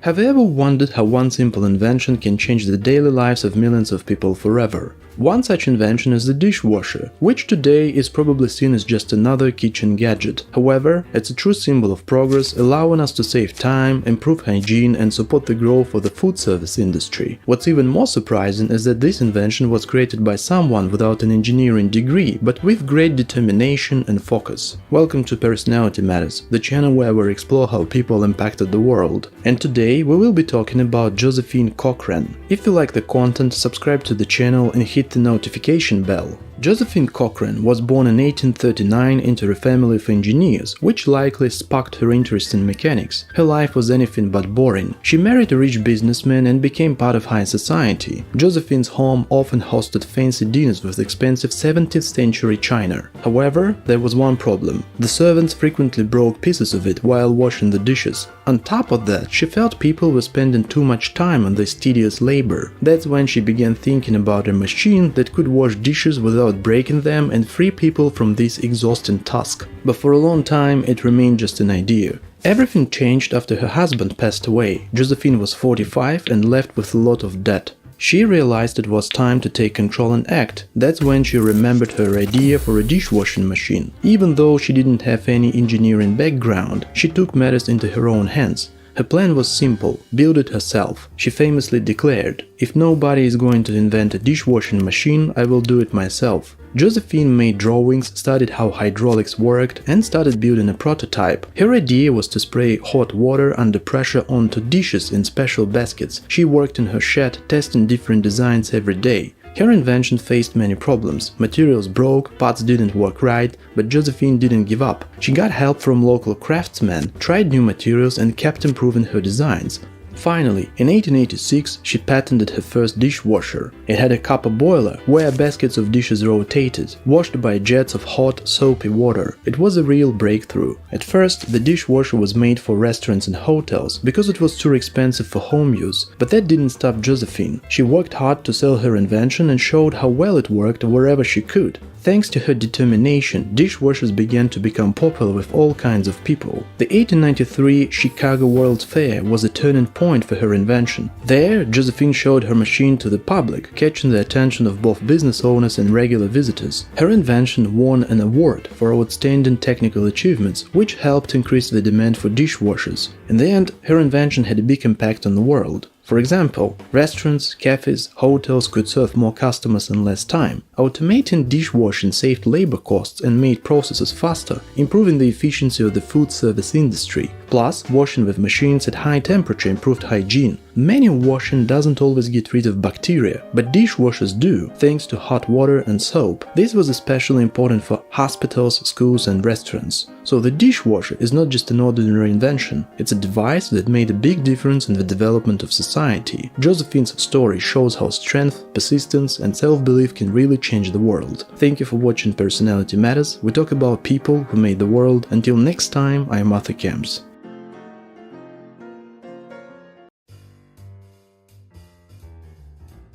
Have you ever wondered how one simple invention can change the daily lives of millions of people forever? One such invention is the dishwasher, which today is probably seen as just another kitchen gadget. However, it's a true symbol of progress, allowing us to save time, improve hygiene, and support the growth of the food service industry. What's even more surprising is that this invention was created by someone without an engineering degree, but with great determination and focus. Welcome to Personality Matters, the channel where we explore how people impacted the world. And today we will be talking about Josephine Cochrane. If you like the content, subscribe to the channel and hit the notification bell. Josephine Cochrane was born in 1839 into a family of engineers, which likely sparked her interest in mechanics. Her life was anything but boring. She married a rich businessman and became part of high society. Josephine's home often hosted fancy dinners with expensive 17th century china. However, there was one problem. The servants frequently broke pieces of it while washing the dishes. On top of that, she felt people were spending too much time on this tedious labor. That's when she began thinking about a machine that could wash dishes without breaking them and free people from this exhausting task. But for a long time it remained just an idea. Everything changed after her husband passed away. Josephine was 45 and left with a lot of debt. She realized it was time to take control and act. That's when she remembered her idea for a dishwashing machine. Even though she didn't have any engineering background, she took matters into her own hands. Her plan was simple: build it herself. She famously declared, "If nobody is going to invent a dishwashing machine, I will do it myself." Josephine made drawings, studied how hydraulics worked, and started building a prototype. Her idea was to spray hot water under pressure onto dishes in special baskets. She worked in her shed, testing different designs every day. Her invention faced many problems. Materials broke, parts didn't work right, but Josephine didn't give up. She got help from local craftsmen, tried new materials, and kept improving her designs. Finally, in 1886, she patented her first dishwasher. It had a copper boiler, where baskets of dishes rotated, washed by jets of hot, soapy water. It was a real breakthrough. At first, the dishwasher was made for restaurants and hotels, because it was too expensive for home use. But that didn't stop Josephine. She worked hard to sell her invention and showed how well it worked wherever she could. Thanks to her determination, dishwashers began to become popular with all kinds of people. The 1893 Chicago World's Fair was a turning point for her invention. There, Josephine showed her machine to the public, catching the attention of both business owners and regular visitors. Her invention won an award for outstanding technical achievements, which helped increase the demand for dishwashers. In the end, her invention had a big impact on the world. For example, restaurants, cafes, hotels could serve more customers in less time. Automating dishwashing saved labor costs and made processes faster, improving the efficiency of the food service industry. Plus, washing with machines at high temperature improved hygiene. Manual washing doesn't always get rid of bacteria, but dishwashers do, thanks to hot water and soap. This was especially important for hospitals, schools, and restaurants. So the dishwasher is not just an ordinary invention, it's a device that made a big difference in the development of society. Josephine's story shows how strength, persistence, and self-belief can really change the world. Thank you for watching Personality Matters. We talk about people who made the world. Until next time, I am Arthur Camps.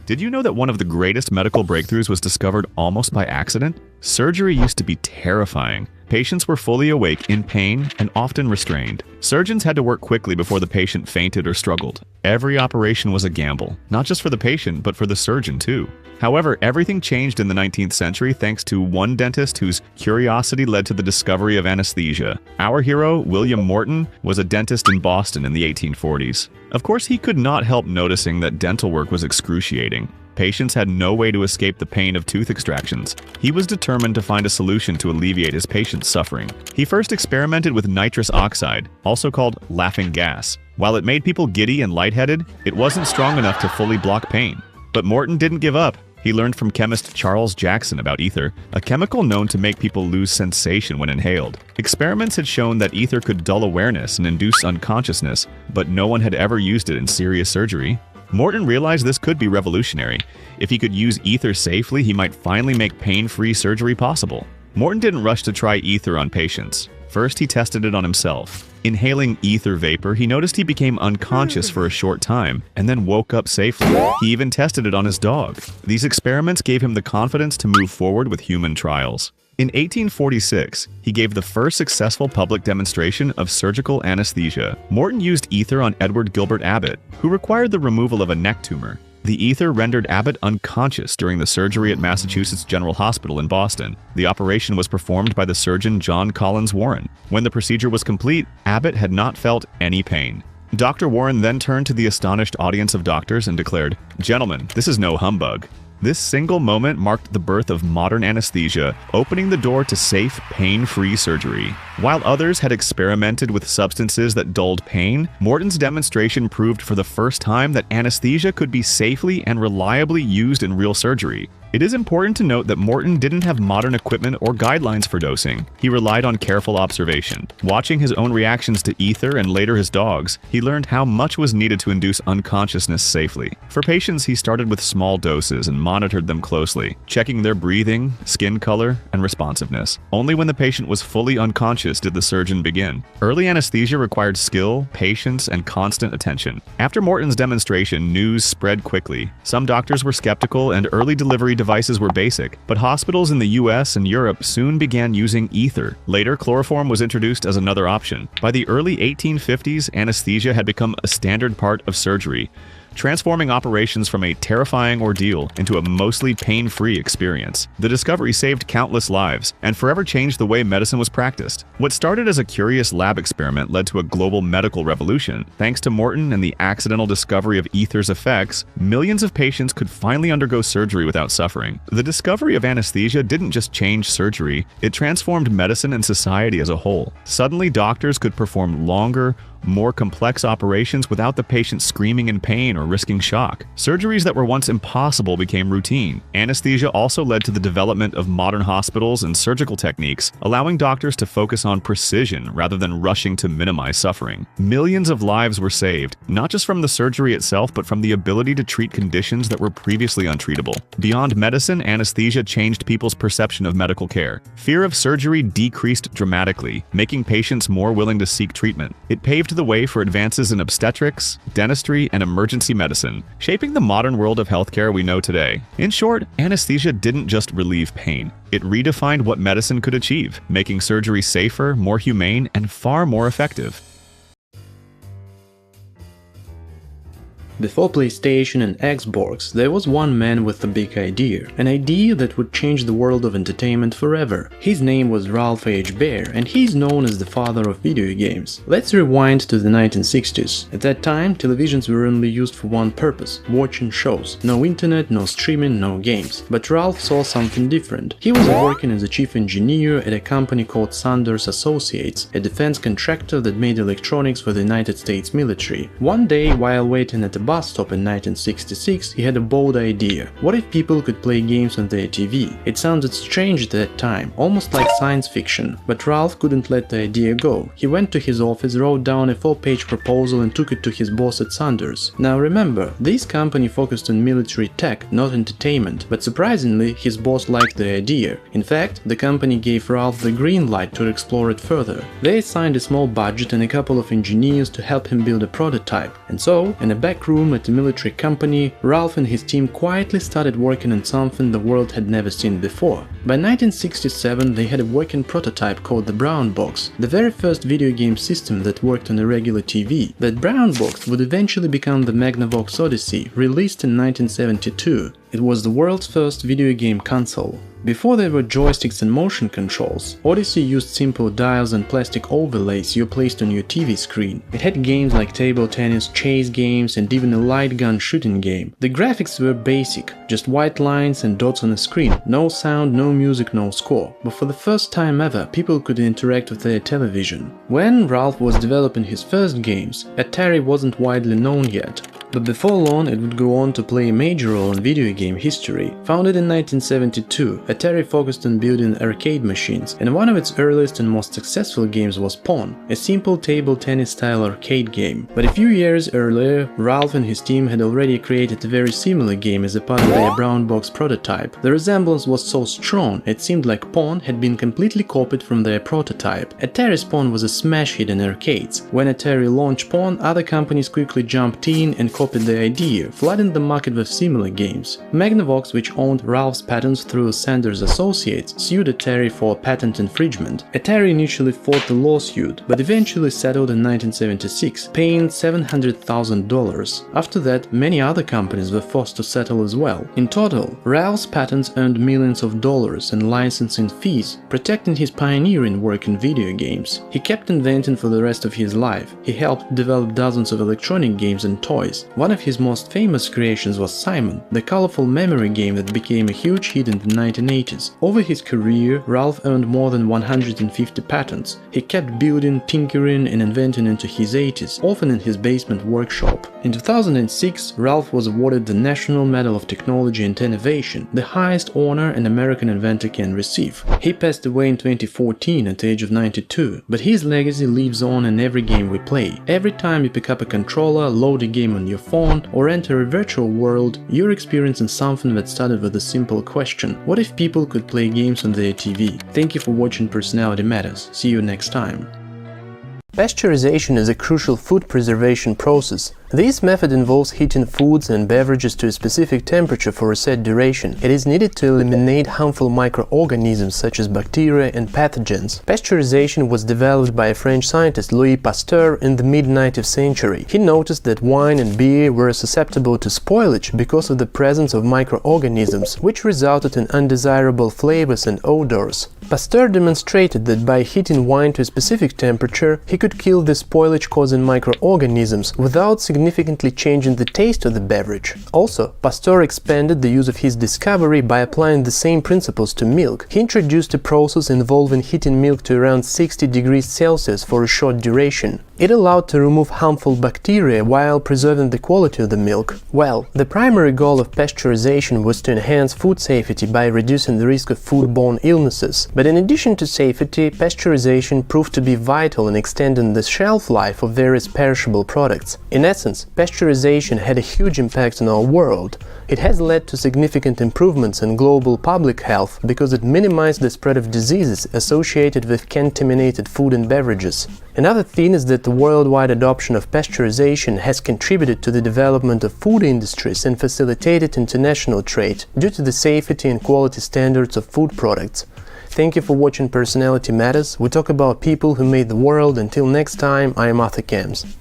Did you know that one of the greatest medical breakthroughs was discovered almost by accident? Surgery used to be terrifying. Patients were fully awake, in pain, and often restrained. Surgeons had to work quickly before the patient fainted or struggled. Every operation was a gamble, not just for the patient, but for the surgeon too. However, everything changed in the 19th century thanks to one dentist whose curiosity led to the discovery of anesthesia. Our hero, William Morton, was a dentist in Boston in the 1840s. Of course, he could not help noticing that dental work was excruciating. Patients had no way to escape the pain of tooth extractions. He was determined to find a solution to alleviate his patients' suffering. He first experimented with nitrous oxide, also called laughing gas. While it made people giddy and lightheaded, it wasn't strong enough to fully block pain. But Morton didn't give up. He learned from chemist Charles Jackson about ether, a chemical known to make people lose sensation when inhaled. Experiments had shown that ether could dull awareness and induce unconsciousness, but no one had ever used it in serious surgery. Morton realized this could be revolutionary. If he could use ether safely, he might finally make pain-free surgery possible. Morton didn't rush to try ether on patients. First, he tested it on himself. Inhaling ether vapor, he noticed he became unconscious for a short time, and then woke up safely. He even tested it on his dog. These experiments gave him the confidence to move forward with human trials. In 1846, he gave the first successful public demonstration of surgical anesthesia. Morton used ether on Edward Gilbert Abbott, who required the removal of a neck tumor. The ether rendered Abbott unconscious during the surgery at Massachusetts General Hospital in Boston. The operation was performed by the surgeon John Collins Warren. When the procedure was complete, Abbott had not felt any pain. Dr. Warren then turned to the astonished audience of doctors and declared, "Gentlemen, this is no humbug." This single moment marked the birth of modern anesthesia, opening the door to safe, pain-free surgery. While others had experimented with substances that dulled pain, Morton's demonstration proved for the first time that anesthesia could be safely and reliably used in real surgery. It is important to note that Morton didn't have modern equipment or guidelines for dosing. He relied on careful observation. Watching his own reactions to ether and later his dog's, he learned how much was needed to induce unconsciousness safely. For patients, he started with small doses and monitored them closely, checking their breathing, skin color, and responsiveness. Only when the patient was fully unconscious did the surgeon begin. Early anesthesia required skill, patience, and constant attention. After Morton's demonstration, news spread quickly. Some doctors were skeptical and early delivery devices were basic, but hospitals in the US and Europe soon began using ether. Later, chloroform was introduced as another option. By the early 1850s, anesthesia had become a standard part of surgery, transforming operations from a terrifying ordeal into a mostly pain-free experience. The discovery saved countless lives and forever changed the way medicine was practiced. What started as a curious lab experiment led to a global medical revolution. Thanks to Morton and the accidental discovery of ether's effects, millions of patients could finally undergo surgery without suffering. The discovery of anesthesia didn't just change surgery, it transformed medicine and society as a whole. Suddenly, doctors could perform longer, more complex operations without the patient screaming in pain or risking shock. Surgeries that were once impossible became routine. Anesthesia also led to the development of modern hospitals and surgical techniques, allowing doctors to focus on precision rather than rushing to minimize suffering. Millions of lives were saved, not just from the surgery itself, but from the ability to treat conditions that were previously untreatable. Beyond medicine, anesthesia changed people's perception of medical care. Fear of surgery decreased dramatically, making patients more willing to seek treatment. It paved the way for advances in obstetrics, dentistry, and emergency medicine, shaping the modern world of healthcare we know today. In short, anesthesia didn't just relieve pain. It redefined what medicine could achieve, making surgery safer, more humane, and far more effective. Before PlayStation and Xbox, there was one man with a big idea. An idea that would change the world of entertainment forever. His name was Ralph H. Baer, and he's known as the father of video games. Let's rewind to the 1960s. At that time, televisions were only used for one purpose – watching shows. No internet, no streaming, no games. But Ralph saw something different. He was working as a chief engineer at a company called Sanders Associates, a defense contractor that made electronics for the United States military. One day, while waiting at a bus stop in 1966, he had a bold idea. What if people could play games on their TV? It sounded strange at that time, almost like science fiction. But Ralph couldn't let the idea go. He went to his office, wrote down a 4-page proposal and took it to his boss at Sanders. Now remember, this company focused on military tech, not entertainment, but surprisingly, his boss liked the idea. In fact, the company gave Ralph the green light to explore it further. They assigned a small budget and a couple of engineers to help him build a prototype. And so, in a back room at the military company, Ralph and his team quietly started working on something the world had never seen before. By 1967, they had a working prototype called the Brown Box, the very first video game system that worked on a regular TV. That Brown Box would eventually become the Magnavox Odyssey, released in 1972. It was the world's first video game console. Before there were joysticks and motion controls, Odyssey used simple dials and plastic overlays you placed on your TV screen. It had games like table tennis, chase games, and even a light gun shooting game. The graphics were basic, just white lines and dots on a screen, no sound, no music, no score. But for the first time ever, people could interact with their television. When Ralph was developing his first games, Atari wasn't widely known yet. But before long, it would go on to play a major role in video game history. Founded in 1972, Atari focused on building arcade machines, and one of its earliest and most successful games was Pong, a simple table tennis-style arcade game. But a few years earlier, Ralph and his team had already created a very similar game as a part of their brown box prototype. The resemblance was so strong, it seemed like Pong had been completely copied from their prototype. Atari's Pong was a smash hit in arcades. When Atari launched Pong, other companies quickly jumped in and copied the idea, flooding the market with similar games. Magnavox, which owned Ralph's patents through Sanders Associates, sued Atari for patent infringement. Atari initially fought the lawsuit, but eventually settled in 1976, paying $700,000. After that, many other companies were forced to settle as well. In total, Ralph's patents earned millions of dollars in licensing fees, protecting his pioneering work in video games. He kept inventing for the rest of his life. He helped develop dozens of electronic games and toys. One of his most famous creations was Simon, the colorful memory game that became a huge hit in the 1980s. Over his career, Ralph earned more than 150 patents. He kept building, tinkering and inventing into his 80s, often in his basement workshop. In 2006, Ralph was awarded the National Medal of Technology and Innovation, the highest honor an American inventor can receive. He passed away in 2014 at the age of 92, but his legacy lives on in every game we play. Every time you pick up a controller, load a game on your phone, or enter a virtual world, you're experiencing something that started with a simple question: what if people could play games on their TV? Thank you for watching Personality Matters. See you next time. Pasteurization is a crucial food preservation process. This method involves heating foods and beverages to a specific temperature for a set duration. It is needed to eliminate harmful microorganisms such as bacteria and pathogens. Pasteurization was developed by a French scientist, Louis Pasteur, in the mid-19th century. He noticed that wine and beer were susceptible to spoilage because of the presence of microorganisms, which resulted in undesirable flavors and odors. Pasteur demonstrated that by heating wine to a specific temperature, he could kill the spoilage-causing microorganisms without significantly changing the taste of the beverage. Also, Pasteur expanded the use of his discovery by applying the same principles to milk. He introduced a process involving heating milk to around 60 degrees Celsius for a short duration. It allowed to remove harmful bacteria while preserving the quality of the milk. Well, the primary goal of pasteurization was to enhance food safety by reducing the risk of foodborne illnesses. But in addition to safety, pasteurization proved to be vital in extending the shelf life of various perishable products. In essence, pasteurization had a huge impact on our world. It has led to significant improvements in global public health because it minimized the spread of diseases associated with contaminated food and beverages. Another thing is that the worldwide adoption of pasteurization has contributed to the development of food industries and facilitated international trade due to the safety and quality standards of food products. Thank you for watching Personality Matters. We talk about people who made the world. Until next time, I am Arthur Kems.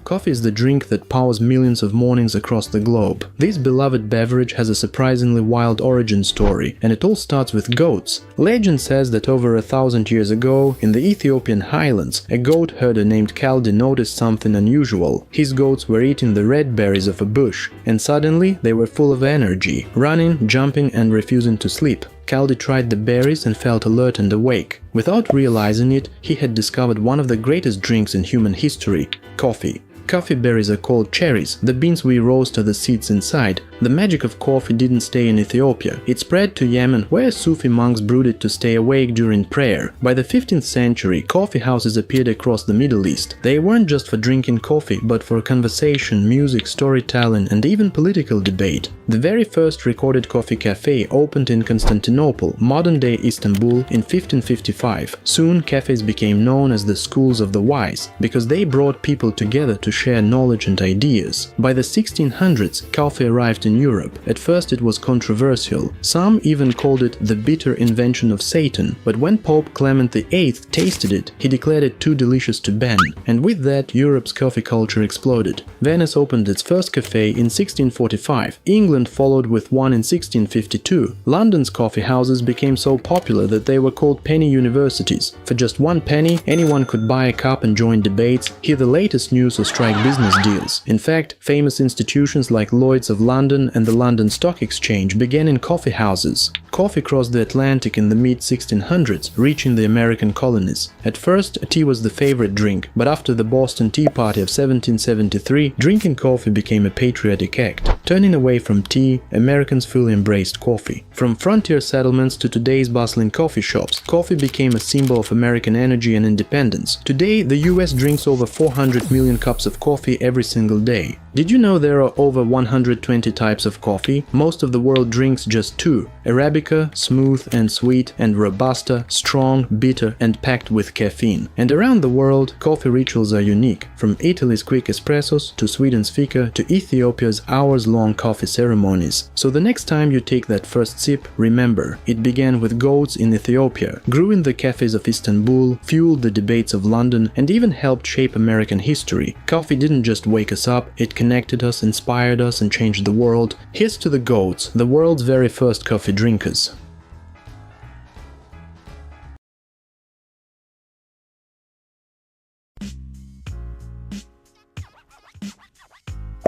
Coffee is the drink that powers millions of mornings across the globe. This beloved beverage has a surprisingly wild origin story, and it all starts with goats. Legend says that over 1,000 years ago, in the Ethiopian highlands, a goat herder named Kaldi noticed something unusual. His goats were eating the red berries of a bush, and suddenly they were full of energy, running, jumping and refusing to sleep. Kaldi tried the berries and felt alert and awake. Without realizing it, he had discovered one of the greatest drinks in human history: coffee. Coffee berries are called cherries, the beans we roast are the seeds inside. The magic of coffee didn't stay in Ethiopia. It spread to Yemen, where Sufi monks brewed it to stay awake during prayer. By the 15th century, coffee houses appeared across the Middle East. They weren't just for drinking coffee, but for conversation, music, storytelling, and even political debate. The very first recorded coffee cafe opened in Constantinople, modern-day Istanbul, in 1555. Soon, cafes became known as the schools of the wise, because they brought people together to share knowledge and ideas. By the 1600s, coffee arrived in Europe. At first it was controversial. Some even called it the bitter invention of Satan. But when Pope Clement VIII tasted it, he declared it too delicious to ban. And with that, Europe's coffee culture exploded. Venice opened its first cafe in 1645. England followed with one in 1652. London's coffee houses became so popular that they were called penny universities. For just 1 penny, anyone could buy a cup and join debates, hear the latest news or strike business deals. In fact, famous institutions like Lloyd's of London and the London Stock Exchange began in coffee houses. Coffee crossed the Atlantic in the mid-1600s, reaching the American colonies. At first, tea was the favorite drink, but after the Boston Tea Party of 1773, drinking coffee became a patriotic act. Turning away from tea, Americans fully embraced coffee. From frontier settlements to today's bustling coffee shops, coffee became a symbol of American energy and independence. Today, the US drinks over 400 million cups of coffee every single day. Did you know there are over 120 types of coffee? Most of the world drinks just two: Arabica, smooth and sweet, and Robusta, strong, bitter, and packed with caffeine. And around the world, coffee rituals are unique, from Italy's quick espressos to Sweden's fika to Ethiopia's hours-long coffee ceremonies. So the next time you take that first sip, remember, it began with goats in Ethiopia, grew in the cafes of Istanbul, fueled the debates of London, and even helped shape American history. Coffee didn't just wake us up, it connected us, inspired us, and changed the world. Here's to the goats, the world's very first coffee drinkers.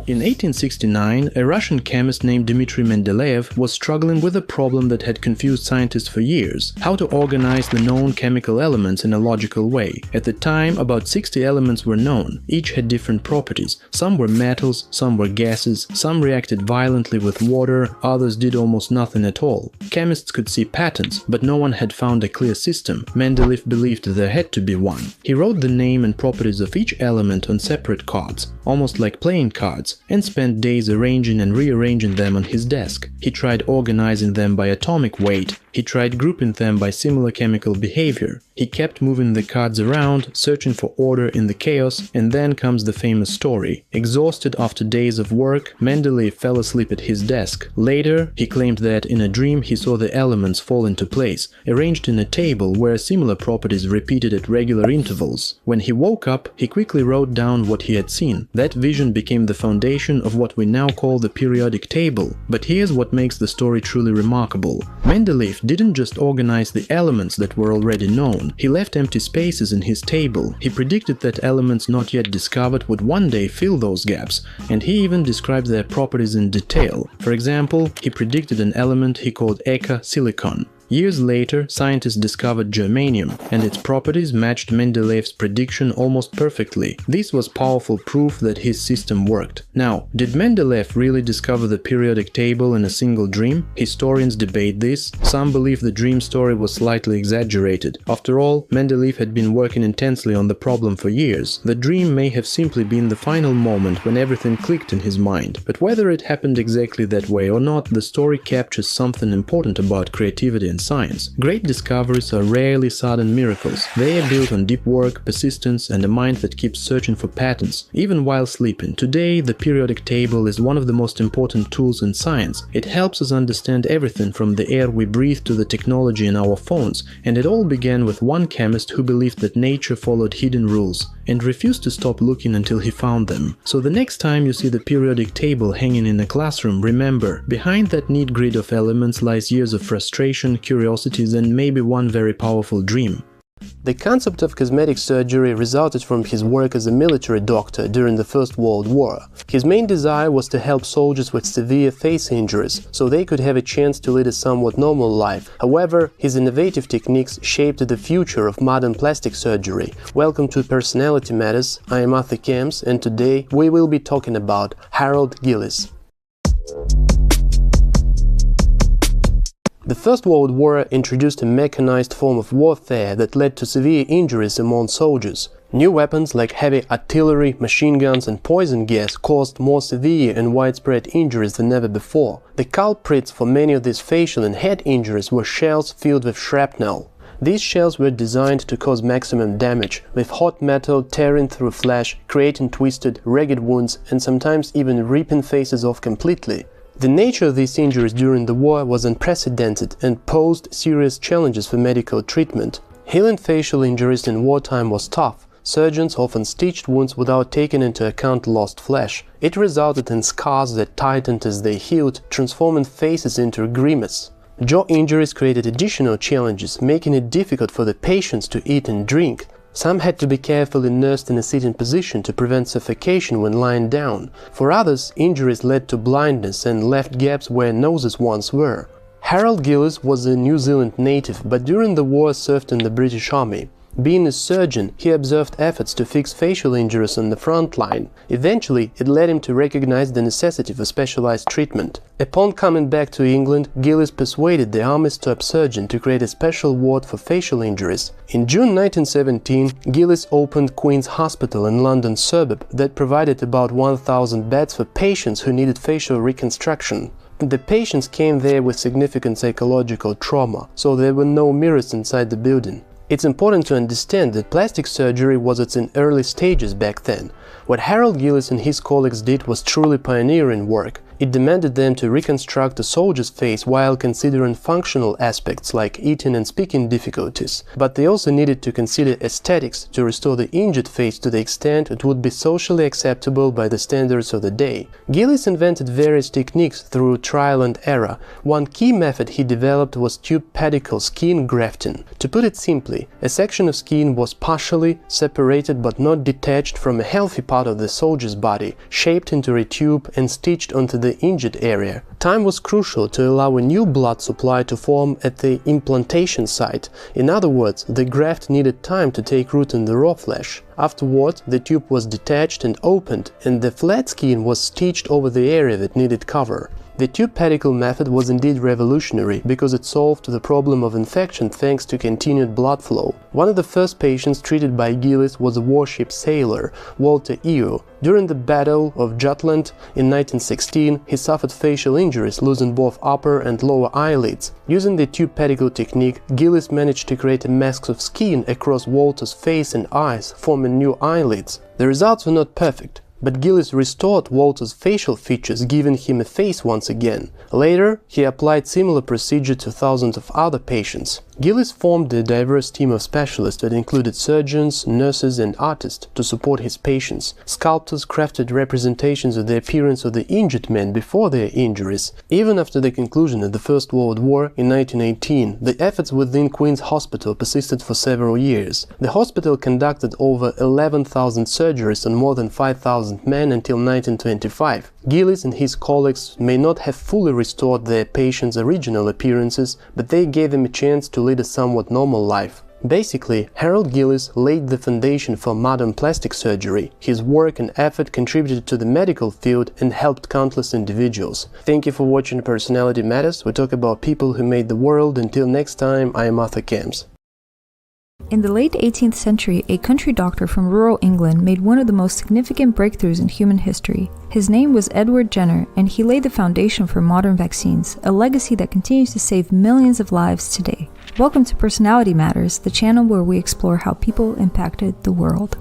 In 1869, a Russian chemist named Dmitri Mendeleev was struggling with a problem that had confused scientists for years: how to organize the known chemical elements in a logical way. At the time, about 60 elements were known. Each had different properties. Some were metals, some were gases, some reacted violently with water, others did almost nothing at all. Chemists could see patterns, but no one had found a clear system. Mendeleev believed there had to be one. He wrote the name and properties of each element on separate cards, almost like playing cards, and spent days arranging and rearranging them on his desk. He tried organizing them by atomic weight. He tried grouping them by similar chemical behavior. He kept moving the cards around, searching for order in the chaos, and then comes the famous story. Exhausted after days of work, Mendeleev fell asleep at his desk. Later, he claimed that in a dream he saw the elements fall into place, arranged in a table where similar properties repeated at regular intervals. When he woke up, he quickly wrote down what he had seen. That vision became the foundation of what we now call the periodic table. But here's what makes the story truly remarkable. Mendeleev didn't just organize the elements that were already known. He left empty spaces in his table. He predicted that elements not yet discovered would one day fill those gaps, and he even described their properties in detail. For example, he predicted an element he called Eka silicon. Years later, scientists discovered germanium, and its properties matched Mendeleev's prediction almost perfectly. This was powerful proof that his system worked. Now, did Mendeleev really discover the periodic table in a single dream? Historians debate this. Some believe the dream story was slightly exaggerated. After all, Mendeleev had been working intensely on the problem for years. The dream may have simply been the final moment when everything clicked in his mind. But whether it happened exactly that way or not, the story captures something important about creativity and science. Great discoveries are rarely sudden miracles. They are built on deep work, persistence, and a mind that keeps searching for patterns, even while sleeping. Today, the periodic table is one of the most important tools in science. It helps us understand everything from the air we breathe to the technology in our phones, and it all began with one chemist who believed that nature followed hidden rules and refused to stop looking until he found them. So the next time you see the periodic table hanging in a classroom, remember, behind that neat grid of elements lies years of frustration, curiosities, and maybe one very powerful dream. The concept of cosmetic surgery resulted from his work as a military doctor during the First World War. His main desire was to help soldiers with severe face injuries, so they could have a chance to lead a somewhat normal life. However, his innovative techniques shaped the future of modern plastic surgery. Welcome to Personality Matters. I am Arthur Kems, and today we will be talking about Harold Gillies. The First World War introduced a mechanized form of warfare that led to severe injuries among soldiers. New weapons like heavy artillery, machine guns, and poison gas caused more severe and widespread injuries than ever before. The culprits for many of these facial and head injuries were shells filled with shrapnel. These shells were designed to cause maximum damage, with hot metal tearing through flesh, creating twisted, ragged wounds, and sometimes even ripping faces off completely. The nature of these injuries during the war was unprecedented and posed serious challenges for medical treatment. Healing facial injuries in wartime was tough. Surgeons often stitched wounds without taking into account lost flesh. It resulted in scars that tightened as they healed, transforming faces into a grimace. Jaw injuries created additional challenges, making it difficult for the patients to eat and drink. Some had to be carefully nursed in a sitting position to prevent suffocation when lying down. For others, injuries led to blindness and left gaps where noses once were. Harold Gillies was a New Zealand native, but during the war served in the British Army. Being a surgeon, he observed efforts to fix facial injuries on the front line. Eventually, it led him to recognize the necessity for specialized treatment. Upon coming back to England, Gillies persuaded the army's top surgeon to create a special ward for facial injuries. In June 1917, Gillies opened Queen's Hospital in London suburb that provided about 1,000 beds for patients who needed facial reconstruction. The patients came there with significant psychological trauma, so there were no mirrors inside the building. It's important to understand that plastic surgery was at its early stages back then. What Harold Gillies and his colleagues did was truly pioneering work. It demanded them to reconstruct a soldier's face while considering functional aspects like eating and speaking difficulties. But they also needed to consider aesthetics to restore the injured face to the extent it would be socially acceptable by the standards of the day. Gillies invented various techniques through trial and error. One key method he developed was tube pedicle skin grafting. To put it simply, a section of skin was partially separated but not detached from a healthy part of the soldier's body, shaped into a tube and stitched onto the injured area. Time was crucial to allow a new blood supply to form at the implantation site. In other words, the graft needed time to take root in the raw flesh. Afterward, the tube was detached and opened, and the flat skin was stitched over the area that needed cover. The tube pedicle method was indeed revolutionary because it solved the problem of infection thanks to continued blood flow. One of the first patients treated by Gillies was a warship sailor, Walter Eo. During the Battle of Jutland in 1916, he suffered facial injuries, losing both upper and lower eyelids. Using the tube pedicle technique, Gillies managed to create a mask of skin across Walter's face and eyes, forming new eyelids. The results were not perfect, but Gillies restored Walter's facial features, giving him a face once again. Later, he applied similar procedure to thousands of other patients. Gillies formed a diverse team of specialists that included surgeons, nurses and artists to support his patients. Sculptors crafted representations of the appearance of the injured men before their injuries. Even after the conclusion of the First World War in 1918, the efforts within Queen's Hospital persisted for several years. The hospital conducted over 11,000 surgeries on more than 5,000 men until 1925. Gillies and his colleagues may not have fully restored their patients' original appearances, but they gave them a chance to lead a somewhat normal life. Basically, Harold Gillies laid the foundation for modern plastic surgery. His work and effort contributed to the medical field and helped countless individuals. Thank you for watching Personality Matters. We talk about people who made the world. Until next time, I am Arthur Camps. In the late 18th century, a country doctor from rural England made one of the most significant breakthroughs in human history. His name was Edward Jenner, and he laid the foundation for modern vaccines, a legacy that continues to save millions of lives today. Welcome to Personality Matters, the channel where we explore how people impacted the world.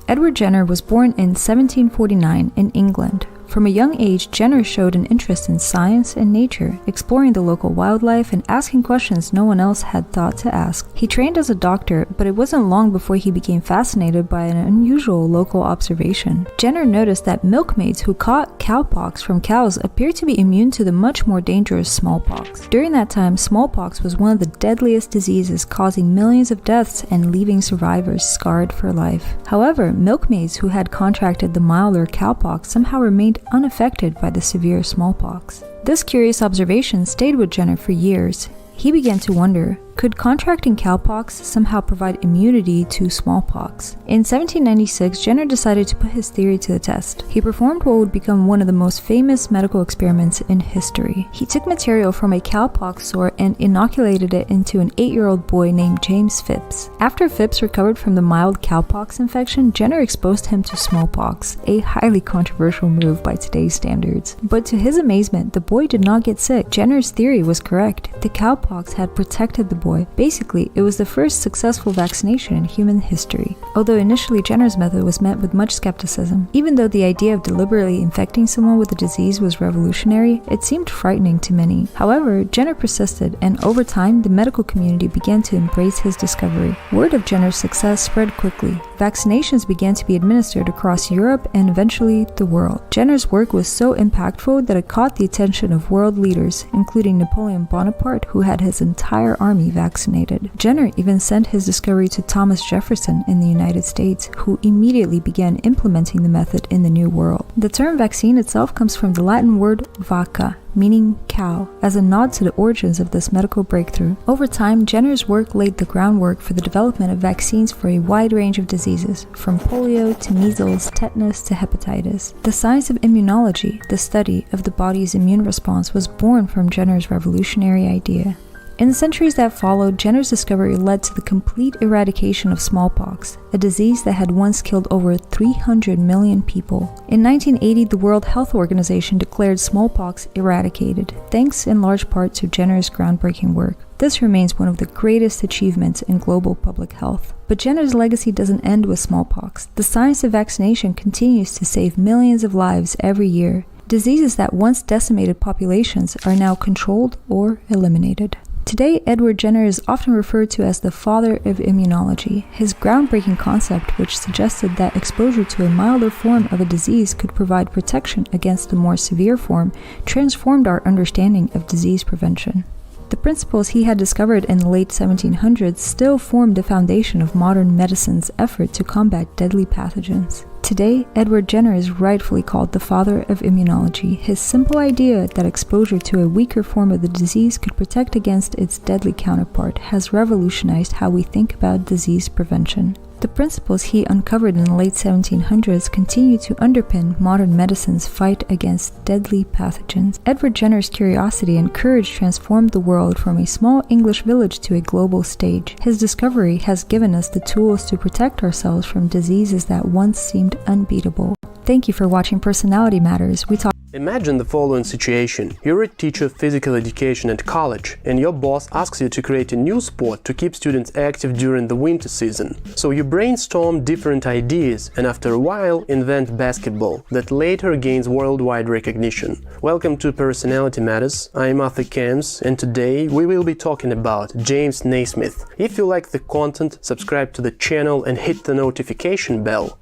Edward Jenner was born in 1749 in England. From a young age, Jenner showed an interest in science and nature, exploring the local wildlife and asking questions no one else had thought to ask. He trained as a doctor, but it wasn't long before he became fascinated by an unusual local observation. Jenner noticed that milkmaids who caught cowpox from cows appeared to be immune to the much more dangerous smallpox. During that time, smallpox was one of the deadliest diseases, causing millions of deaths and leaving survivors scarred for life. However, milkmaids who had contracted the milder cowpox somehow remained unaffected by the severe smallpox. This curious observation stayed with Jenner for years. He began to wonder, could contracting cowpox somehow provide immunity to smallpox? In 1796, Jenner decided to put his theory to the test. He performed what would become one of the most famous medical experiments in history. He took material from a cowpox sore and inoculated it into an 8-year-old boy named James Phipps. After Phipps recovered from the mild cowpox infection, Jenner exposed him to smallpox, a highly controversial move by today's standards. But to his amazement, the boy did not get sick. Jenner's theory was correct. The cowpox had protected the boy. Basically, it was the first successful vaccination in human history. Although initially Jenner's method was met with much skepticism. Even though the idea of deliberately infecting someone with the disease was revolutionary, it seemed frightening to many. However, Jenner persisted, and over time, the medical community began to embrace his discovery. Word of Jenner's success spread quickly. Vaccinations began to be administered across Europe and eventually the world. Jenner's work was so impactful that it caught the attention of world leaders, including Napoleon Bonaparte, who had his entire army vaccinated. Jenner even sent his discovery to Thomas Jefferson in the United States, who immediately began implementing the method in the New World. The term vaccine itself comes from the Latin word vacca, meaning cow, as a nod to the origins of this medical breakthrough. Over time, Jenner's work laid the groundwork for the development of vaccines for a wide range of diseases, from polio to measles, tetanus to hepatitis. The science of immunology, the study of the body's immune response, was born from Jenner's revolutionary idea. In the centuries that followed, Jenner's discovery led to the complete eradication of smallpox, a disease that had once killed over 300 million people. In 1980, the World Health Organization declared smallpox eradicated, thanks in large part to Jenner's groundbreaking work. This remains one of the greatest achievements in global public health. But Jenner's legacy doesn't end with smallpox. The science of vaccination continues to save millions of lives every year. Diseases that once decimated populations are now controlled or eliminated. Today, Edward Jenner is often referred to as the father of immunology. His groundbreaking concept, which suggested that exposure to a milder form of a disease could provide protection against the more severe form, transformed our understanding of disease prevention. The principles he had discovered in the late 1700s still form the foundation of modern medicine's effort to combat deadly pathogens. Today, Edward Jenner is rightfully called the father of immunology. His simple idea that exposure to a weaker form of the disease could protect against its deadly counterpart has revolutionized how we think about disease prevention. The principles he uncovered in the late 1700s continue to underpin modern medicine's fight against deadly pathogens. Edward Jenner's curiosity and courage transformed the world from a small English village to a global stage. His discovery has given us the tools to protect ourselves from diseases that once seemed unbeatable. Thank you for watching Personality Matters. Imagine the following situation. You're a teacher of physical education at college, and your boss asks you to create a new sport to keep students active during the winter season. So you brainstorm different ideas and after a while invent basketball that later gains worldwide recognition. Welcome to Personality Matters. I'm Arthur Kems, and today we will be talking about James Naismith. If you like the content, subscribe to the channel and hit the notification bell.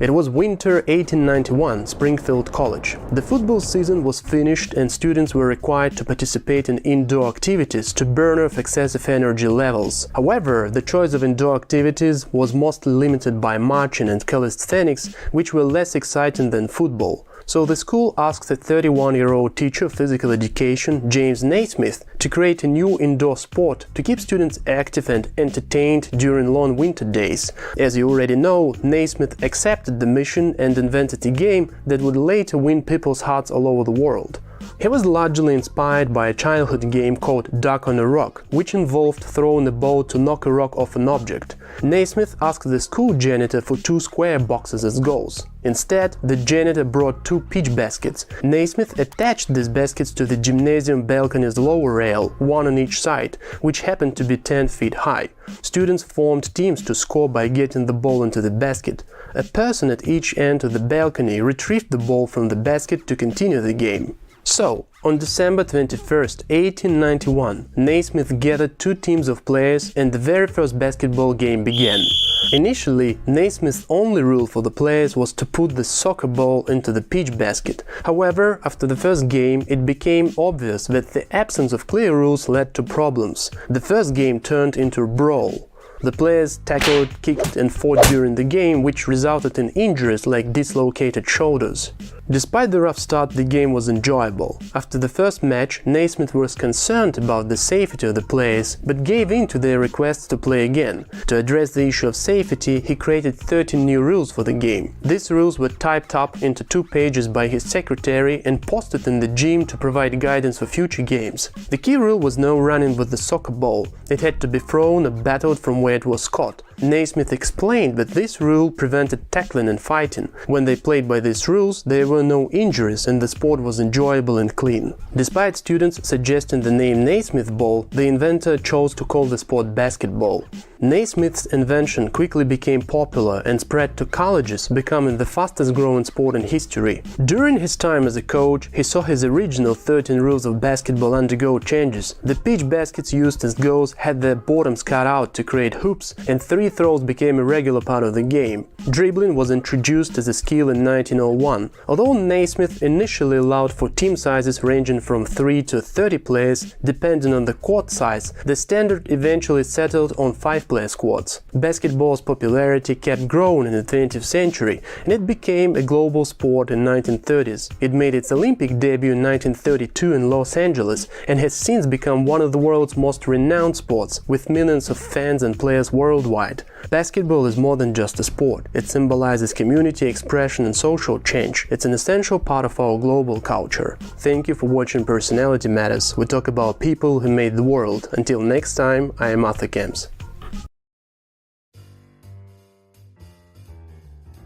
It was winter 1891, Springfield College. The football season was finished and students were required to participate in indoor activities to burn off excessive energy levels. However, the choice of indoor activities was mostly limited by marching and calisthenics, which were less exciting than football. So the school asked a 31-year-old teacher of physical education, James Naismith, to create a new indoor sport to keep students active and entertained during long winter days. As you already know, Naismith accepted the mission and invented a game that would later win people's hearts all over the world. He was largely inspired by a childhood game called Duck on a Rock, which involved throwing a ball to knock a rock off an object. Naismith asked the school janitor for 2 square boxes as goals. Instead, the janitor brought 2 peach baskets. Naismith attached these baskets to the gymnasium balcony's lower rail, one on each side, which happened to be 10 feet high. Students formed teams to score by getting the ball into the basket. A person at each end of the balcony retrieved the ball from the basket to continue the game. So, on December 21, 1891, Naismith gathered 2 teams of players and the very first basketball game began. Initially, Naismith's only rule for the players was to put the soccer ball into the peach basket. However, after the first game, it became obvious that the absence of clear rules led to problems. The first game turned into a brawl. The players tackled, kicked and fought during the game, which resulted in injuries like dislocated shoulders. Despite the rough start, the game was enjoyable. After the first match, Naismith was concerned about the safety of the players, but gave in to their requests to play again. To address the issue of safety, he created 13 new rules for the game. These rules were typed up into 2 pages by his secretary and posted in the gym to provide guidance for future games. The key rule was no running with the soccer ball. It had to be thrown or battled from where it was caught. Naismith explained that this rule prevented tackling and fighting. When they played by these rules, there were no injuries and the sport was enjoyable and clean. Despite students suggesting the name Naismith ball, the inventor chose to call the sport basketball. Naismith's invention quickly became popular and spread to colleges, becoming the fastest growing sport in history. During his time as a coach, he saw his original 13 rules of basketball undergo changes. The peach baskets used as goals had their bottoms cut out to create hoops, and 3 free throws became a regular part of the game. Dribbling was introduced as a skill in 1901. Although Naismith initially allowed for team sizes ranging from 3 to 30 players, depending on the court size, the standard eventually settled on 5-player squads. Basketball's popularity kept growing in the 20th century, and it became a global sport in the 1930s. It made its Olympic debut in 1932 in Los Angeles and has since become one of the world's most renowned sports, with millions of fans and players worldwide. Basketball is more than just a sport. It symbolizes community expression and social change. It's an essential part of our global culture. Thank you for watching Personality Matters. We talk about people who made the world. Until next time, I am Arthur Kemps.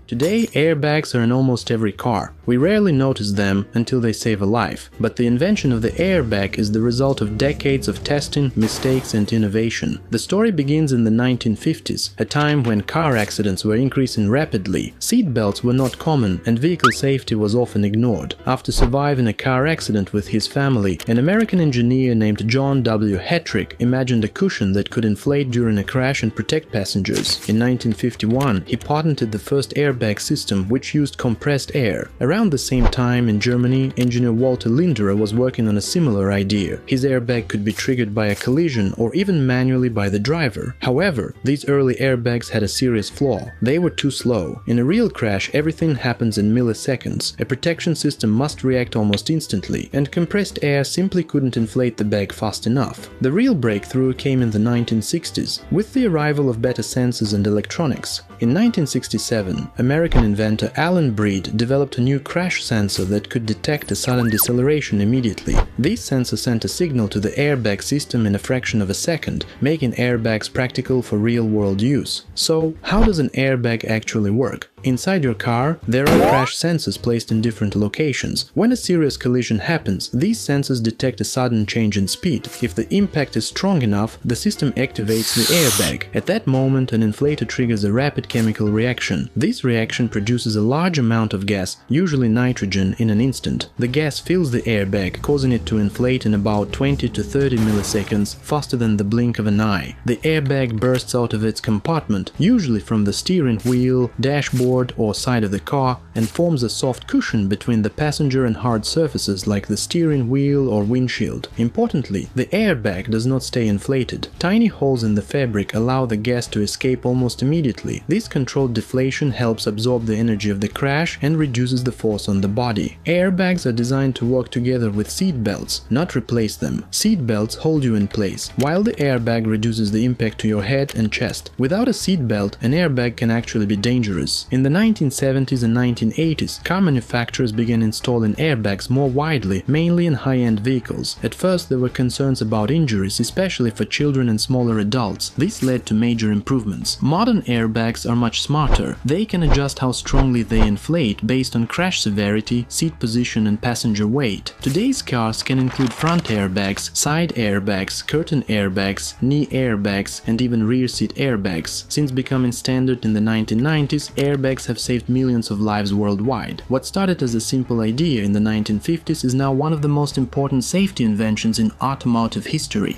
Today, airbags are in almost every car. We rarely notice them until they save a life, but the invention of the airbag is the result of decades of testing, mistakes and innovation. The story begins in the 1950s, a time when car accidents were increasing rapidly, seat belts were not common and vehicle safety was often ignored. After surviving a car accident with his family, an American engineer named John W. Hattrick imagined a cushion that could inflate during a crash and protect passengers. In 1951, he patented the first airbag system, which used compressed air. Around the same time, in Germany, engineer Walter Linderer was working on a similar idea. His airbag could be triggered by a collision or even manually by the driver. However, these early airbags had a serious flaw. They were too slow. In a real crash, everything happens in milliseconds. A protection system must react almost instantly, and compressed air simply couldn't inflate the bag fast enough. The real breakthrough came in the 1960s, with the arrival of better sensors and electronics. In 1967, American inventor Alan Breed developed a new crash sensor that could detect a sudden deceleration immediately. This sensor sent a signal to the airbag system in a fraction of a second, making airbags practical for real-world use. So, how does an airbag actually work? Inside your car, there are crash sensors placed in different locations. When a serious collision happens, these sensors detect a sudden change in speed. If the impact is strong enough, the system activates the airbag. At that moment, an inflator triggers a rapid chemical reaction. This reaction produces a large amount of gas, usually nitrogen, in an instant. The gas fills the airbag, causing it to inflate in about 20 to 30 milliseconds, faster than the blink of an eye. The airbag bursts out of its compartment, usually from the steering wheel, dashboard, or side of the car, and forms a soft cushion between the passenger and hard surfaces like the steering wheel or windshield. Importantly, the airbag does not stay inflated. Tiny holes in the fabric allow the gas to escape almost immediately. This controlled deflation helps absorb the energy of the crash and reduces the force on the body. Airbags are designed to work together with seat belts, not replace them. Seat belts hold you in place, while the airbag reduces the impact to your head and chest. Without a seat belt, an airbag can actually be dangerous. In the 1970s and 1980s, car manufacturers began installing airbags more widely, mainly in high-end vehicles. At first, there were concerns about injuries, especially for children and smaller adults. This led to major improvements. Modern airbags are much smarter. They can adjust how strongly they inflate based on crash severity, seat position, and passenger weight. Today's cars can include front airbags, side airbags, curtain airbags, knee airbags, and even rear seat airbags. Since becoming standard in the 1990s, airbags have saved millions of lives worldwide. What started as a simple idea in the 1950s is now one of the most important safety inventions in automotive history.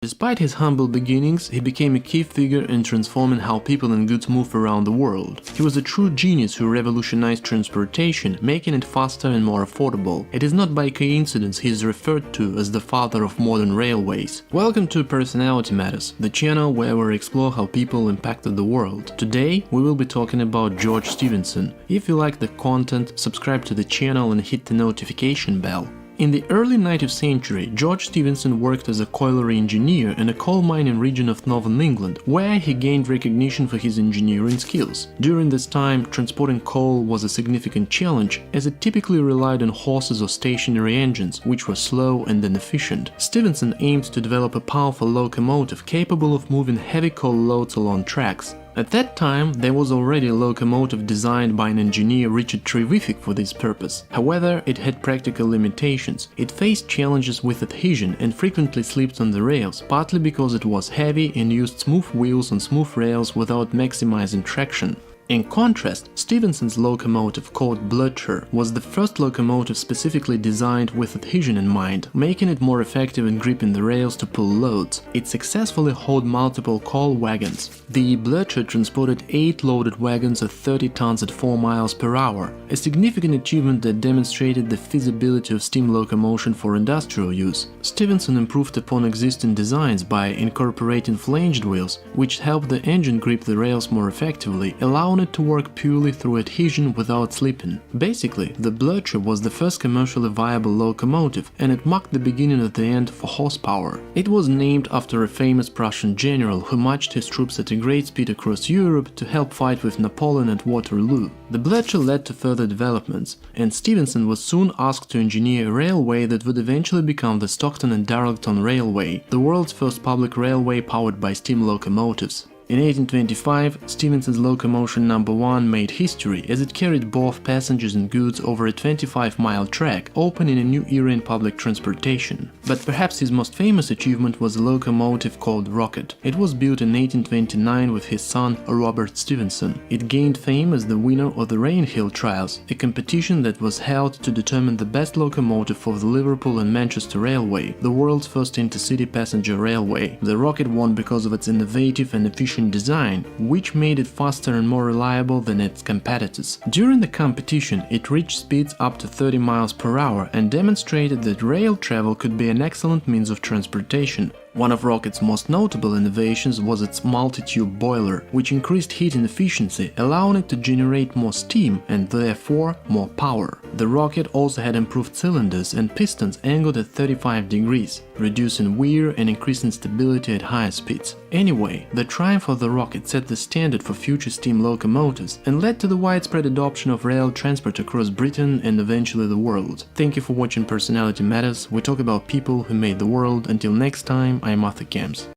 Despite his humble beginnings, he became a key figure in transforming how people and goods move around the world. He was a true genius who revolutionized transportation, making it faster and more affordable. It is not by coincidence he is referred to as the father of modern railways. Welcome to Personality Matters, the channel where we explore how people impacted the world. Today, we will be talking about George Stephenson. If you like the content, subscribe to the channel and hit the notification bell. In the early 19th century, George Stephenson worked as a colliery engineer in a coal mining region of northern England, where he gained recognition for his engineering skills. During this time, transporting coal was a significant challenge, as it typically relied on horses or stationary engines, which were slow and inefficient. Stephenson aimed to develop a powerful locomotive capable of moving heavy coal loads along tracks. At that time, there was already a locomotive designed by an engineer, Richard Trevithick, for this purpose. However, it had practical limitations. It faced challenges with adhesion and frequently slipped on the rails, partly because it was heavy and used smooth wheels on smooth rails without maximizing traction. In contrast, Stephenson's locomotive, called Blücher, was the first locomotive specifically designed with adhesion in mind, making it more effective in gripping the rails to pull loads. It successfully hauled multiple coal wagons. The Blücher transported 8 loaded wagons of 30 tons at 4 miles per hour, a significant achievement that demonstrated the feasibility of steam locomotion for industrial use. Stephenson improved upon existing designs by incorporating flanged wheels, which helped the engine grip the rails more effectively, allowing it to work purely through adhesion without slipping. Basically, the Blücher was the first commercially viable locomotive, and it marked the beginning of the end for horsepower. It was named after a famous Prussian general who marched his troops at a great speed across Europe to help fight with Napoleon at Waterloo. The Blücher led to further developments, and Stephenson was soon asked to engineer a railway that would eventually become the Stockton and Darlington Railway, the world's first public railway powered by steam locomotives. In 1825, Stephenson's locomotion No. 1 made history as it carried both passengers and goods over a 25-mile track, opening a new era in public transportation. But perhaps his most famous achievement was a locomotive called Rocket. It was built in 1829 with his son Robert Stephenson. It gained fame as the winner of the Rainhill Trials, a competition that was held to determine the best locomotive for the Liverpool and Manchester Railway, the world's first intercity passenger railway. The Rocket won because of its innovative and efficient design, which made it faster and more reliable than its competitors. During the competition, it reached speeds up to 30 miles per hour and demonstrated that rail travel could be an excellent means of transportation. One of Rocket's most notable innovations was its multi-tube boiler, which increased heating efficiency, allowing it to generate more steam and therefore more power. The Rocket also had improved cylinders and pistons angled at 35 degrees, reducing wear and increasing stability at higher speeds. Anyway, the triumph of the Rocket set the standard for future steam locomotives and led to the widespread adoption of rail transport across Britain and eventually the world. Thank you for watching Personality Matters. We talk about people who made the world. Until next time, I'm Arthur Camps.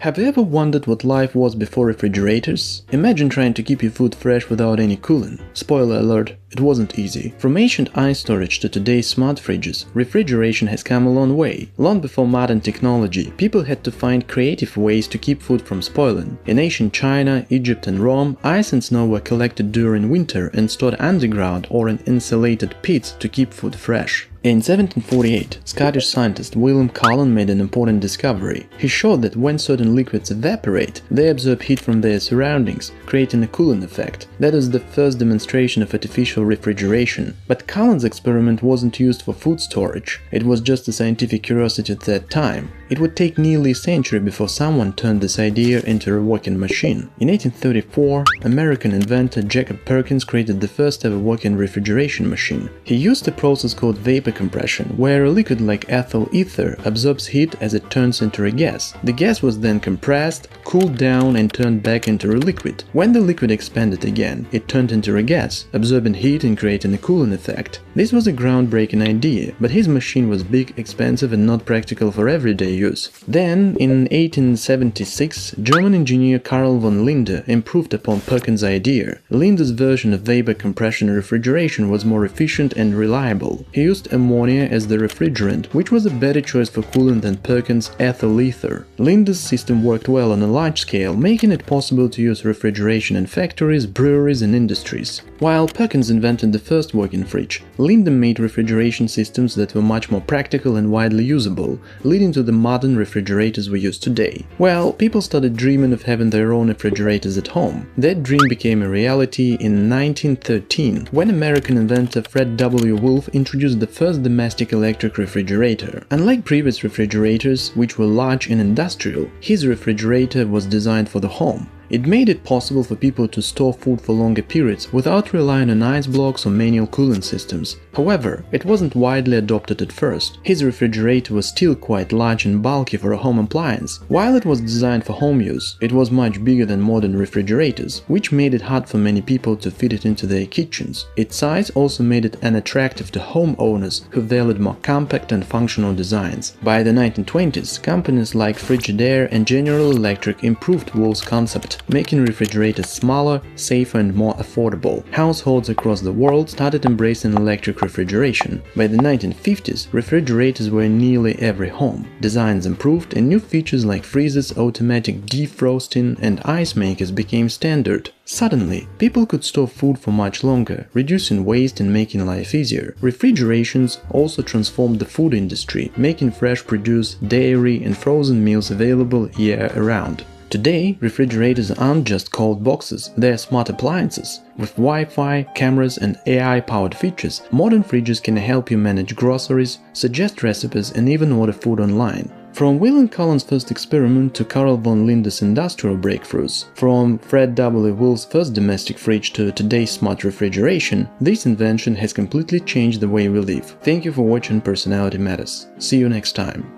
Have you ever wondered what life was before refrigerators? Imagine trying to keep your food fresh without any cooling. Spoiler alert, it wasn't easy. From ancient ice storage to today's smart fridges, refrigeration has come a long way. Long before modern technology, people had to find creative ways to keep food from spoiling. In ancient China, Egypt and Rome, ice and snow were collected during winter and stored underground or in insulated pits to keep food fresh. In 1748, Scottish scientist Wilhelm made an important discovery. He showed that when certain liquids evaporate, they absorb heat from their surroundings, creating a cooling effect. That is the first demonstration of artificial refrigeration. But Cullen's experiment wasn't used for food storage. It was just a scientific curiosity at that time. It would take nearly a century before someone turned this idea into a working machine. In 1834, American inventor Jacob Perkins created the first ever working refrigeration machine. He used a process called vapor compression, where a liquid like ethyl ether absorbs heat as it turns into a gas. The gas was then compressed, cooled down and turned back into a liquid. When the liquid expanded again, it turned into a gas, absorbing heat and creating a cooling effect. This was a groundbreaking idea, but his machine was big, expensive and not practical for everyday use. Then, in 1876, German engineer Karl von Linde improved upon Perkins' idea. Linde's version of vapor compression refrigeration was more efficient and reliable. He used ammonia as the refrigerant, which was a better choice for cooling than Perkins' ethyl ether. Linde's system worked well on a large scale, making it possible to use refrigeration in factories, breweries and industries. While Perkins invented the first working fridge, Linde made refrigeration systems that were much more practical and widely usable, leading to the modern refrigerators we use today. Well, people started dreaming of having their own refrigerators at home. That dream became a reality in 1913, when American inventor Fred W. Wolf introduced the first domestic electric refrigerator. Unlike previous refrigerators, which were large and industrial, his refrigerator was designed for the home. It made it possible for people to store food for longer periods without relying on ice blocks or manual cooling systems. However, it wasn't widely adopted at first. His refrigerator was still quite large and bulky for a home appliance. While it was designed for home use, it was much bigger than modern refrigerators, which made it hard for many people to fit it into their kitchens. Its size also made it unattractive to homeowners who valued more compact and functional designs. By the 1920s, companies like Frigidaire and General Electric improved Wolf's concept. market, making refrigerators smaller, safer and more affordable. Households across the world started embracing electric refrigeration. By the 1950s, refrigerators were in nearly every home. Designs improved and new features like freezers, automatic defrosting and ice makers became standard. Suddenly, people could store food for much longer, reducing waste and making life easier. Refrigerations also transformed the food industry, making fresh produce, dairy and frozen meals available year-round. Today, refrigerators aren't just cold boxes, they're smart appliances. With Wi-Fi, cameras and AI-powered features, modern fridges can help you manage groceries, suggest recipes and even order food online. From Wilhelm Cullen's first experiment to Karl von Linde's industrial breakthroughs, from Fred W. Will's first domestic fridge to today's smart refrigeration, this invention has completely changed the way we live. Thank you for watching Personality Matters. See you next time.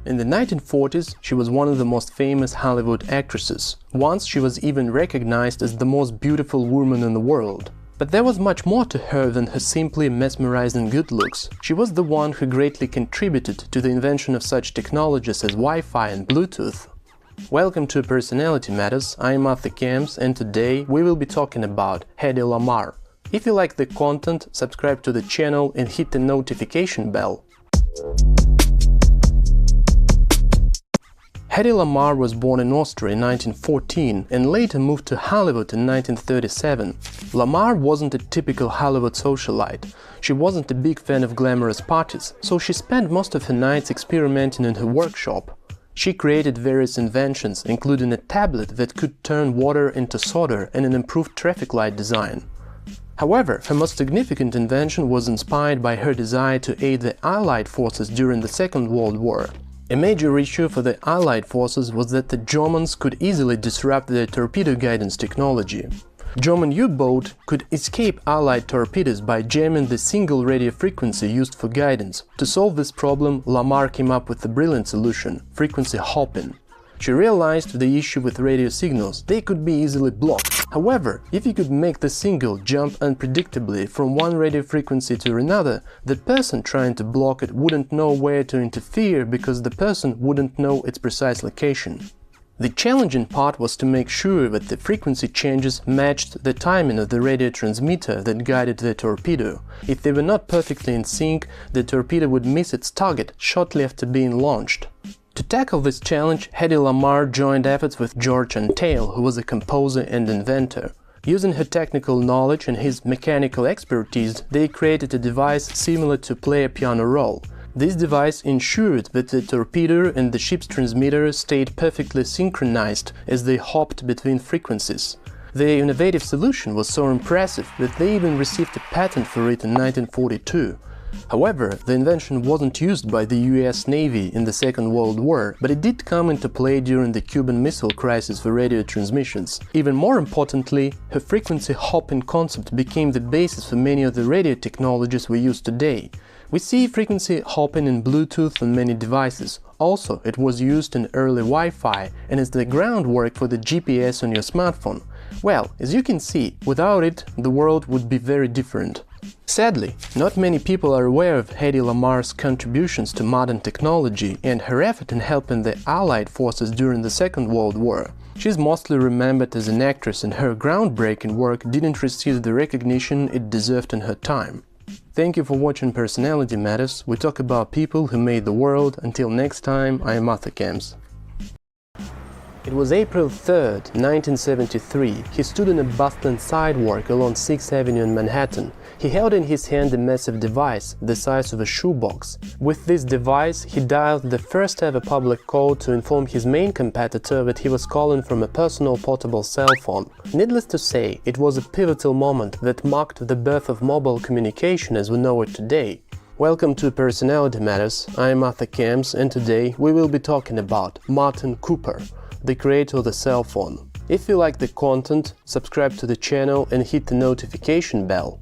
In the 1940s, she was one of the most famous Hollywood actresses. Once she was even recognized as the most beautiful woman in the world. But there was much more to her than her simply mesmerizing good looks. She was the one who greatly contributed to the invention of such technologies as Wi-Fi and Bluetooth. Welcome to Personality Matters, I am Arthur Camps and today we will be talking about Hedy Lamarr. If you like the content, subscribe to the channel and hit the notification bell. Hedy Lamarr was born in Austria in 1914 and later moved to Hollywood in 1937. Lamarr wasn't a typical Hollywood socialite. She wasn't a big fan of glamorous parties, so she spent most of her nights experimenting in her workshop. She created various inventions, including a tablet that could turn water into solder and an improved traffic light design. However, her most significant invention was inspired by her desire to aid the Allied forces during the Second World War. A major issue for the Allied forces was that the Germans could easily disrupt their torpedo guidance technology. German U-boat could escape Allied torpedoes by jamming the single radio frequency used for guidance. To solve this problem, Lamarr came up with a brilliant solution – frequency hopping. She realized the issue with radio signals, they could be easily blocked. However, if you could make the signal jump unpredictably from one radio frequency to another, the person trying to block it wouldn't know where to interfere because the person wouldn't know its precise location. The challenging part was to make sure that the frequency changes matched the timing of the radio transmitter that guided the torpedo. If they were not perfectly in sync, the torpedo would miss its target shortly after being launched. To tackle this challenge, Hedy Lamarr joined efforts with George Antheil, who was a composer and inventor. Using her technical knowledge and his mechanical expertise, they created a device similar to play a piano roll. This device ensured that the torpedo and the ship's transmitter stayed perfectly synchronized as they hopped between frequencies. Their innovative solution was so impressive that they even received a patent for it in 1942. However, the invention wasn't used by the US Navy in the Second World War, but it did come into play during the Cuban Missile Crisis for radio transmissions. Even more importantly, her frequency hopping concept became the basis for many of the radio technologies we use today. We see frequency hopping in Bluetooth on many devices. Also, it was used in early Wi-Fi and is the groundwork for the GPS on your smartphone. Well, as you can see, without it, the world would be very different. Sadly, not many people are aware of Hedy Lamarr's contributions to modern technology and her effort in helping the Allied forces during the Second World War. She's mostly remembered as an actress and her groundbreaking work didn't receive the recognition it deserved in her time. Thank you for watching Personality Matters. We talk about people who made the world. Until next time, I am Arthur Camps. It was April 3rd, 1973. He stood on a bustling sidewalk along 6th Avenue in Manhattan. He held in his hand a massive device, the size of a shoebox. With this device, he dialed the first ever public call to inform his main competitor that he was calling from a personal portable cell phone. Needless to say, it was a pivotal moment that marked the birth of mobile communication as we know it today. Welcome to Personality Matters. I am Arthur Camps and today we will be talking about Martin Cooper, the creator of the cell phone. If you like the content, subscribe to the channel and hit the notification bell.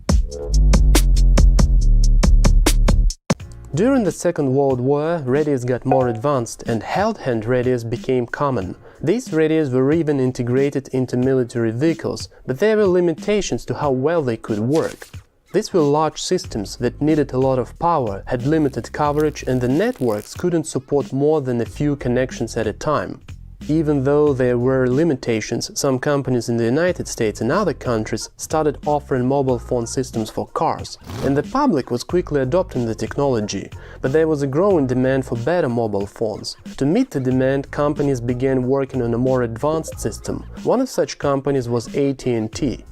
During the Second World War, radios got more advanced and held-hand radios became common. These radios were even integrated into military vehicles, but there were limitations to how well they could work. These were large systems that needed a lot of power, had limited coverage, and the networks couldn't support more than a few connections at a time. Even though there were limitations, some companies in the United States and other countries started offering mobile phone systems for cars, and the public was quickly adopting the technology. But there was a growing demand for better mobile phones. To meet the demand, companies began working on a more advanced system. One of such companies was AT&T.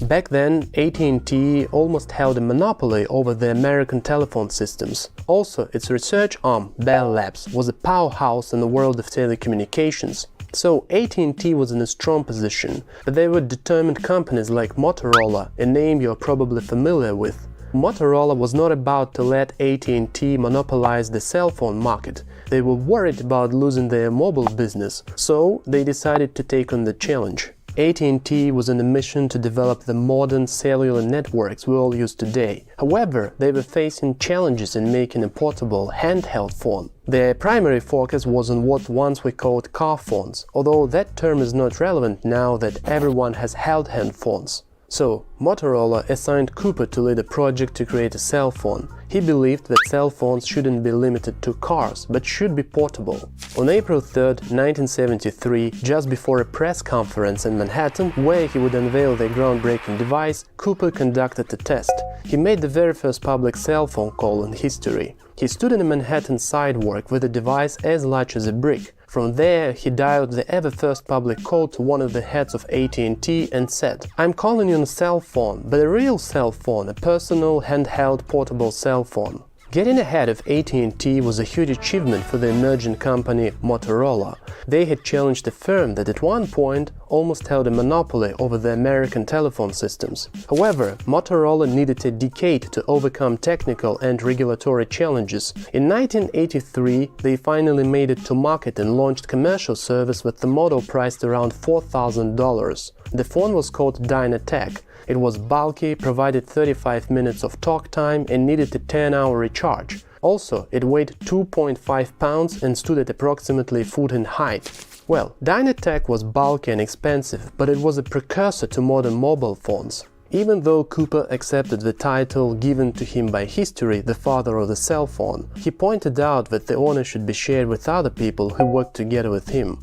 Back then, AT&T almost held a monopoly over the American telephone systems. Also, its research arm, Bell Labs, was a powerhouse in the world of telecommunications. So AT&T was in a strong position, but there were determined companies like Motorola, a name you're probably familiar with. Motorola was not about to let AT&T monopolize the cell phone market. They were worried about losing their mobile business, so they decided to take on the challenge. AT&T was on a mission to develop the modern cellular networks we all use today. However, they were facing challenges in making a portable, handheld phone. Their primary focus was on what once we called car phones, although that term is not relevant now that everyone has held-hand phones. So, Motorola assigned Cooper to lead a project to create a cell phone. He believed that cell phones shouldn't be limited to cars, but should be portable. On April 3, 1973, just before a press conference in Manhattan, where he would unveil the groundbreaking device, Cooper conducted a test. He made the very first public cell phone call in history. He stood in a Manhattan sidewalk with a device as large as a brick. From there, he dialed the ever-first public call to one of the heads of AT&T and said, "I'm calling you on a cell phone, but a real cell phone, a personal, handheld, portable cell phone." Getting ahead of AT&T was a huge achievement for the emerging company Motorola. They had challenged a firm that at one point almost held a monopoly over the American telephone systems. However, Motorola needed a decade to overcome technical and regulatory challenges. In 1983, they finally made it to market and launched commercial service with the model priced around $4,000. The phone was called Dynatech. It was bulky, provided 35 minutes of talk time, and needed a 10-hour recharge. Also, it weighed 2.5 pounds and stood at approximately a foot in height. Well, Dynatech was bulky and expensive, but it was a precursor to modern mobile phones. Even though Cooper accepted the title given to him by history, the father of the cell phone, he pointed out that the honor should be shared with other people who worked together with him.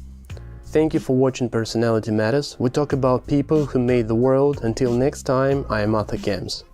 Thank you for watching Personality Matters. We talk about people who made the world. Until next time, I am Arthur Kems.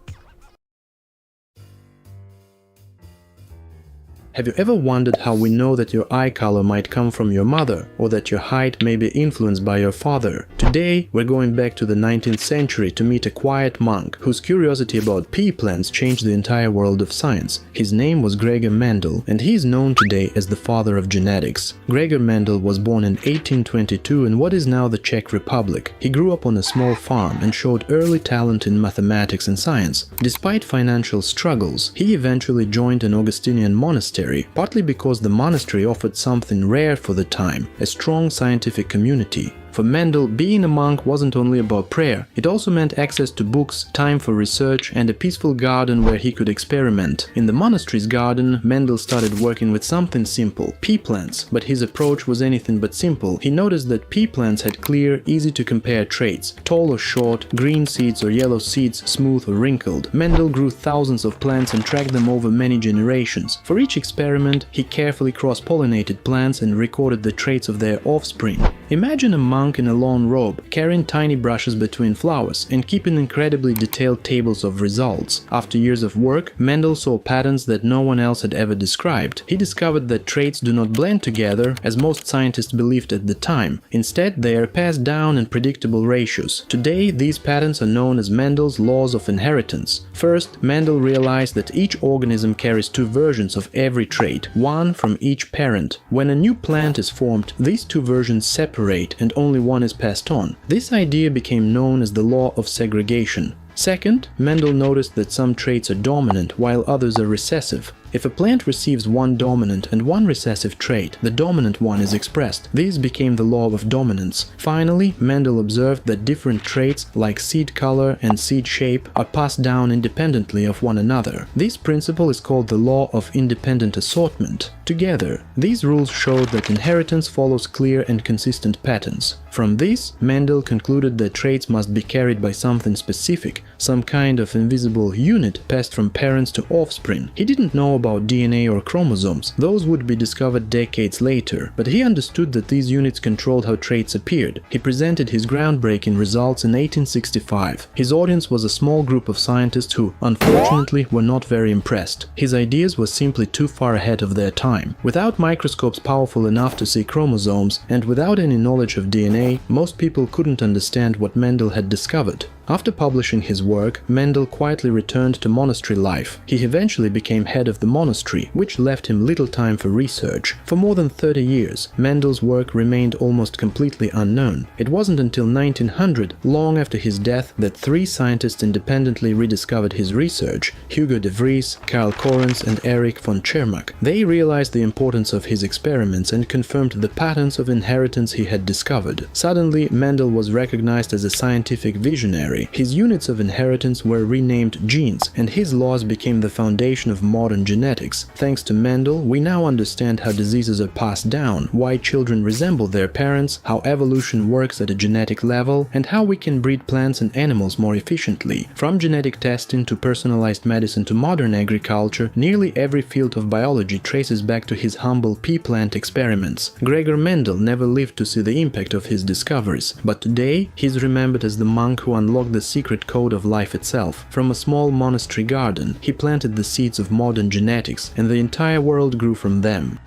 Have you ever wondered how we know that your eye color might come from your mother, or that your height may be influenced by your father? Today, we're going back to the 19th century to meet a quiet monk whose curiosity about pea plants changed the entire world of science. His name was Gregor Mendel, and he is known today as the father of genetics. Gregor Mendel was born in 1822 in what is now the Czech Republic. He grew up on a small farm and showed early talent in mathematics and science. Despite financial struggles, he eventually joined an Augustinian monastery, partly because the monastery offered something rare for the time, a strong scientific community. For Mendel, being a monk wasn't only about prayer, it also meant access to books, time for research, and a peaceful garden where he could experiment. In the monastery's garden, Mendel started working with something simple, pea plants, but his approach was anything but simple. He noticed that pea plants had clear, easy-to-compare traits, tall or short, green seeds or yellow seeds, smooth or wrinkled. Mendel grew thousands of plants and tracked them over many generations. For each experiment, he carefully cross-pollinated plants and recorded the traits of their offspring. Imagine a monk in a long robe, carrying tiny brushes between flowers and keeping incredibly detailed tables of results. After years of work, Mendel saw patterns that no one else had ever described. He discovered that traits do not blend together, as most scientists believed at the time. Instead, they are passed down in predictable ratios. Today, these patterns are known as Mendel's laws of inheritance. First, Mendel realized that each organism carries two versions of every trait, one from each parent. When a new plant is formed, these two versions separate and only one is passed on. This idea became known as the law of segregation. Second, Mendel noticed that some traits are dominant while others are recessive. If a plant receives one dominant and one recessive trait, the dominant one is expressed. This became the law of dominance. Finally, Mendel observed that different traits, like seed color and seed shape, are passed down independently of one another. This principle is called the law of independent assortment. Together, these rules showed that inheritance follows clear and consistent patterns. From this, Mendel concluded that traits must be carried by something specific, some kind of invisible unit passed from parents to offspring. He didn't know about DNA or chromosomes, those would be discovered decades later, but he understood that these units controlled how traits appeared. He presented his groundbreaking results in 1865. His audience was a small group of scientists who, unfortunately, were not very impressed. His ideas were simply too far ahead of their time. Without microscopes powerful enough to see chromosomes, and without any knowledge of DNA, most people couldn't understand what Mendel had discovered. After publishing his work, Mendel quietly returned to monastery life. He eventually became head of the monastery, which left him little time for research. For more than 30 years, Mendel's work remained almost completely unknown. It wasn't until 1900, long after his death, that 3 scientists independently rediscovered his research: Hugo de Vries, Karl Correns and Erich von Tschermak. They realized the importance of his experiments and confirmed the patterns of inheritance he had discovered. Suddenly, Mendel was recognized as a scientific visionary. His units of inheritance were renamed genes, and his laws became the foundation of modern genetics. Thanks to Mendel, we now understand how diseases are passed down, why children resemble their parents, how evolution works at a genetic level, and how we can breed plants and animals more efficiently. From genetic testing to personalized medicine to modern agriculture, nearly every field of biology traces back to his humble pea plant experiments. Gregor Mendel never lived to see the impact of his discoveries, but today he is remembered as the monk who unlocked the secret code of life itself. From a small monastery garden, he planted the seeds of modern genetics, and the entire world grew from them.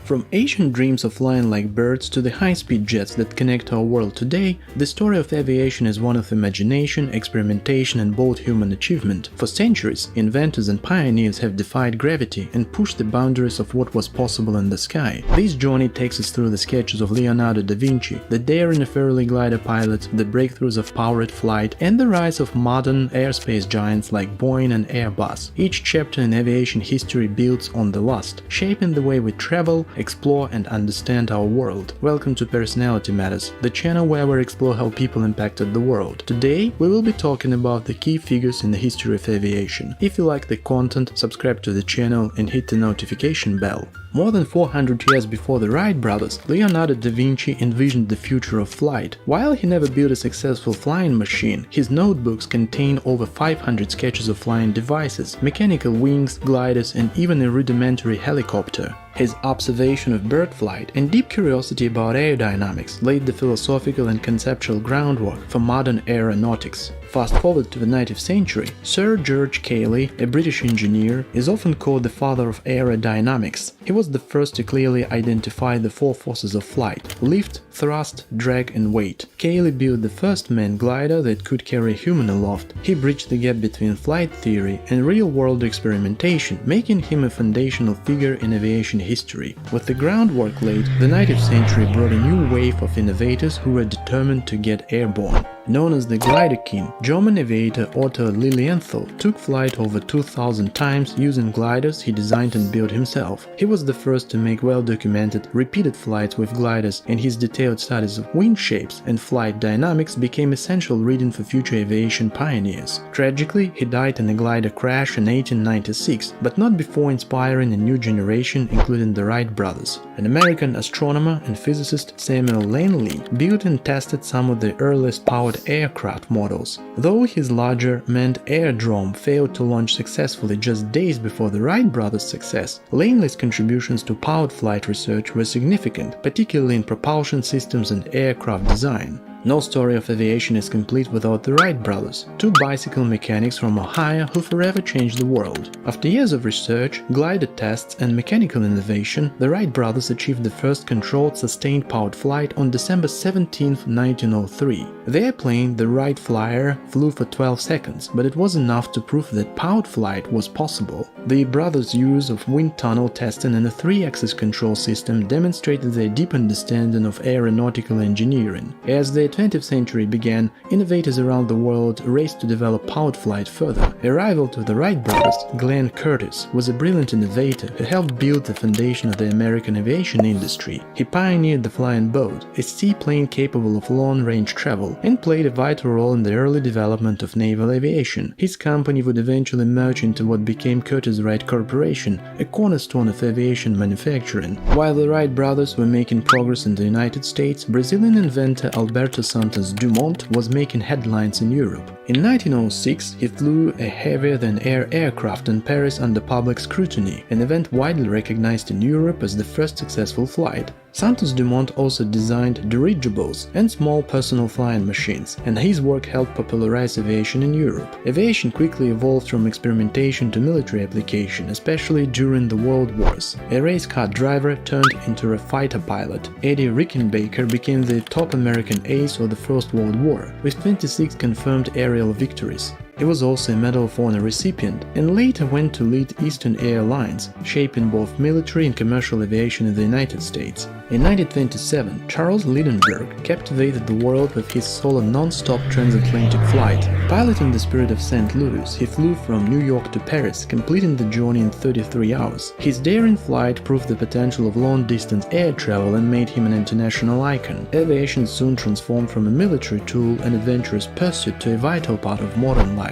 From ancient dreams of flying like birds to the high-speed jets that connect our world today, the story of aviation is one of imagination, experimentation and bold human achievement. For centuries, inventors and pioneers have defied gravity and pushed the boundaries of what was possible in the sky. This journey takes us through the sketches of Leonardo da Vinci, the daring of early glider pilots, the breakthroughs of powered flight, and the rise of modern airspace giants like Boeing and Airbus. Each chapter in aviation history builds on the last, shaping the way we travel, explore and understand our world. Welcome to Personality Matters, the channel where we explore how people impacted the world. Today, we will be talking about the key figures in the history of aviation. If you like the content, subscribe to the channel and hit the notification bell. More than 400 years before the Wright brothers, Leonardo da Vinci envisioned the future of flight. While he never built a successful flying machine, his notebooks contain over 500 sketches of flying devices, mechanical wings, gliders and even a rudimentary helicopter. His observation of bird flight and deep curiosity about aerodynamics laid the philosophical and conceptual groundwork for modern aeronautics. Fast forward to the 19th century, Sir George Cayley, a British engineer, is often called the father of aerodynamics. He was the first to clearly identify the 4 forces of flight: lift, thrust, drag and weight. Cayley built the first manned glider that could carry a human aloft. He bridged the gap between flight theory and real-world experimentation, making him a foundational figure in aviation history. With the groundwork laid, the 19th century brought a new wave of innovators who were determined to get airborne. Known as the Glider King, German aviator Otto Lilienthal took flight over 2,000 times using gliders he designed and built himself. He was the first to make well-documented, repeated flights with gliders, and his detailed studies of wing shapes and flight dynamics became essential reading for future aviation pioneers. Tragically, he died in a glider crash in 1896, but not before inspiring a new generation, including the Wright brothers. An American astronomer and physicist, Samuel Langley, built and tested some of the earliest powered aircraft models. Though his larger manned airdrome failed to launch successfully just days before the Wright brothers' success, Langley's contributions to powered flight research were significant, particularly in propulsion systems and aircraft design. No story of aviation is complete without the Wright brothers, 2 bicycle mechanics from Ohio who forever changed the world. After years of research, glider tests and mechanical innovation, the Wright brothers achieved the first controlled sustained powered flight on December 17, 1903. Their plane, the Wright Flyer, flew for 12 seconds, but it was enough to prove that powered flight was possible. The brothers' use of wind tunnel testing and a 3-axis control system demonstrated their deep understanding of aeronautical engineering. As their 20th century began, innovators around the world raced to develop powered flight further. A rival to the Wright brothers, Glenn Curtiss, was a brilliant innovator who helped build the foundation of the American aviation industry. He pioneered the flying boat, a seaplane capable of long-range travel, and played a vital role in the early development of naval aviation. His company would eventually merge into what became Curtiss-Wright Corporation, a cornerstone of aviation manufacturing. While the Wright brothers were making progress in the United States, Brazilian inventor Alberto Santos Dumont was making headlines in Europe. In 1906, he flew a heavier-than-air aircraft in Paris under public scrutiny, an event widely recognized in Europe as the first successful flight. Santos Dumont also designed dirigibles and small personal flying machines, and his work helped popularize aviation in Europe. Aviation quickly evolved from experimentation to military application, especially during the World Wars. A race car driver turned into a fighter pilot. Hedy Rickenbacker became the top American ace of the First World War, with 26 confirmed aerial victories. He was also a Medal of Honor recipient, and later went to lead Eastern Air Lines, shaping both military and commercial aviation in the United States. In 1927, Charles Lindbergh captivated the world with his solo non-stop transatlantic flight. Piloting the Spirit of St. Louis, he flew from New York to Paris, completing the journey in 33 hours. His daring flight proved the potential of long-distance air travel and made him an international icon. Aviation soon transformed from a military tool and adventurous pursuit to a vital part of modern life.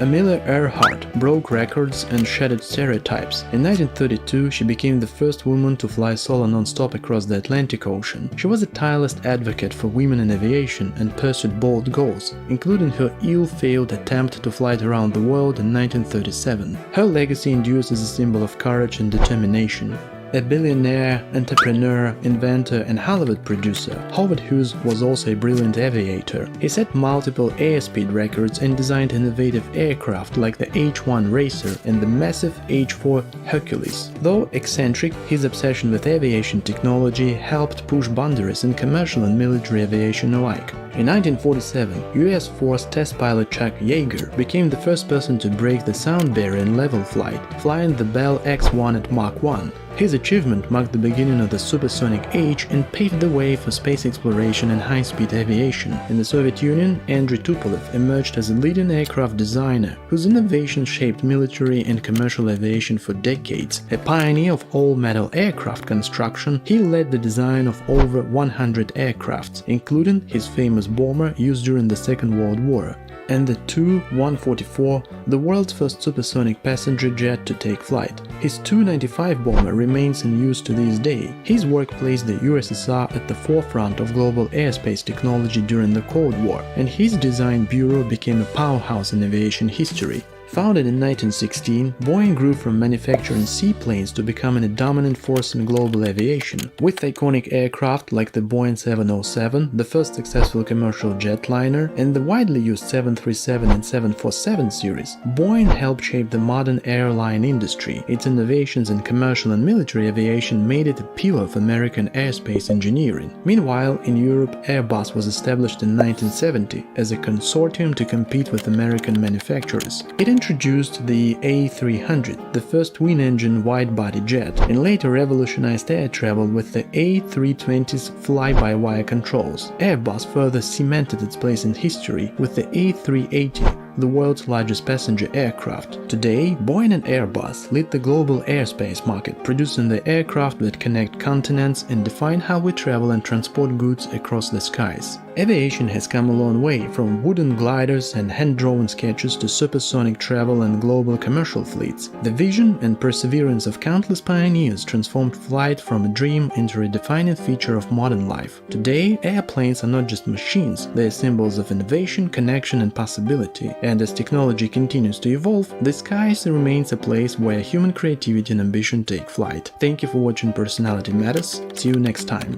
Amelia Earhart broke records and shattered stereotypes. In 1932, she became the first woman to fly solo non-stop across the Atlantic Ocean. She was a tireless advocate for women in aviation and pursued bold goals, including her ill-fated attempt to fly around the world in 1937. Her legacy endures as a symbol of courage and determination. A billionaire, entrepreneur, inventor, and Hollywood producer, Howard Hughes was also a brilliant aviator. He set multiple airspeed records and designed innovative aircraft like the H-1 Racer and the massive H-4 Hercules. Though eccentric, his obsession with aviation technology helped push boundaries in commercial and military aviation alike. In 1947, US Force test pilot Chuck Yeager became the first person to break the sound barrier in level flight, flying the Bell X-1 at Mach 1. His achievement marked the beginning of the supersonic age and paved the way for space exploration and high-speed aviation. In the Soviet Union, Andrei Tupolev emerged as a leading aircraft designer whose innovations shaped military and commercial aviation for decades. A pioneer of all-metal aircraft construction, he led the design of over 100 aircrafts, including his famous bomber used during the Second World War, and the Tu-144, the world's first supersonic passenger jet to take flight. His Tu-95 bomber remains in use to this day. His work placed the USSR at the forefront of global airspace technology during the Cold War, and his design bureau became a powerhouse in aviation history. Founded in 1916, Boeing grew from manufacturing seaplanes to becoming a dominant force in global aviation. With iconic aircraft like the Boeing 707, the first successful commercial jetliner, and the widely used 737 and 747 series, Boeing helped shape the modern airline industry. Its innovations in commercial and military aviation made it a pillar of American airspace engineering. Meanwhile, in Europe, Airbus was established in 1970 as a consortium to compete with American manufacturers. It introduced the A300, the first twin-engine wide-body jet, and later revolutionized air travel with the A320's fly-by-wire controls. Airbus further cemented its place in history with the A380, the world's largest passenger aircraft. Today, Boeing and Airbus lead the global airspace market, producing the aircraft that connect continents and define how we travel and transport goods across the skies. Aviation has come a long way, from wooden gliders and hand-drawn sketches to supersonic travel and global commercial fleets. The vision and perseverance of countless pioneers transformed flight from a dream into a defining feature of modern life. Today, airplanes are not just machines, they are symbols of innovation, connection, and possibility. And as technology continues to evolve, the skies remains a place where human creativity and ambition take flight. Thank you for watching Personality Matters. See you next time.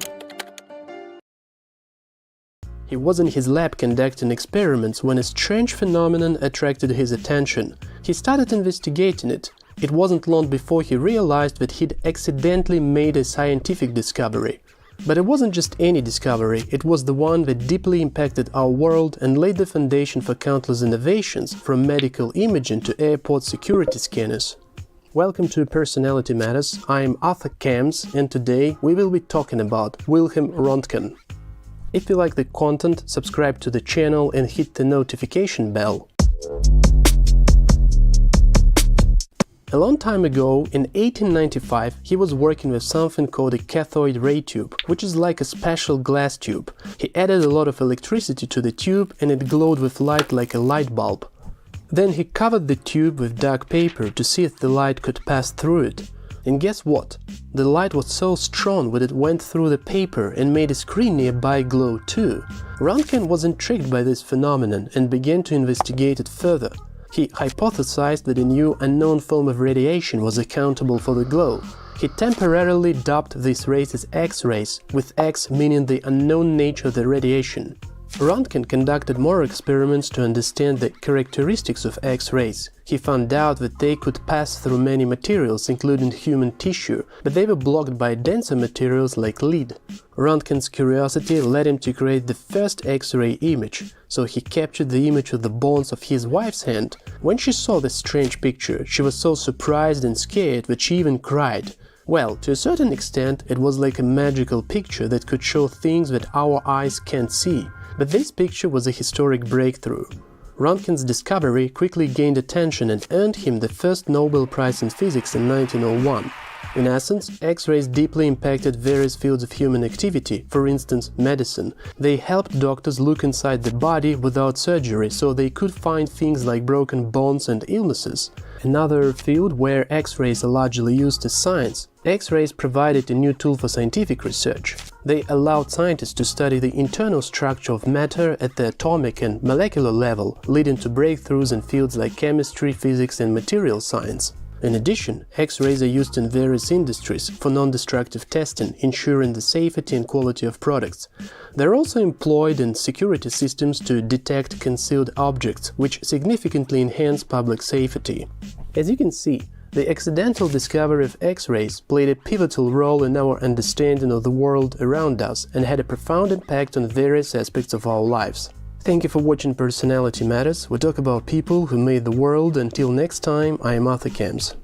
He was in his lab conducting experiments when a strange phenomenon attracted his attention. He started investigating it. It wasn't long before he realized that he'd accidentally made a scientific discovery. But it wasn't just any discovery, it was the one that deeply impacted our world and laid the foundation for countless innovations, from medical imaging to airport security scanners. Welcome to Personality Matters. I'm Arthur Kams, and today we will be talking about Wilhelm Roentgen. If you like the content, subscribe to the channel and hit the notification bell. A long time ago, in 1895, he was working with something called a cathode ray tube, which is like a special glass tube. He added a lot of electricity to the tube and it glowed with light like a light bulb. Then he covered the tube with dark paper to see if the light could pass through it. And guess what? The light was so strong that it went through the paper and made a screen nearby glow too. Roentgen was intrigued by this phenomenon and began to investigate it further. He hypothesized that a new unknown form of radiation was accountable for the glow. He temporarily dubbed these rays as X-rays, with X meaning the unknown nature of the radiation. Roentgen conducted more experiments to understand the characteristics of X-rays. He found out that they could pass through many materials, including human tissue, but they were blocked by denser materials like lead. Roentgen's curiosity led him to create the first X-ray image, so he captured the image of the bones of his wife's hand. When she saw this strange picture, she was so surprised and scared that she even cried. Well, to a certain extent, it was like a magical picture that could show things that our eyes can't see. But this picture was a historic breakthrough. Roentgen's discovery quickly gained attention and earned him the first Nobel Prize in Physics in 1901. In essence, X-rays deeply impacted various fields of human activity, for instance, medicine. They helped doctors look inside the body without surgery, so they could find things like broken bones and illnesses. Another field where X-rays are largely used is science. X-rays provided a new tool for scientific research. They allowed scientists to study the internal structure of matter at the atomic and molecular level, leading to breakthroughs in fields like chemistry, physics, and material science. In addition, X-rays are used in various industries for non-destructive testing, ensuring the safety and quality of products. They're also employed in security systems to detect concealed objects, which significantly enhance public safety. As you can see, the accidental discovery of X-rays played a pivotal role in our understanding of the world around us and had a profound impact on various aspects of our lives. Thank you for watching Personality Matters. We talk about people who made the world. Until next time, I am Arthur Camps.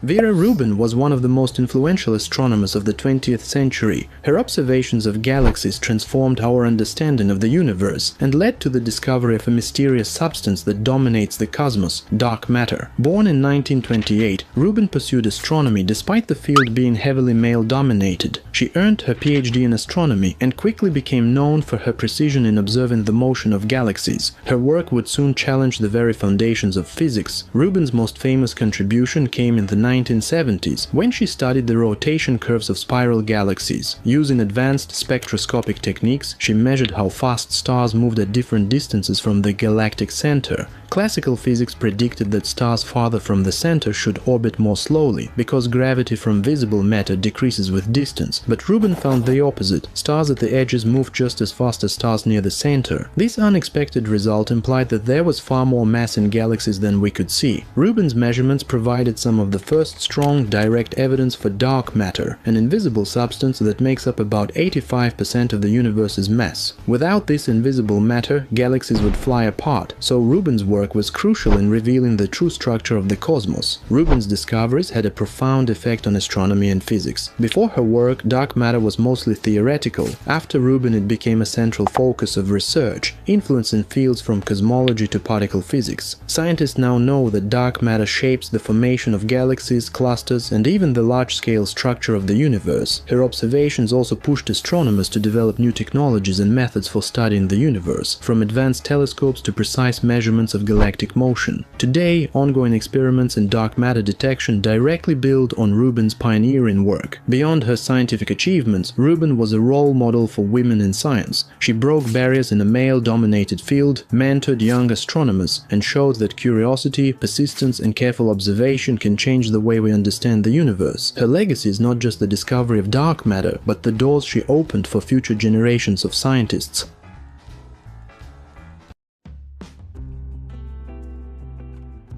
Vera Rubin was one of the most influential astronomers of the 20th century. Her observations of galaxies transformed our understanding of the universe and led to the discovery of a mysterious substance that dominates the cosmos, dark matter. Born in 1928, Rubin pursued astronomy despite the field being heavily male-dominated. She earned her PhD in astronomy and quickly became known for her precision in observing the motion of galaxies. Her work would soon challenge the very foundations of physics. Rubin's most famous contribution came in the 1970s, when she studied the rotation curves of spiral galaxies. Using advanced spectroscopic techniques, she measured how fast stars moved at different distances from the galactic center. Classical physics predicted that stars farther from the center should orbit more slowly, because gravity from visible matter decreases with distance, but Rubin found the opposite. Stars at the edges moved just as fast as stars near the center. This unexpected result implied that there was far more mass in galaxies than we could see. Rubin's measurements provided some of the first strong, direct evidence for dark matter, an invisible substance that makes up about 85% of the universe's mass. Without this invisible matter, galaxies would fly apart, so Rubin's work was crucial in revealing the true structure of the cosmos. Rubin's discoveries had a profound effect on astronomy and physics. Before her work, dark matter was mostly theoretical. After Rubin, it became a central focus of research, influencing fields from cosmology to particle physics. Scientists now know that dark matter shapes the formation of galaxies, clusters, and even the large-scale structure of the universe. Her observations also pushed astronomers to develop new technologies and methods for studying the universe, from advanced telescopes to precise measurements of galactic motion. Today, ongoing experiments in dark matter detection directly build on Rubin's pioneering work. Beyond her scientific achievements, Rubin was a role model for women in science. She broke barriers in a male-dominated field, mentored young astronomers, and showed that curiosity, persistence, and careful observation can change the way we understand the universe. Her legacy is not just the discovery of dark matter, but the doors she opened for future generations of scientists.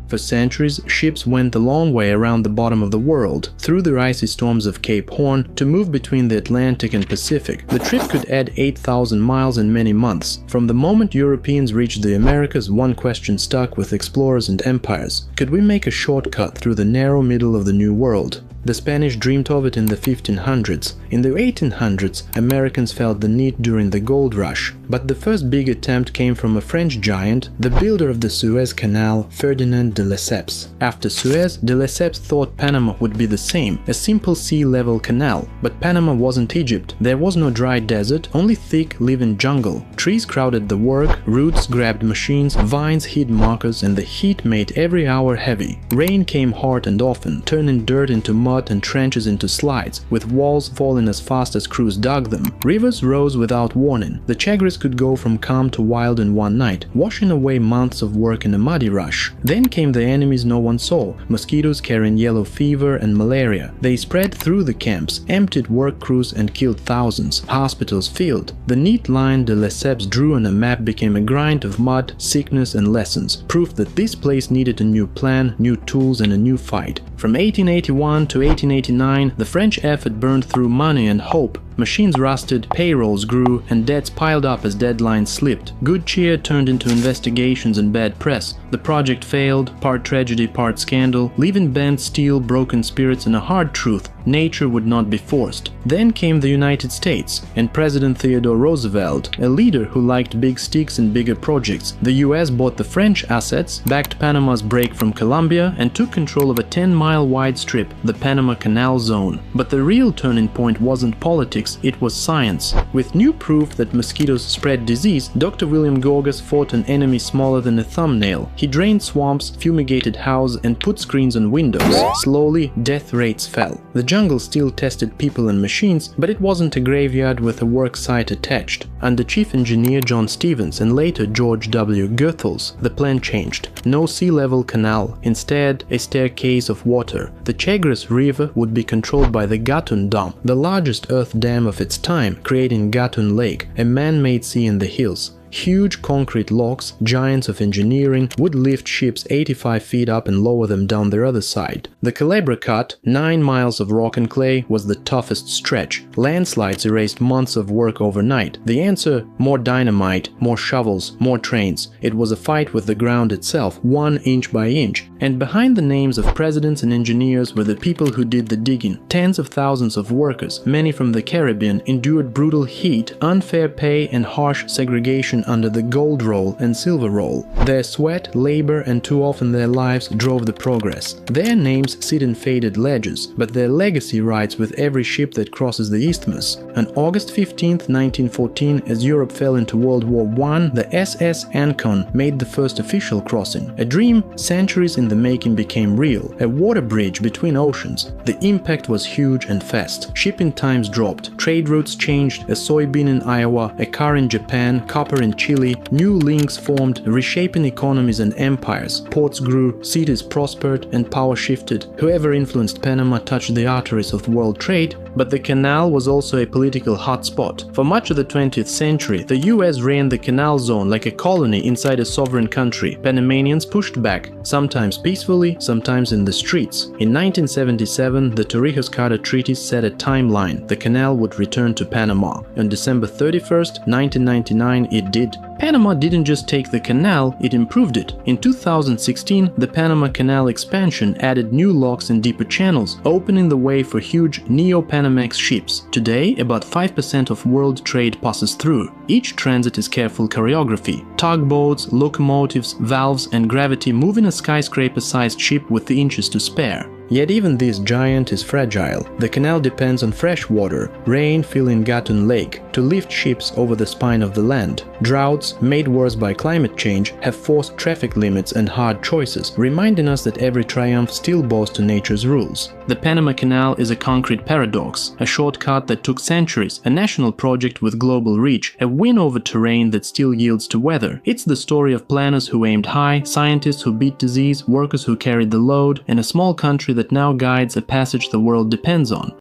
For centuries, ships went a long way around the bottom of the world, through the icy storms of Cape Horn, to move between the Atlantic and Pacific. The trip could add 8,000 miles in many months. From the moment Europeans reached the Americas, one question stuck with explorers and empires: could we make a shortcut through the narrow middle of the New World? The Spanish dreamed of it in the 1500s. In the 1800s, Americans felt the need during the gold rush. But the first big attempt came from a French giant, the builder of the Suez Canal, Ferdinand de Lesseps. After Suez, de Lesseps thought Panama would be the same, a simple sea-level canal. But Panama wasn't Egypt. There was no dry desert, only thick, living jungle. Trees crowded the work, roots grabbed machines, vines hid markers, and the heat made every hour heavy. Rain came hard and often, turning dirt into mud and trenches into slides, with walls falling as fast as crews dug them. Rivers rose without warning. The Chagres could go from calm to wild in one night, washing away months of work in a muddy rush. Then came the enemies no one saw, mosquitoes carrying yellow fever and malaria. They spread through the camps, emptied work crews and killed thousands. Hospitals filled. The neat line de Lesseps drew on a map became a grind of mud, sickness and lessons, proof that this place needed a new plan, new tools and a new fight. From 1881 to 1889, the French effort burned through money and hope. Machines rusted, payrolls grew, and debts piled up as deadlines slipped. Good cheer turned into investigations and bad press. The project failed, part tragedy, part scandal, leaving bent steel, broken spirits, and a hard truth: nature would not be forced. Then came the United States, and President Theodore Roosevelt, a leader who liked big sticks and bigger projects. The US bought the French assets, backed Panama's break from Colombia, and took control of a 10-mile wide strip, the Panama Canal Zone. But the real turning point wasn't politics, it was science. With new proof that mosquitoes spread disease, Dr. William Gorgas fought an enemy smaller than a thumbnail. He drained swamps, fumigated houses, and put screens on windows. Slowly, death rates fell. The jungle still tested people and machines, but it wasn't a graveyard with a work site attached. Under Chief Engineer John Stevens and later George W. Goethals, the plan changed. No sea-level canal, instead a staircase of water. The Chagres River would be controlled by the Gatun Dam, the largest earth dam of its time, creating Gatun Lake, a man-made sea in the hills. Huge concrete locks, giants of engineering, would lift ships 85 feet up and lower them down their other side. The Culebra Cut, 9 miles of rock and clay, was the toughest stretch. Landslides erased months of work overnight. The answer? More dynamite, more shovels, more trains. It was a fight with the ground itself, 1 inch by inch. And behind the names of presidents and engineers were the people who did the digging. Tens of thousands of workers, many from the Caribbean, endured brutal heat, unfair pay and harsh segregation under the gold roll and silver roll. Their sweat, labor, and too often their lives drove the progress. Their names sit in faded ledgers, but their legacy rides with every ship that crosses the isthmus. On August 15, 1914, as Europe fell into World War I, the SS Ancon made the first official crossing. A dream centuries in the making became real, a water bridge between oceans. The impact was huge and fast. Shipping times dropped, trade routes changed, a soybean in Iowa, a car in Japan, copper in Chile, new links formed, reshaping economies and empires. Ports grew, cities prospered, and power shifted. Whoever influenced Panama touched the arteries of world trade, but the canal was also a political hotspot. For much of the 20th century, the US ran the canal zone like a colony inside a sovereign country. Panamanians pushed back, sometimes peacefully, sometimes in the streets. In 1977, the Torrijos-Carter Treaty set a timeline. The canal would return to Panama. On December 31st, 1999, it did. Panama didn't just take the canal, it improved it. In 2016, the Panama Canal expansion added new locks and deeper channels, opening the way for huge Neo-Panamax ships. Today, about 5% of world trade passes through. Each transit is careful choreography. Tugboats, locomotives, valves, and gravity moving a skyscraper-sized ship with the inches to spare. Yet even this giant is fragile. The canal depends on fresh water, rain filling Gatun Lake, to lift ships over the spine of the land. Droughts, made worse by climate change, have forced traffic limits and hard choices, reminding us that every triumph still bows to nature's rules. The Panama Canal is a concrete paradox, a shortcut that took centuries, a national project with global reach, a win over terrain that still yields to weather. It's the story of planners who aimed high, scientists who beat disease, workers who carried the load, and a small country that now guides a passage the world depends on.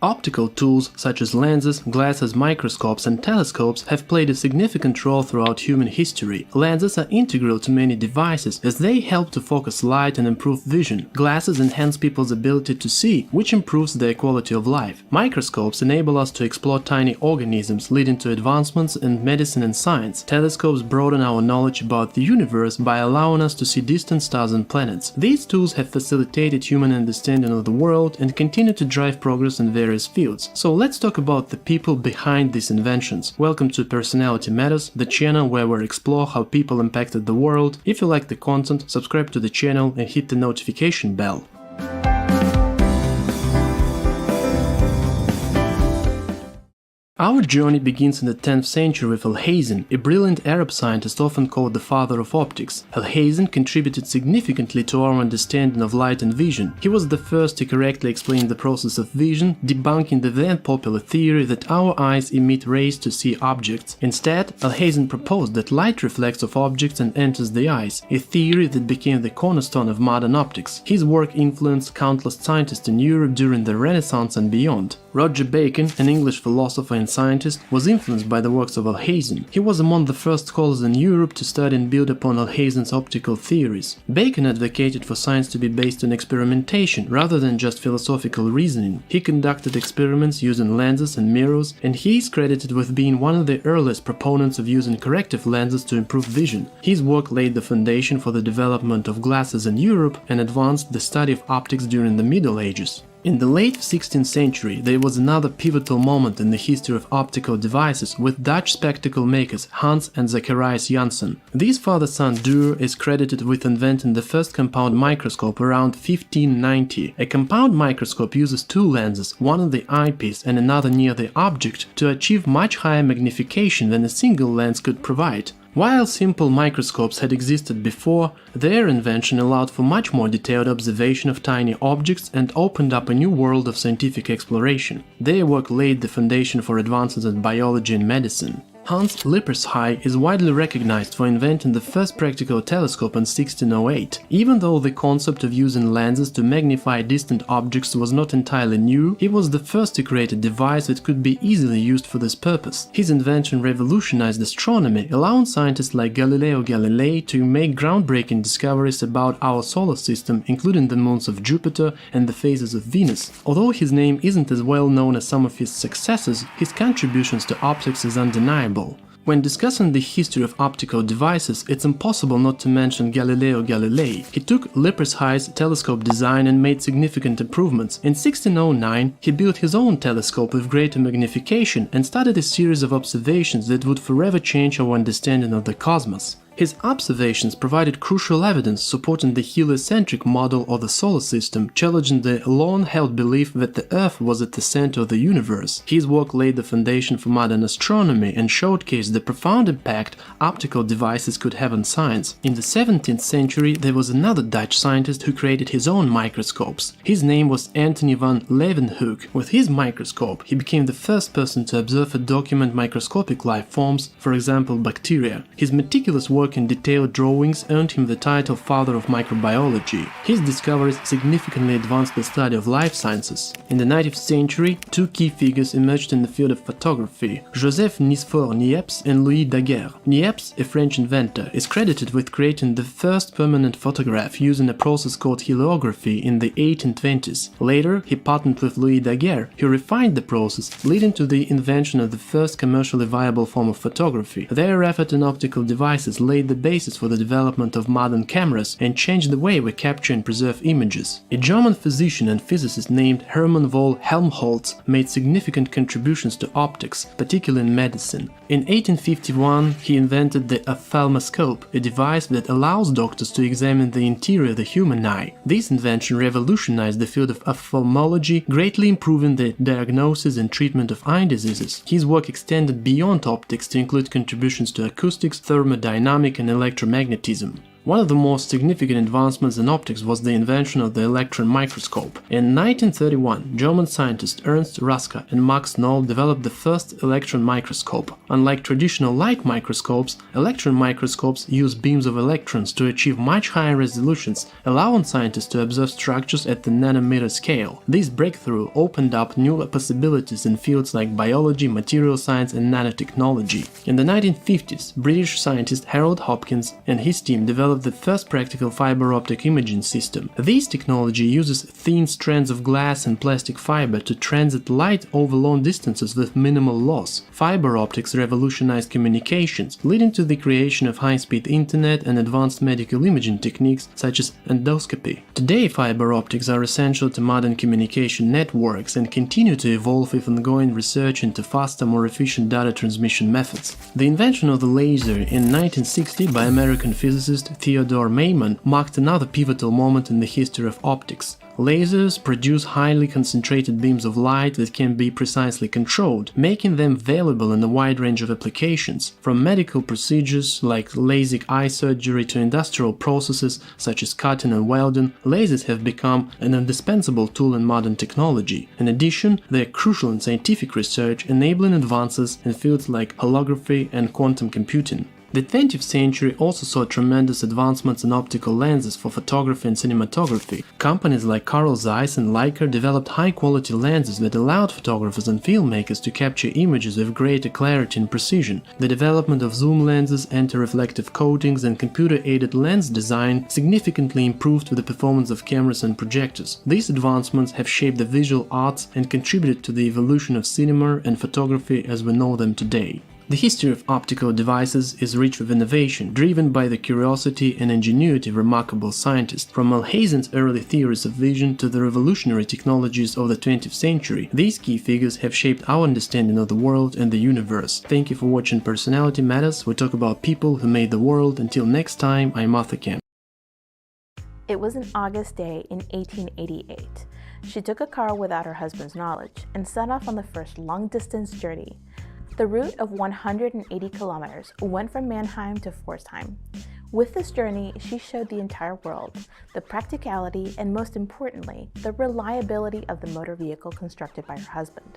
Optical tools such as lenses, glasses, microscopes and telescopes have played a significant role throughout human history. Lenses are integral to many devices as they help to focus light and improve vision. Glasses enhance people's ability to see, which improves their quality of life. Microscopes enable us to explore tiny organisms, leading to advancements in medicine and science. Telescopes broaden our knowledge about the universe by allowing us to see distant stars and planets. These tools have facilitated human understanding of the world and continue to drive progress in various fields. So let's talk about the people behind these inventions. Welcome to Personality Matters, the channel where we explore how people impacted the world. If you like the content, subscribe to the channel and hit the notification bell. Our journey begins in the 10th century with Alhazen, a brilliant Arab scientist often called the father of optics. Alhazen contributed significantly to our understanding of light and vision. He was the first to correctly explain the process of vision, debunking the then popular theory that our eyes emit rays to see objects. Instead, Alhazen proposed that light reflects off objects and enters the eyes, a theory that became the cornerstone of modern optics. His work influenced countless scientists in Europe during the Renaissance and beyond. Roger Bacon, an English philosopher and scientist, was influenced by the works of Alhazen. He was among the first scholars in Europe to study and build upon Alhazen's optical theories. Bacon advocated for science to be based on experimentation rather than just philosophical reasoning. He conducted experiments using lenses and mirrors, and he is credited with being one of the earliest proponents of using corrective lenses to improve vision. His work laid the foundation for the development of glasses in Europe and advanced the study of optics during the Middle Ages. In the late 16th century, there was another pivotal moment in the history of optical devices with Dutch spectacle makers Hans and Zacharias Janssen. This father-son duo is credited with inventing the first compound microscope around 1590. A compound microscope uses two lenses, one on the eyepiece and another near the object, to achieve much higher magnification than a single lens could provide. While simple microscopes had existed before, their invention allowed for much more detailed observation of tiny objects and opened up a new world of scientific exploration. Their work laid the foundation for advances in biology and medicine. Hans Lippershey is widely recognized for inventing the first practical telescope in 1608. Even though the concept of using lenses to magnify distant objects was not entirely new, he was the first to create a device that could be easily used for this purpose. His invention revolutionized astronomy, allowing scientists like Galileo Galilei to make groundbreaking discoveries about our solar system, including the moons of Jupiter and the phases of Venus. Although his name isn't as well known as some of his successors, his contributions to optics is undeniable. When discussing the history of optical devices, it's impossible not to mention Galileo Galilei. He took Lippershey's telescope design and made significant improvements. In 1609, he built his own telescope with greater magnification and started a series of observations that would forever change our understanding of the cosmos. His observations provided crucial evidence supporting the heliocentric model of the solar system, challenging the long-held belief that the Earth was at the center of the universe. His work laid the foundation for modern astronomy and showcased the profound impact optical devices could have on science. In the 17th century, there was another Dutch scientist who created his own microscopes. His name was Antony van Leeuwenhoek. With his microscope, he became the first person to observe and document microscopic life forms, for example bacteria. His meticulous work in detailed drawings earned him the title Father of Microbiology. His discoveries significantly advanced the study of life sciences. In the 19th century, two key figures emerged in the field of photography: Joseph Niepce and Louis Daguerre. Niepce, a French inventor, is credited with creating the first permanent photograph using a process called heliography in the 1820s. Later, he partnered with Louis Daguerre, who refined the process, leading to the invention of the first commercially viable form of photography. Their effort in optical devices laid the basis for the development of modern cameras and changed the way we capture and preserve images. A German physician and physicist named Hermann von Helmholtz made significant contributions to optics, particularly in medicine. In 1851, he invented the ophthalmoscope, a device that allows doctors to examine the interior of the human eye. This invention revolutionized the field of ophthalmology, greatly improving the diagnosis and treatment of eye diseases. His work extended beyond optics to include contributions to acoustics, thermodynamics, and electromagnetism. One of the most significant advancements in optics was the invention of the electron microscope. In 1931, German scientists Ernst Ruska and Max Noll developed the first electron microscope. Unlike traditional light microscopes, electron microscopes use beams of electrons to achieve much higher resolutions, allowing scientists to observe structures at the nanometer scale. This breakthrough opened up new possibilities in fields like biology, material science, and nanotechnology. In the 1950s, British scientist Harold Hopkins and his team developed the first practical fiber optic imaging system. This technology uses thin strands of glass and plastic fiber to transit light over long distances with minimal loss. Fiber optics revolutionized communications, leading to the creation of high-speed internet and advanced medical imaging techniques such as endoscopy. Today, fiber optics are essential to modern communication networks and continue to evolve with ongoing research into faster, more efficient data transmission methods. The invention of the laser in 1960 by American physicist Theodore Maiman marked another pivotal moment in the history of optics. Lasers produce highly concentrated beams of light that can be precisely controlled, making them valuable in a wide range of applications. From medical procedures like LASIK eye surgery to industrial processes such as cutting and welding, lasers have become an indispensable tool in modern technology. In addition, they are crucial in scientific research, enabling advances in fields like holography and quantum computing. The 20th century also saw tremendous advancements in optical lenses for photography and cinematography. Companies like Carl Zeiss and Leica developed high-quality lenses that allowed photographers and filmmakers to capture images with greater clarity and precision. The development of zoom lenses, anti-reflective coatings, and computer-aided lens design significantly improved the performance of cameras and projectors. These advancements have shaped the visual arts and contributed to the evolution of cinema and photography as we know them today. The history of optical devices is rich with innovation, driven by the curiosity and ingenuity of remarkable scientists. From Alhazen's early theories of vision to the revolutionary technologies of the 20th century, these key figures have shaped our understanding of the world and the universe. Thank you for watching Personality Matters. We talk about people who made the world. Until next time, I'm Arthur Kemp. It was an August day in 1888. She took a car without her husband's knowledge and set off on the first long-distance journey. The route of 180 kilometers went from Mannheim to Pforzheim. With this journey, she showed the entire world the practicality and, most importantly, the reliability of the motor vehicle constructed by her husband.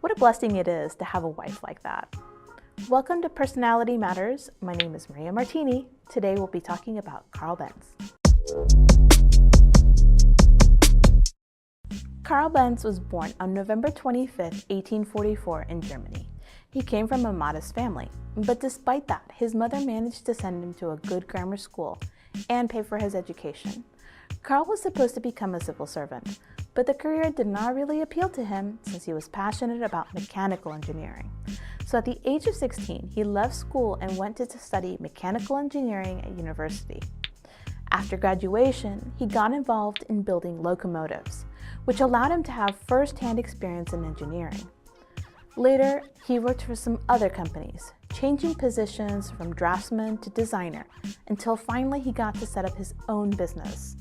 What a blessing it is to have a wife like that. Welcome to Personality Matters. My name is Maria Martini. Today we'll be talking about Karl Benz. Karl Benz was born on November 25, 1844 in Germany. He came from a modest family, but despite that, his mother managed to send him to a good grammar school and pay for his education. Karl was supposed to become a civil servant, but the career did not really appeal to him since he was passionate about mechanical engineering. So at the age of 16, he left school and went to study mechanical engineering at university. After graduation, he got involved in building locomotives, which allowed him to have first-hand experience in engineering. Later, he worked for some other companies, changing positions from draftsman to designer, until finally he got to set up his own business.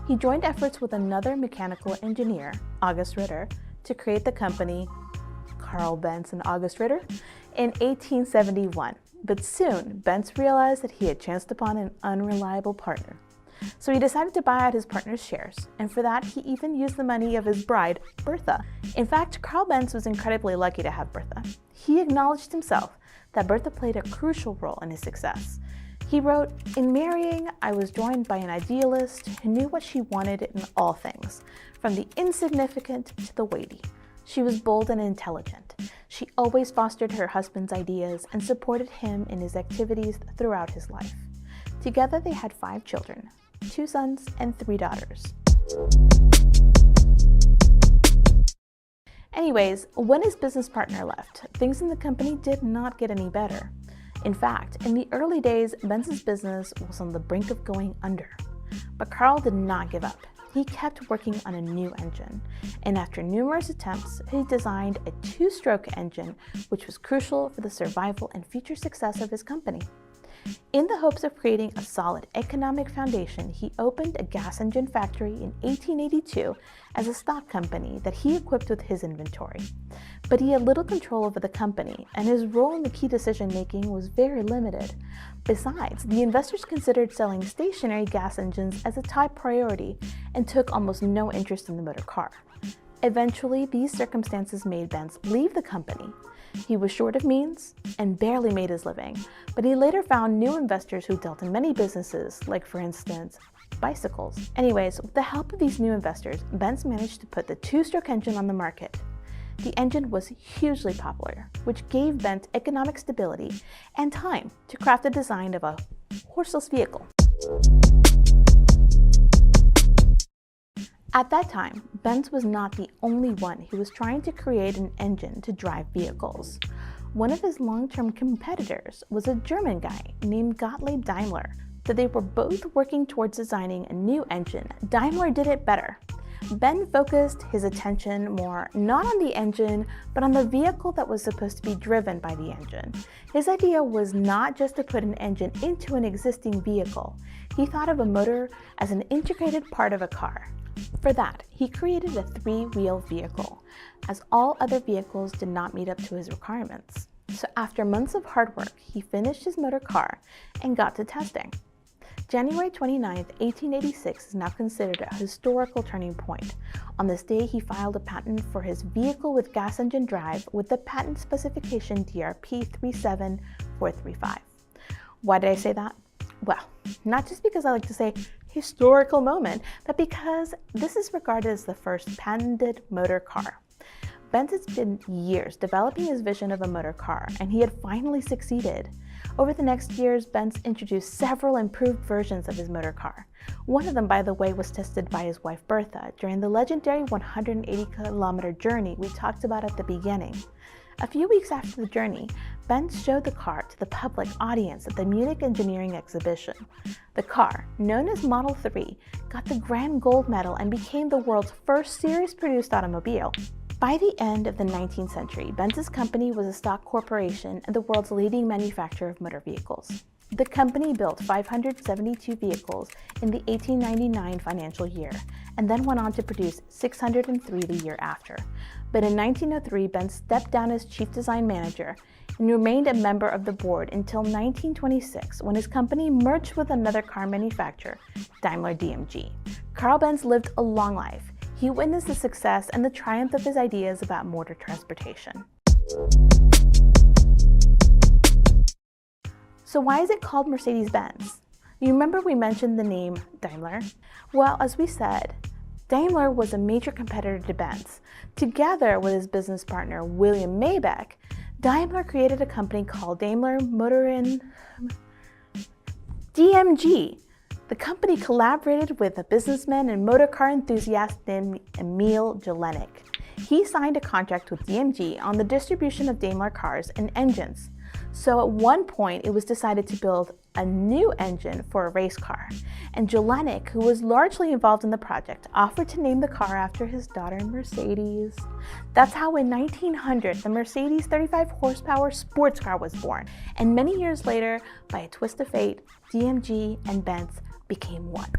He joined efforts with another mechanical engineer, August Ritter, to create the company Karl Benz and August Ritter in 1871. But soon, Benz realized that he had chanced upon an unreliable partner. So he decided to buy out his partner's shares, and for that he even used the money of his bride, Bertha. In fact, Karl Benz was incredibly lucky to have Bertha. He acknowledged himself that Bertha played a crucial role in his success. He wrote, "In marrying, I was joined by an idealist who knew what she wanted in all things, from the insignificant to the weighty. She was bold and intelligent. She always fostered her husband's ideas and supported him in his activities throughout his life. Together they had 5 children, 2 sons and 3 daughters." Anyways, when his business partner left, things in the company did not get any better. In fact, in the early days, Benz's business was on the brink of going under. But Karl did not give up. He kept working on a new engine, and after numerous attempts, he designed a 2-stroke engine, which was crucial for the survival and future success of his company. In the hopes of creating a solid economic foundation, he opened a gas engine factory in 1882 as a stock company that he equipped with his inventory. but he had little control over the company, and his role in the key decision-making was very limited. Besides, the investors considered selling stationary gas engines as a top priority and took almost no interest in the motor car. Eventually, these circumstances made Benz leave the company. He was short of means and barely made his living, but he later found new investors who dealt in many businesses, like, for instance, bicycles. Anyways, with the help of these new investors, Benz managed to put the two-stroke engine on the market. The engine was hugely popular, which gave Benz economic stability and time to craft the design of a horseless vehicle. At that time, Benz was not the only one who was trying to create an engine to drive vehicles. One of his long-term competitors was a German guy named Gottlieb Daimler. So they were both working towards designing a new engine. Daimler did it better. Benz focused his attention more not on the engine, but on the vehicle that was supposed to be driven by the engine. His idea was not just to put an engine into an existing vehicle. He thought of a motor as an integrated part of a car. For that, he created a three-wheel vehicle, as all other vehicles did not meet up to his requirements. So after months of hard work, he finished his motor car and got to testing. January 29, 1886 is now considered a historical turning point. On this day, he filed a patent for his vehicle with gas engine drive with the patent specification DRP 37435. Why did I say that? Well, not just because I like to say historical moment, but because this is regarded as the first patented motor car. Benz has been years developing his vision of a motor car, and he had finally succeeded. Over the next years, Benz introduced several improved versions of his motor car. One of them, by the way, was tested by his wife Bertha during the legendary 180-kilometer journey we talked about at the beginning. A few weeks after the journey, Benz showed the car to the public audience at the Munich Engineering Exhibition. The car, known as Model 3, got the Grand Gold Medal and became the world's first series-produced automobile. By the end of the 19th century, Benz's company was a stock corporation and the world's leading manufacturer of motor vehicles. The company built 572 vehicles in the 1899 financial year, and then went on to produce 603 the year after. But in 1903, Benz stepped down as chief design manager and remained a member of the board until 1926, when his company merged with another car manufacturer, Daimler DMG. Karl Benz lived a long life. He witnessed the success and the triumph of his ideas about motor transportation. So why is it called Mercedes-Benz? You remember we mentioned the name Daimler? Well, as we said, Daimler was a major competitor to Benz. Together with his business partner William Maybach, Daimler created a company called Daimler Motoren DMG. The company collaborated with a businessman and motor car enthusiast named Emil Jelinek. He signed a contract with DMG on the distribution of Daimler cars and engines. So at one point, it was decided to build a new engine for a race car, and Jelinek, who was largely involved in the project, offered to name the car after his daughter Mercedes. That's how in 1900, the Mercedes 35 horsepower sports car was born, and many years later, by a twist of fate, DMG and Benz became one.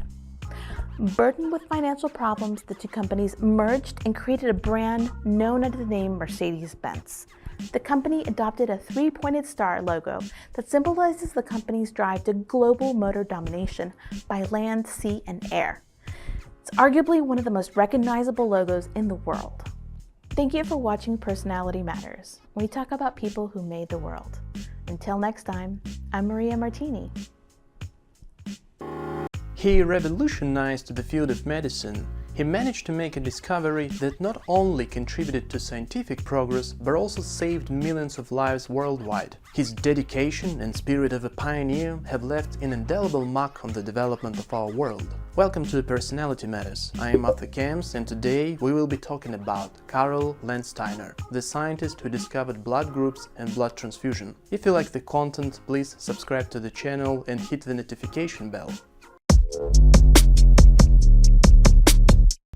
Burdened with financial problems, the two companies merged and created a brand known under the name Mercedes-Benz. The company adopted a three-pointed star logo that symbolizes the company's drive to global motor domination by land, sea, and air. It's arguably one of the most recognizable logos in the world. Thank you for watching Personality Matters. We talk about people who made the world. Until next time, I'm Maria Martini. He revolutionized the field of medicine. He managed to make a discovery that not only contributed to scientific progress, but also saved millions of lives worldwide. His dedication and spirit of a pioneer have left an indelible mark on the development of our world. Welcome to Personality Matters. I am Arthur Kams, and today we will be talking about Karl Landsteiner, the scientist who discovered blood groups and blood transfusion. If you like the content, please subscribe to the channel and hit the notification bell.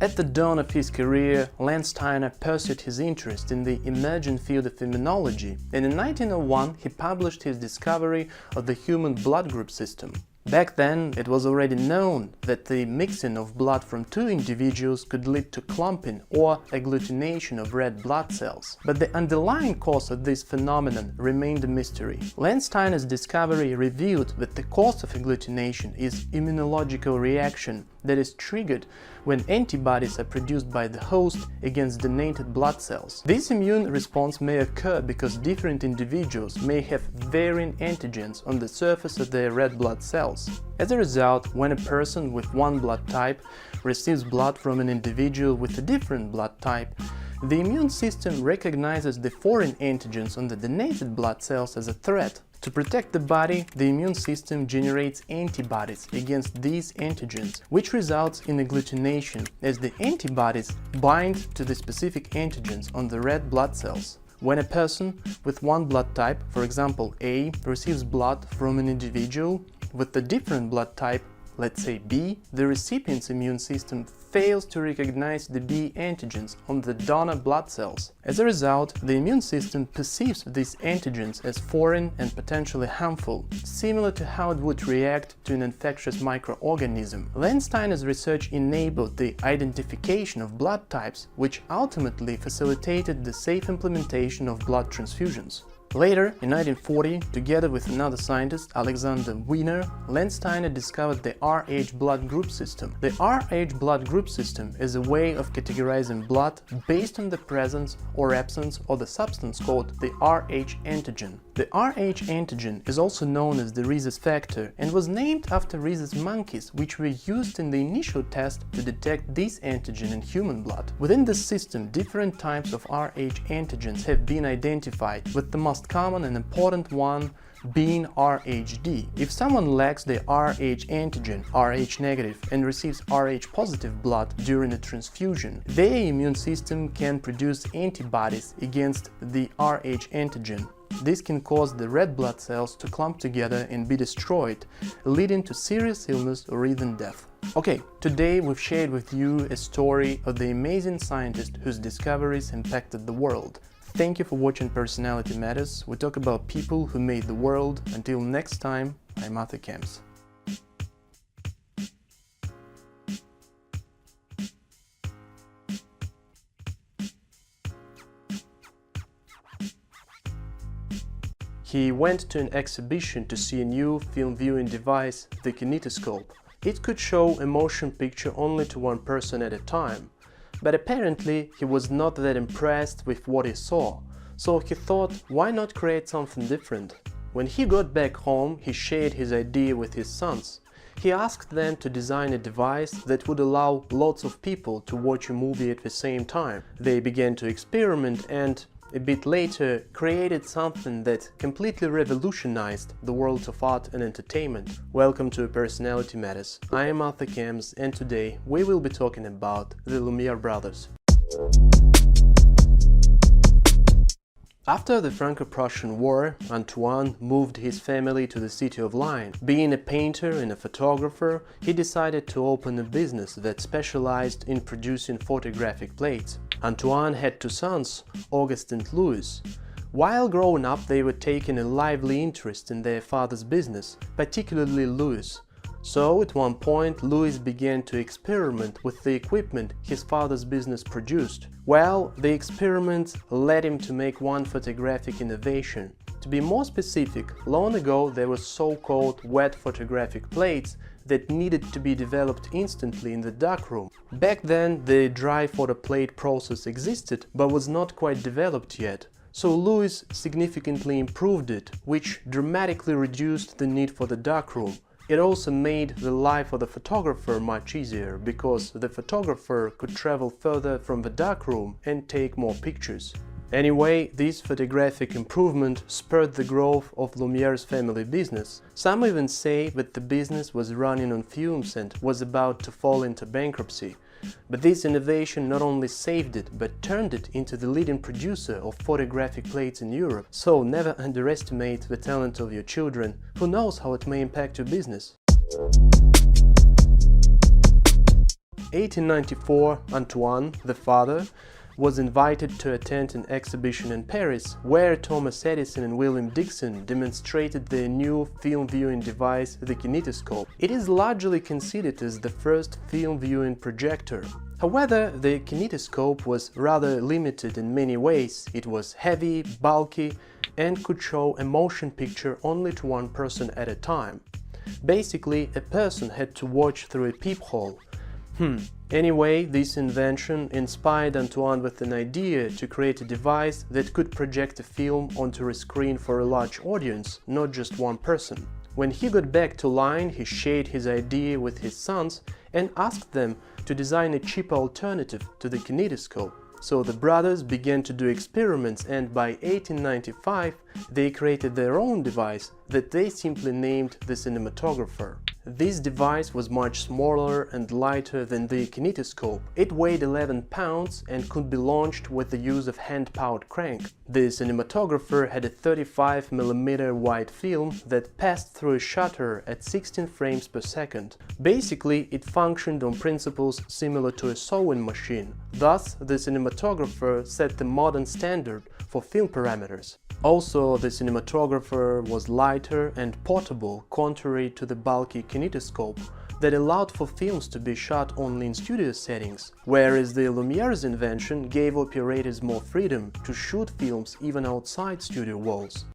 At the dawn of his career, Landsteiner pursued his interest in the emerging field of immunology, and in 1901 he published his discovery of the human blood group system. Back then, it was already known that the mixing of blood from two individuals could lead to clumping or agglutination of red blood cells. But the underlying cause of this phenomenon remained a mystery. Landsteiner's discovery revealed that the cause of agglutination is immunological reaction that is triggered when antibodies are produced by the host against donated blood cells. This immune response may occur because different individuals may have varying antigens on the surface of their red blood cells. As a result, when a person with one blood type receives blood from an individual with a different blood type, the immune system recognizes the foreign antigens on the donated blood cells as a threat. To protect the body, the immune system generates antibodies against these antigens, which results in agglutination as the antibodies bind to the specific antigens on the red blood cells. When a person with one blood type, for example A, receives blood from an individual with a different blood type, let's say B, the recipient's immune system fails to recognize the B antigens on the donor blood cells. As a result, the immune system perceives these antigens as foreign and potentially harmful, similar to how it would react to an infectious microorganism. Landsteiner's research enabled the identification of blood types, which ultimately facilitated the safe implementation of blood transfusions. Later, in 1940, together with another scientist, Alexander Wiener, Landsteiner discovered the Rh blood group system. The Rh blood group system is a way of categorizing blood based on the presence or absence of the substance called the Rh antigen. The Rh antigen is also known as the rhesus factor and was named after rhesus monkeys, which were used in the initial test to detect this antigen in human blood. Within this system, different types of Rh antigens have been identified, with the most common and important one being Rhd. If someone lacks the Rh antigen, Rh negative, and receives Rh positive blood during a transfusion, their immune system can produce antibodies against the Rh antigen. This can cause the red blood cells to clump together and be destroyed, leading to serious illness or even death. Okay, today we've shared with you a story of the amazing scientist whose discoveries impacted the world. Thank you for watching Personality Matters. We talk about people who made the world. Until next time, I'm Arthur Camps. He went to an exhibition to see a new film viewing device, the kinetoscope. It could show a motion picture only to one person at a time. But apparently he was not that impressed with what he saw, so he thought, why not create something different? When he got back home, he shared his idea with his sons. He asked them to design a device that would allow lots of people to watch a movie at the same time. They began to experiment and, a bit later, created something that completely revolutionized the world of art and entertainment. Welcome to Personality Matters. I am Arthur Camps, and today we will be talking about the Lumiere brothers. After the Franco-Prussian War, Antoine moved his family to the city of Lyon. Being a painter and a photographer, he decided to open a business that specialized in producing photographic plates. Antoine had two sons, Auguste and Louis. While growing up, they were taking a lively interest in their father's business, particularly Louis. So, at one point, Louis began to experiment with the equipment his father's business produced. Well, the experiments led him to make one photographic innovation. To be more specific, long ago there were so-called wet photographic plates that needed to be developed instantly in the darkroom. Back then, the dry photoplate process existed, but was not quite developed yet. So Louis significantly improved it, which dramatically reduced the need for the darkroom. It also made the life of the photographer much easier, because the photographer could travel further from the darkroom and take more pictures. Anyway, this photographic improvement spurred the growth of Lumiere's family business. Some even say that the business was running on fumes and was about to fall into bankruptcy. But this innovation not only saved it, but turned it into the leading producer of photographic plates in Europe. So never underestimate the talent of your children. Who knows how it may impact your business? 1894, Antoine, the father, was invited to attend an exhibition in Paris, where Thomas Edison and William Dixon demonstrated their new film viewing device, the kinetoscope. It is largely considered as the first film viewing projector. However, the kinetoscope was rather limited in many ways. It was heavy, bulky, and could show a motion picture only to one person at a time. Basically, a person had to watch through a peephole. Anyway, this invention inspired Antoine with an idea to create a device that could project a film onto a screen for a large audience, not just one person. When he got back to line, he shared his idea with his sons and asked them to design a cheaper alternative to the kinetoscope. So the brothers began to do experiments, and by 1895 they created their own device that they simply named the cinematographer. This device was much smaller and lighter than the kinetoscope. It weighed 11 pounds and could be launched with the use of hand-powered crank. The cinematographer had a 35mm wide film that passed through a shutter at 16 frames per second. Basically, it functioned on principles similar to a sewing machine. Thus, the cinematographer set the modern standard for film parameters. Also, the cinematographer was lighter and portable, contrary to the bulky kinetoscope that allowed for films to be shot only in studio settings, whereas the Lumiere's invention gave operators more freedom to shoot films even outside studio walls.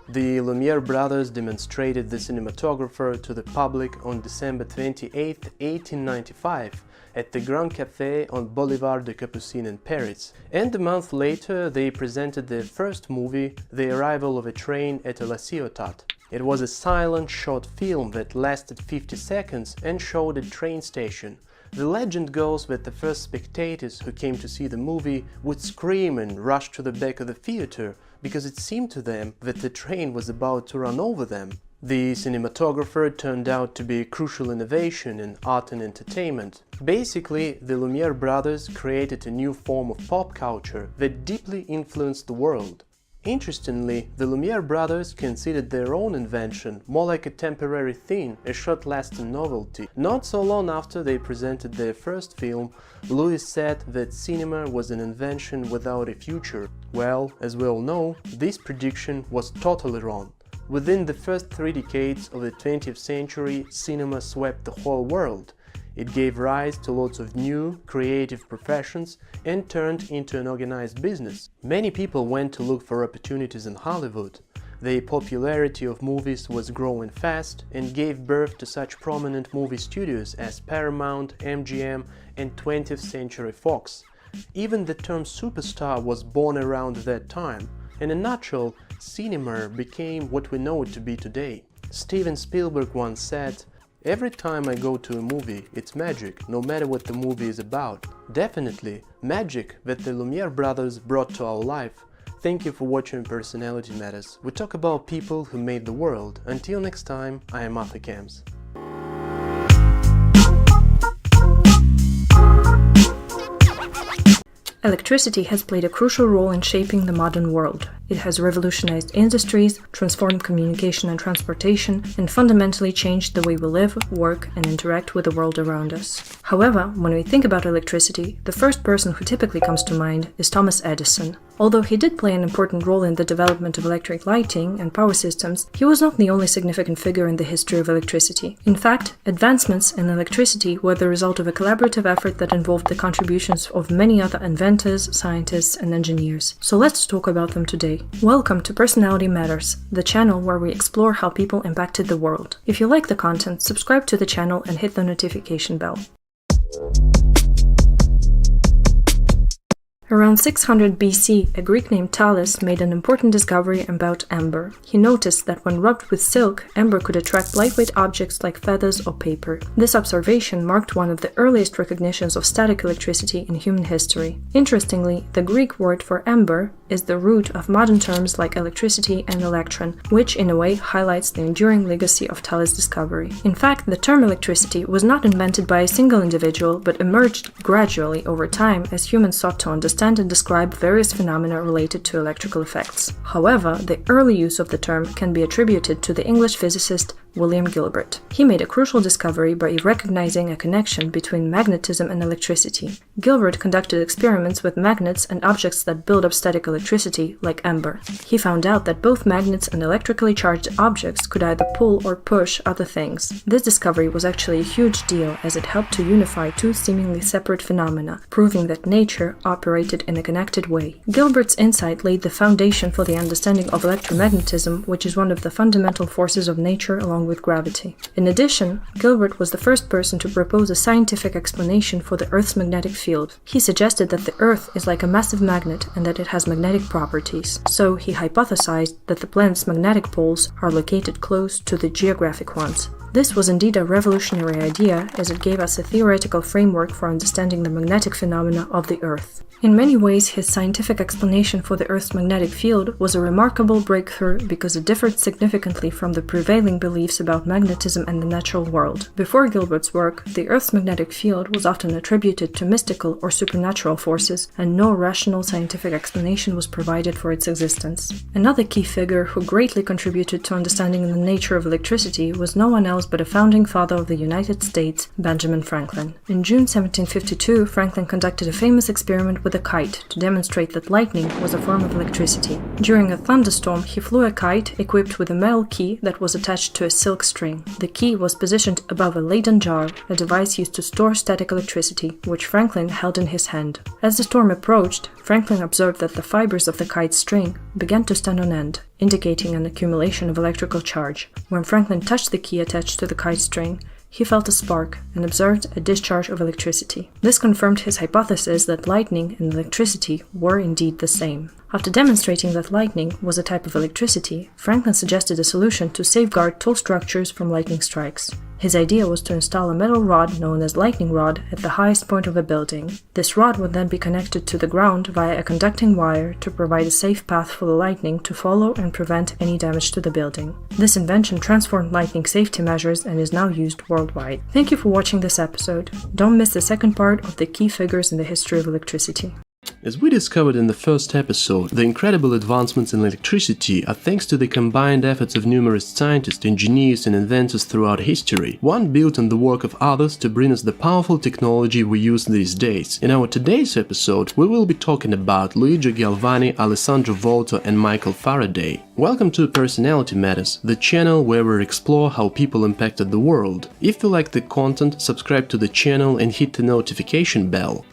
The Lumiere brothers demonstrated the cinematographer to the public on December 28, 1895, at the Grand Café on Boulevard de Capucines in Paris, and a month later they presented their first movie, The Arrival of a Train at La Ciotat. It was a silent short film that lasted 50 seconds and showed a train station. The legend goes that the first spectators who came to see the movie would scream and rush to the back of the theater because it seemed to them that the train was about to run over them. The cinematographer turned out to be a crucial innovation in art and entertainment. Basically, the Lumiere brothers created a new form of pop culture that deeply influenced the world. Interestingly, the Lumiere brothers considered their own invention more like a temporary thing, a short-lasting novelty. Not so long after they presented their first film, Louis said that cinema was an invention without a future. Well, as we all know, this prediction was totally wrong. Within the first 3 decades of the 20th century, cinema swept the whole world. It gave rise to lots of new, creative professions and turned into an organized business. Many people went to look for opportunities in Hollywood. The popularity of movies was growing fast and gave birth to such prominent movie studios as Paramount, MGM, and 20th Century Fox. Even the term superstar was born around that time. In a nutshell, cinema became what we know it to be today. Steven Spielberg once said, "Every time I go to a movie, it's magic, no matter what the movie is about." Definitely, magic that the Lumiere brothers brought to our life. Thank you for watching Personality Matters. We talk about people who made the world. Until next time, I am Arthur Camps. Electricity has played a crucial role in shaping the modern world. It has revolutionized industries, transformed communication and transportation, and fundamentally changed the way we live, work, and interact with the world around us. However, when we think about electricity, the first person who typically comes to mind is Thomas Edison. Although he did play an important role in the development of electric lighting and power systems, he was not the only significant figure in the history of electricity. In fact, advancements in electricity were the result of a collaborative effort that involved the contributions of many other inventors, scientists, and engineers. So let's talk about them today. Welcome to Personality Matters, the channel where we explore how people impacted the world. If you like the content, subscribe to the channel and hit the notification bell. Around 600 BC, a Greek named Thales made an important discovery about amber. He noticed that when rubbed with silk, amber could attract lightweight objects like feathers or paper. This observation marked one of the earliest recognitions of static electricity in human history. Interestingly, the Greek word for amber is the root of modern terms like electricity and electron, which in a way highlights the enduring legacy of Thales' discovery. In fact, the term electricity was not invented by a single individual, but emerged gradually over time as humans sought to understand and describe various phenomena related to electrical effects. However, the early use of the term can be attributed to the English physicist William Gilbert. He made a crucial discovery by recognizing a connection between magnetism and electricity. Gilbert conducted experiments with magnets and objects that build up static electricity, like amber. He found out that both magnets and electrically charged objects could either pull or push other things. This discovery was actually a huge deal, as it helped to unify two seemingly separate phenomena, proving that nature operated in a connected way. Gilbert's insight laid the foundation for the understanding of electromagnetism, which is one of the fundamental forces of nature along with gravity. In addition, Gilbert was the first person to propose a scientific explanation for the Earth's magnetic field. He suggested that the Earth is like a massive magnet and that it has magnetic properties. So he hypothesized that the planet's magnetic poles are located close to the geographic ones. This was indeed a revolutionary idea, as it gave us a theoretical framework for understanding the magnetic phenomena of the Earth. In many ways, his scientific explanation for the Earth's magnetic field was a remarkable breakthrough because it differed significantly from the prevailing beliefs about magnetism and the natural world. Before Gilbert's work, the Earth's magnetic field was often attributed to mystical or supernatural forces, and no rational scientific explanation was provided for its existence. Another key figure who greatly contributed to understanding the nature of electricity was no one else but a founding father of the United States, Benjamin Franklin. In June 1752, Franklin conducted a famous experiment with a kite to demonstrate that lightning was a form of electricity. During a thunderstorm, he flew a kite equipped with a metal key that was attached to a silk string. The key was positioned above a Leyden jar, a device used to store static electricity, which Franklin held in his hand. As the storm approached, Franklin observed that the fibers of the kite string began to stand on end, indicating an accumulation of electrical charge. When Franklin touched the key attached to the kite string, he felt a spark and observed a discharge of electricity. This confirmed his hypothesis that lightning and electricity were indeed the same. After demonstrating that lightning was a type of electricity, Franklin suggested a solution to safeguard tall structures from lightning strikes. His idea was to install a metal rod known as lightning rod at the highest point of a building. This rod would then be connected to the ground via a conducting wire to provide a safe path for the lightning to follow and prevent any damage to the building. This invention transformed lightning safety measures and is now used worldwide. Thank you for watching this episode. Don't miss the second part of the key figures in the history of electricity. As we discovered in the first episode, the incredible advancements in electricity are thanks to the combined efforts of numerous scientists, engineers and inventors throughout history, one built on the work of others to bring us the powerful technology we use these days. In our today's episode, we will be talking about Luigi Galvani, Alessandro Volta and Michael Faraday. Welcome to Personality Matters, the channel where we explore how people impacted the world. If you like the content, subscribe to the channel and hit the notification bell.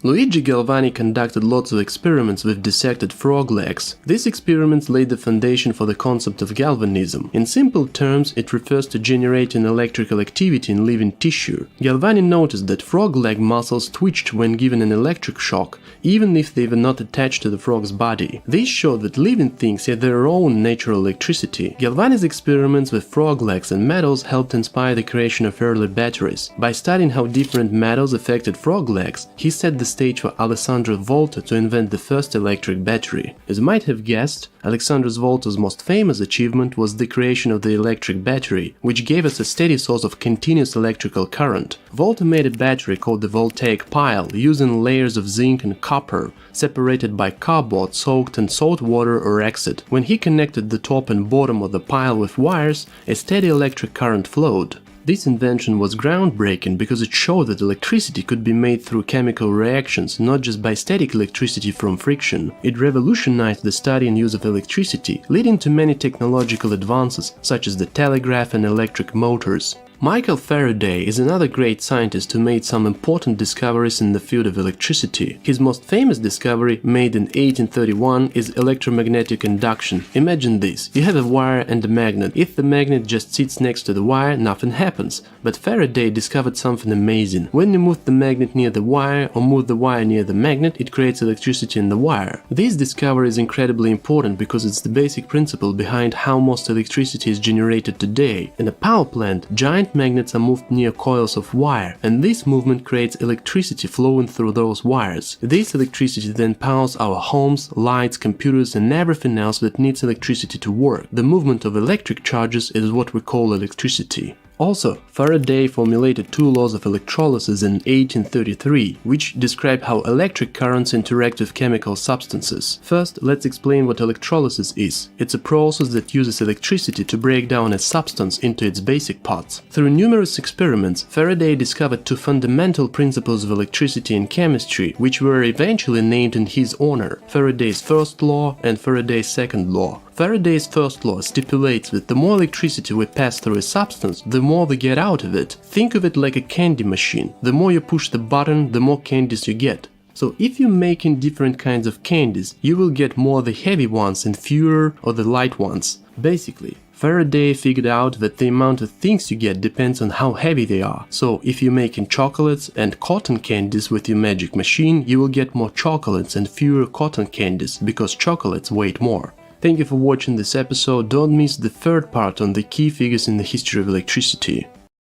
Luigi Galvani conducted lots of experiments with dissected frog legs. These experiments laid the foundation for the concept of galvanism. In simple terms, it refers to generating electrical activity in living tissue. Galvani noticed that frog leg muscles twitched when given an electric shock, even if they were not attached to the frog's body. This showed that living things had their own natural electricity. Galvani's experiments with frog legs and metals helped inspire the creation of early batteries. By studying how different metals affected frog legs, he set the stage for Alessandro Volta to invent the first electric battery. As you might have guessed, Alessandro Volta's most famous achievement was the creation of the electric battery, which gave us a steady source of continuous electrical current. Volta made a battery called the voltaic pile, using layers of zinc and copper, separated by cardboard soaked in salt water or acid. When he connected the top and bottom of the pile with wires, a steady electric current flowed. This invention was groundbreaking because it showed that electricity could be made through chemical reactions, not just by static electricity from friction. It revolutionized the study and use of electricity, leading to many technological advances, such as the telegraph and electric motors. Michael Faraday is another great scientist who made some important discoveries in the field of electricity. His most famous discovery, made in 1831, is electromagnetic induction. Imagine this: you have a wire and a magnet. If the magnet just sits next to the wire, nothing happens. But Faraday discovered something amazing. When you move the magnet near the wire or move the wire near the magnet, it creates electricity in the wire. This discovery is incredibly important because it's the basic principle behind how most electricity is generated today. In a power plant, giant magnets are moved near coils of wire, and this movement creates electricity flowing through those wires. This electricity then powers our homes, lights, computers and everything else that needs electricity to work. The movement of electric charges is what we call electricity. Also, Faraday formulated two laws of electrolysis in 1833, which describe how electric currents interact with chemical substances. First, let's explain what electrolysis is. It's a process that uses electricity to break down a substance into its basic parts. Through numerous experiments, Faraday discovered two fundamental principles of electricity and chemistry, which were eventually named in his honor: Faraday's first law and Faraday's second law. Faraday's first law stipulates that the more electricity we pass through a substance, the more we get out of it. Think of it like a candy machine. The more you push the button, the more candies you get. So if you're making different kinds of candies, you will get more the heavy ones and fewer of the light ones. Basically, Faraday figured out that the amount of things you get depends on how heavy they are. So if you're making chocolates and cotton candies with your magic machine, you will get more chocolates and fewer cotton candies, because chocolates weight more. Thank you for watching this episode. Don't miss the third part on the key figures in the history of electricity.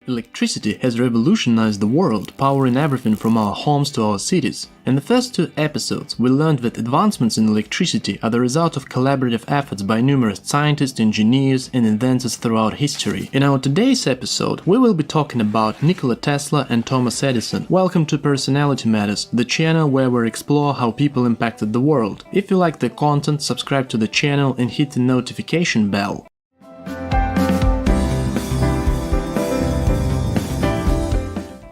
Electricity has revolutionized the world, powering everything from our homes to our cities. In the first two episodes, we learned that advancements in electricity are the result of collaborative efforts by numerous scientists, engineers, and inventors throughout history. In our today's episode, we will be talking about Nikola Tesla and Thomas Edison. Welcome to Personality Matters, the channel where we explore how people impacted the world. If you like the content, subscribe to the channel and hit the notification bell.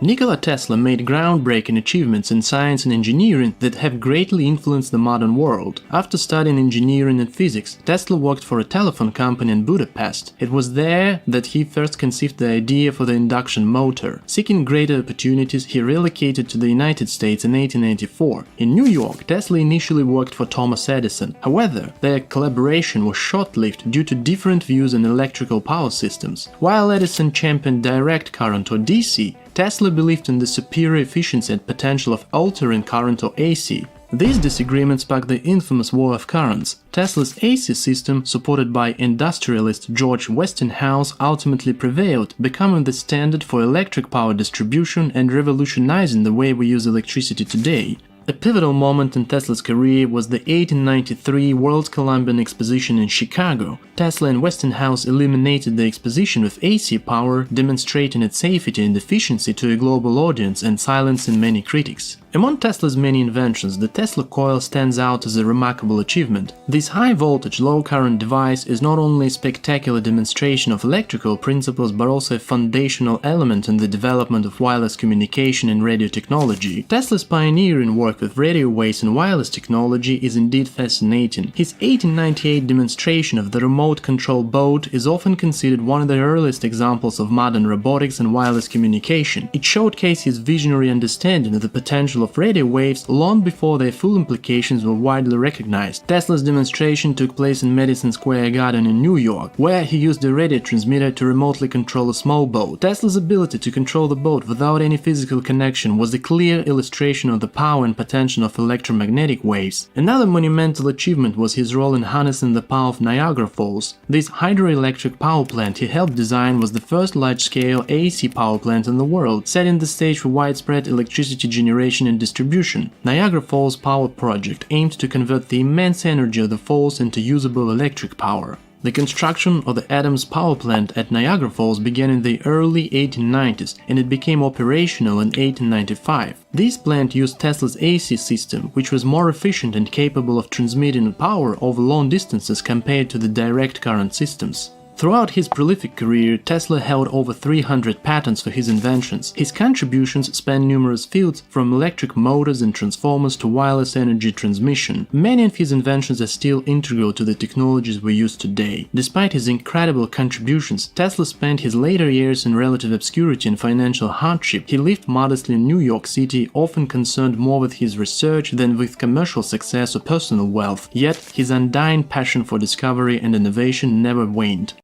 Nikola Tesla made groundbreaking achievements in science and engineering that have greatly influenced the modern world. After studying engineering and physics, Tesla worked for a telephone company in Budapest. It was there that he first conceived the idea for the induction motor. Seeking greater opportunities, he relocated to the United States in 1884. In New York, Tesla initially worked for Thomas Edison. However, their collaboration was short-lived due to different views on electrical power systems. While Edison championed direct current or DC, Tesla believed in the superior efficiency and potential of altering current or AC. These disagreements sparked the infamous War of Currents. Tesla's AC system, supported by industrialist George Westinghouse, ultimately prevailed, becoming the standard for electric power distribution and revolutionizing the way we use electricity today. A pivotal moment in Tesla's career was the 1893 World Columbian Exposition in Chicago. Tesla and Westinghouse illuminated the exposition with AC power, demonstrating its safety and efficiency to a global audience and silencing many critics. Among Tesla's many inventions, the Tesla coil stands out as a remarkable achievement. This high-voltage, low-current device is not only a spectacular demonstration of electrical principles but also a foundational element in the development of wireless communication and radio technology. Tesla's pioneering work with radio waves and wireless technology is indeed fascinating. His 1898 demonstration of the remote control boat is often considered one of the earliest examples of modern robotics and wireless communication. It showcased his visionary understanding of the potential of radio waves long before their full implications were widely recognized. Tesla's demonstration took place in Madison Square Garden in New York, where he used a radio transmitter to remotely control a small boat. Tesla's ability to control the boat without any physical connection was a clear illustration of the power and potential of electromagnetic waves. Another monumental achievement was his role in harnessing the power of Niagara Falls. This hydroelectric power plant he helped design was the first large-scale AC power plant in the world, setting the stage for widespread electricity generation and distribution. Niagara Falls Power Project aimed to convert the immense energy of the falls into usable electric power. The construction of the Adams Power Plant at Niagara Falls began in the early 1890s and it became operational in 1895. This plant used Tesla's AC system, which was more efficient and capable of transmitting power over long distances compared to the direct current systems. Throughout his prolific career, Tesla held over 300 patents for his inventions. His contributions span numerous fields, from electric motors and transformers to wireless energy transmission. Many of his inventions are still integral to the technologies we use today. Despite his incredible contributions, Tesla spent his later years in relative obscurity and financial hardship. He lived modestly in New York City, often concerned more with his research than with commercial success or personal wealth. Yet, his undying passion for discovery and innovation never waned.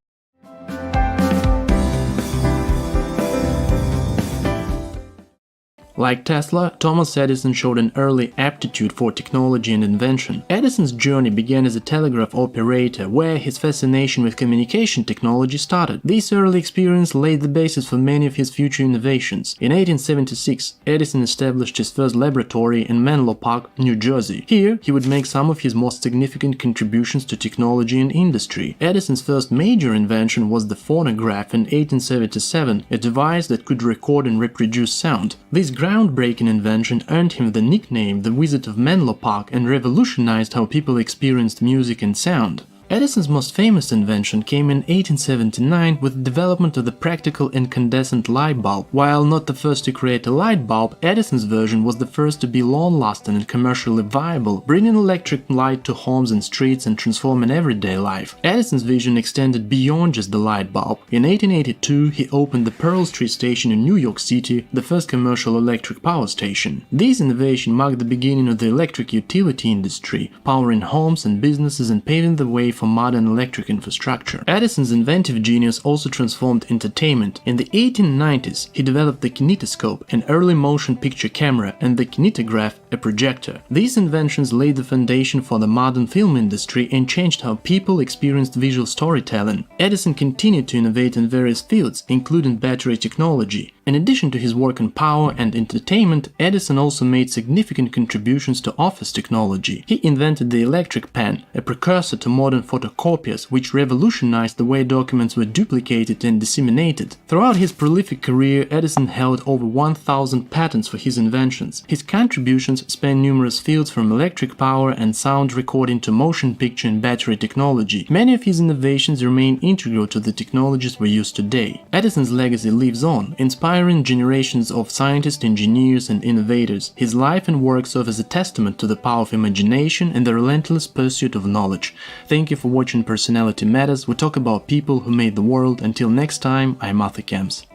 Like Tesla, Thomas Edison showed an early aptitude for technology and invention. Edison's journey began as a telegraph operator, where his fascination with communication technology started. This early experience laid the basis for many of his future innovations. In 1876, Edison established his first laboratory in Menlo Park, New Jersey. Here, he would make some of his most significant contributions to technology and industry. Edison's first major invention was the phonograph in 1877, a device that could record and reproduce sound. This groundbreaking invention earned him the nickname the Wizard of Menlo Park and revolutionized how people experienced music and sound. Edison's most famous invention came in 1879 with the development of the practical incandescent light bulb. While not the first to create a light bulb, Edison's version was the first to be long-lasting and commercially viable, bringing electric light to homes and streets and transforming everyday life. Edison's vision extended beyond just the light bulb. In 1882, he opened the Pearl Street Station in New York City, the first commercial electric power station. This innovation marked the beginning of the electric utility industry, powering homes and businesses and paving the way for modern electric infrastructure. Edison's inventive genius also transformed entertainment. In the 1890s, he developed the kinetoscope, an early motion picture camera, and the kinetograph, a projector. These inventions laid the foundation for the modern film industry and changed how people experienced visual storytelling. Edison continued to innovate in various fields, including battery technology. In addition to his work on power and entertainment, Edison also made significant contributions to office technology. He invented the electric pen, a precursor to modern photocopiers, which revolutionized the way documents were duplicated and disseminated. Throughout his prolific career, Edison held over 1,000 patents for his inventions. His contributions span numerous fields from electric power and sound recording to motion picture and battery technology. Many of his innovations remain integral to the technologies we use today. Edison's legacy lives on, inspiring generations of scientists, engineers, and innovators. His life and work serve as a testament to the power of imagination and the relentless pursuit of knowledge. Thank you for watching Personality Matters. We talk about people who made the world. Until next time, I'm Arthur Kemps.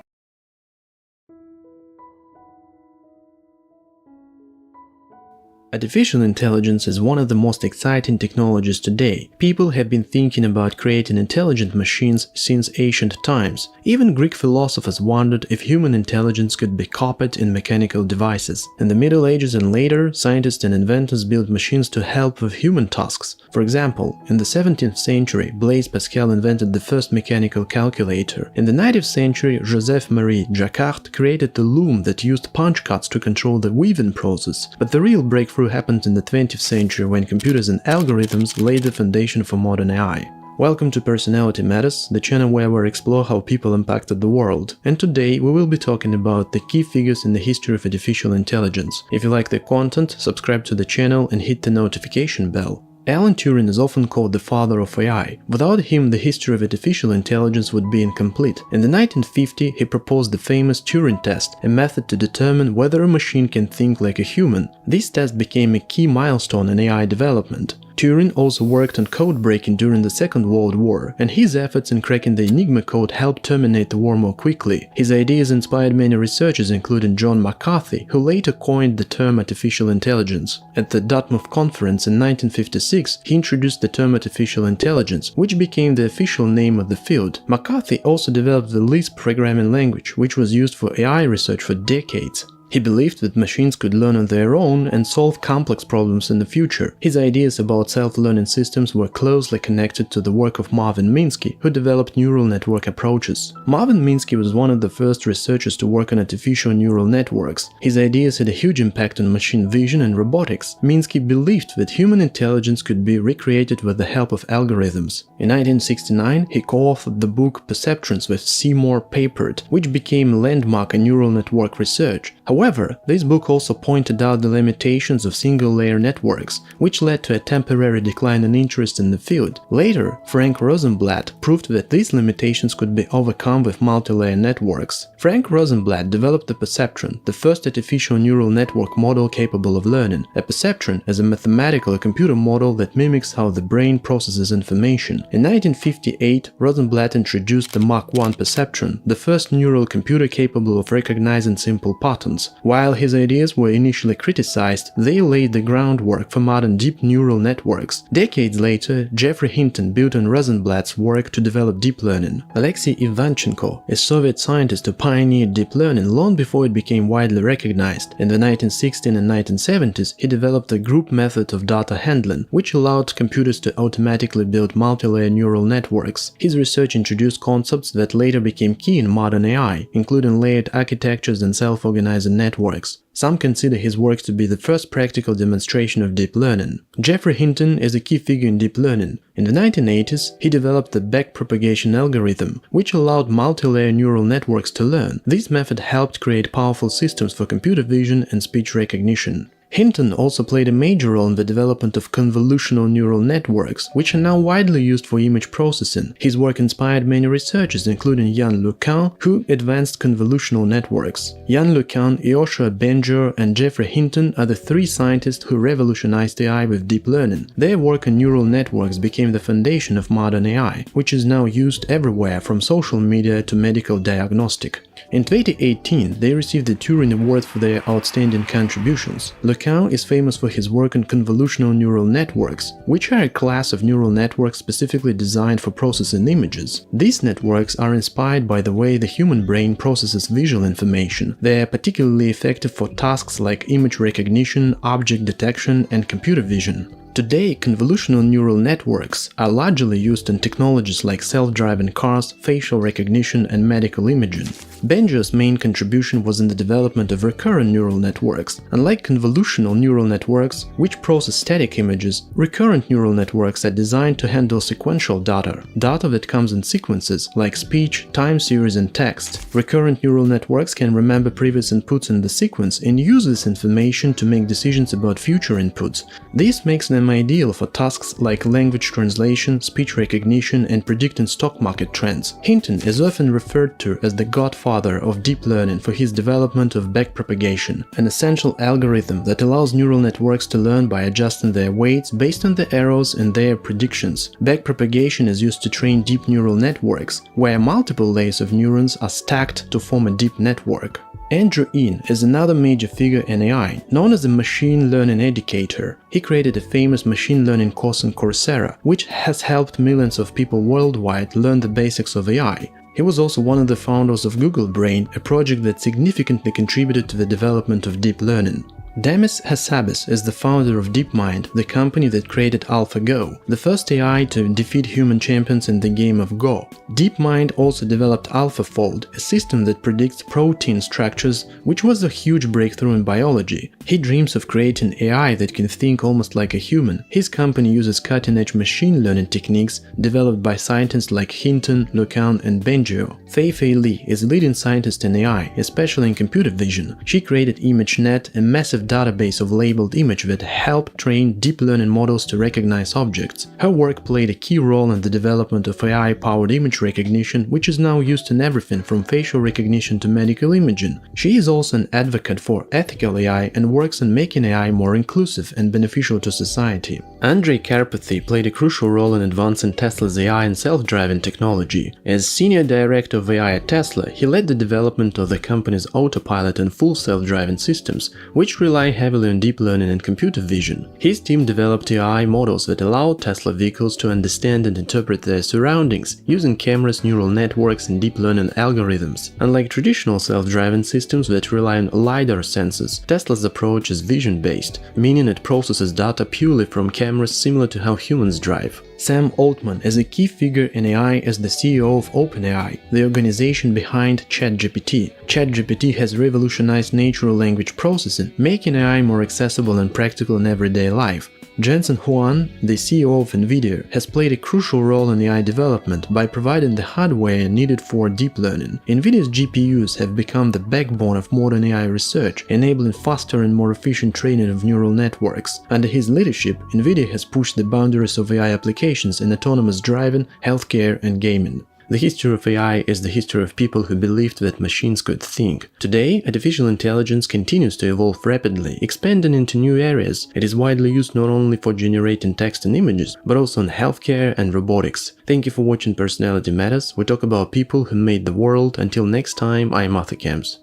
Artificial intelligence is one of the most exciting technologies today. People have been thinking about creating intelligent machines since ancient times. Even Greek philosophers wondered if human intelligence could be copied in mechanical devices. In the Middle Ages and later, scientists and inventors built machines to help with human tasks. For example, in the 17th century, Blaise Pascal invented the first mechanical calculator. In the 19th century, Joseph-Marie Jacquard created the loom that used punch cards to control the weaving process. But the real breakthrough happened in the 20th century when computers and algorithms laid the foundation for modern AI. Welcome to Personality Matters, the channel where we explore how people impacted the world. And today we will be talking about the key figures in the history of artificial intelligence. If you like the content, subscribe to the channel and hit the notification bell. Alan Turing is often called the father of AI. Without him, the history of artificial intelligence would be incomplete. In the 1950s, he proposed the famous Turing test, a method to determine whether a machine can think like a human. This test became a key milestone in AI development. Turing also worked on code breaking during the Second World War, and his efforts in cracking the Enigma code helped terminate the war more quickly. His ideas inspired many researchers, including John McCarthy, who later coined the term artificial intelligence. At the Dartmouth Conference in 1956, he introduced the term artificial intelligence, which became the official name of the field. McCarthy also developed the Lisp programming language, which was used for AI research for decades. He believed that machines could learn on their own and solve complex problems in the future. His ideas about self-learning systems were closely connected to the work of Marvin Minsky, who developed neural network approaches. Marvin Minsky was one of the first researchers to work on artificial neural networks. His ideas had a huge impact on machine vision and robotics. Minsky believed that human intelligence could be recreated with the help of algorithms. In 1969, he co-authored the book Perceptrons with Seymour Papert, which became a landmark in neural network research. However, this book also pointed out the limitations of single-layer networks, which led to a temporary decline in interest in the field. Later, Frank Rosenblatt proved that these limitations could be overcome with multi-layer networks. Frank Rosenblatt developed the perceptron, the first artificial neural network model capable of learning. A perceptron is a mathematical computer model that mimics how the brain processes information. In 1958, Rosenblatt introduced the Mach 1 perceptron, the first neural computer capable of recognizing simple patterns. networks. While his ideas were initially criticized, they laid the groundwork for modern deep neural networks. Decades later, Geoffrey Hinton built on Rosenblatt's work to develop deep learning. Alexei Ivanchenko, a Soviet scientist who pioneered deep learning long before it became widely recognized. In the 1960s and 1970s, he developed a group method of data handling, which allowed computers to automatically build multi-layer neural networks. His research introduced concepts that later became key in modern AI, including layered architectures and self-organizing networks. Some consider his work to be the first practical demonstration of deep learning. Geoffrey Hinton is a key figure in deep learning. In the 1980s, he developed the backpropagation algorithm, which allowed multi-layer neural networks to learn. This method helped create powerful systems for computer vision and speech recognition. Hinton also played a major role in the development of convolutional neural networks, which are now widely used for image processing. His work inspired many researchers, including Yann LeCun, who advanced convolutional networks. Yann LeCun, Joshua Bengio, and Geoffrey Hinton are the three scientists who revolutionized AI with deep learning. Their work on neural networks became the foundation of modern AI, which is now used everywhere from social media to medical diagnostic. In 2018, they received the Turing Award for their outstanding contributions. LeCun is famous for his work on convolutional neural networks, which are a class of neural networks specifically designed for processing images. These networks are inspired by the way the human brain processes visual information. They are particularly effective for tasks like image recognition, object detection, and computer vision. Today, convolutional neural networks are largely used in technologies like self-driving cars, facial recognition, and medical imaging. Bengio's main contribution was in the development of recurrent neural networks. Unlike convolutional neural networks, which process static images, recurrent neural networks are designed to handle sequential data that comes in sequences, like speech, time series, and text. Recurrent neural networks can remember previous inputs in the sequence and use this information to make decisions about future inputs. This makes them ideal for tasks like language translation, speech recognition, and predicting stock market trends. Hinton is often referred to as the godfather of deep learning for his development of backpropagation, an essential algorithm that allows neural networks to learn by adjusting their weights based on the errors in their predictions. Backpropagation is used to train deep neural networks, where multiple layers of neurons are stacked to form a deep network. Andrew Ng is another major figure in AI, known as a machine learning educator. He created a famous machine learning course on Coursera, which has helped millions of people worldwide learn the basics of AI. He was also one of the founders of Google Brain, a project that significantly contributed to the development of deep learning. Demis Hassabis is the founder of DeepMind, the company that created AlphaGo, the first AI to defeat human champions in the game of Go. DeepMind also developed AlphaFold, a system that predicts protein structures, which was a huge breakthrough in biology. He dreams of creating AI that can think almost like a human. His company uses cutting-edge machine learning techniques developed by scientists like Hinton, LeCun, and Bengio. Fei-Fei Li is a leading scientist in AI, especially in computer vision. She created ImageNet, a massive database of labeled image that helped train deep learning models to recognize objects. Her work played a key role in the development of AI-powered image recognition, which is now used in everything from facial recognition to medical imaging. She is also an advocate for ethical AI and works on making AI more inclusive and beneficial to society. Andrei Karpathy played a crucial role in advancing Tesla's AI and self-driving technology. As senior director of AI at Tesla, he led the development of the company's autopilot and full self-driving systems, which rely heavily on deep learning and computer vision. His team developed AI models that allow Tesla vehicles to understand and interpret their surroundings, using cameras, neural networks, and deep learning algorithms. Unlike traditional self-driving systems that rely on LiDAR sensors, Tesla's approach is vision-based, meaning it processes data purely from cameras similar to how humans drive. Sam Altman is a key figure in AI as the CEO of OpenAI, the organization behind ChatGPT. ChatGPT has revolutionized natural language processing, making AI more accessible and practical in everyday life. Jensen Huang, the CEO of NVIDIA, has played a crucial role in AI development by providing the hardware needed for deep learning. NVIDIA's GPUs have become the backbone of modern AI research, enabling faster and more efficient training of neural networks. Under his leadership, NVIDIA has pushed the boundaries of AI applications in autonomous driving, healthcare, and gaming. The history of AI is the history of people who believed that machines could think. Today, artificial intelligence continues to evolve rapidly, expanding into new areas. It is widely used not only for generating text and images, but also in healthcare and robotics. Thank you for watching Personality Matters. We talk about people who made the world. Until next time, I am Arthur Camps.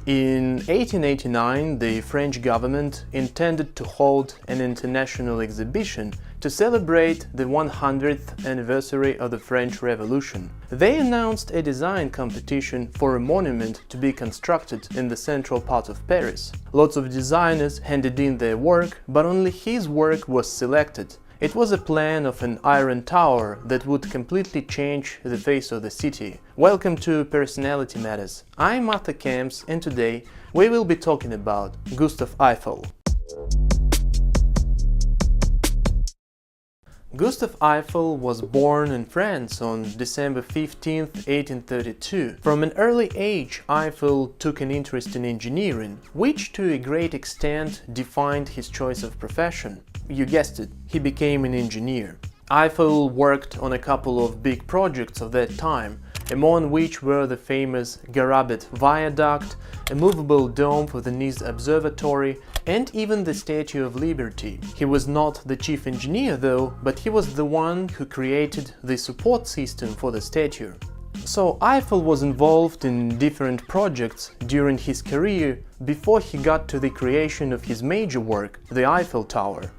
In 1889, the French government intended to hold an international exhibition to celebrate the 100th anniversary of the French Revolution. They announced a design competition for a monument to be constructed in the central part of Paris. Lots of designers handed in their work, but only his work was selected. It was a plan of an iron tower that would completely change the face of the city. Welcome to Personality Matters. I'm Arthur Camps, and today we will be talking about Gustave Eiffel. Gustave Eiffel was born in France on December 15, 1832. From an early age, Eiffel took an interest in engineering, which to a great extent defined his choice of profession. You guessed it, he became an engineer. Eiffel worked on a couple of big projects of that time, among which were the famous Garabet Viaduct, a movable dome for the Nice Observatory, and even the Statue of Liberty. He was not the chief engineer though, but he was the one who created the support system for the statue. So Eiffel was involved in different projects during his career before he got to the creation of his major work, the Eiffel Tower.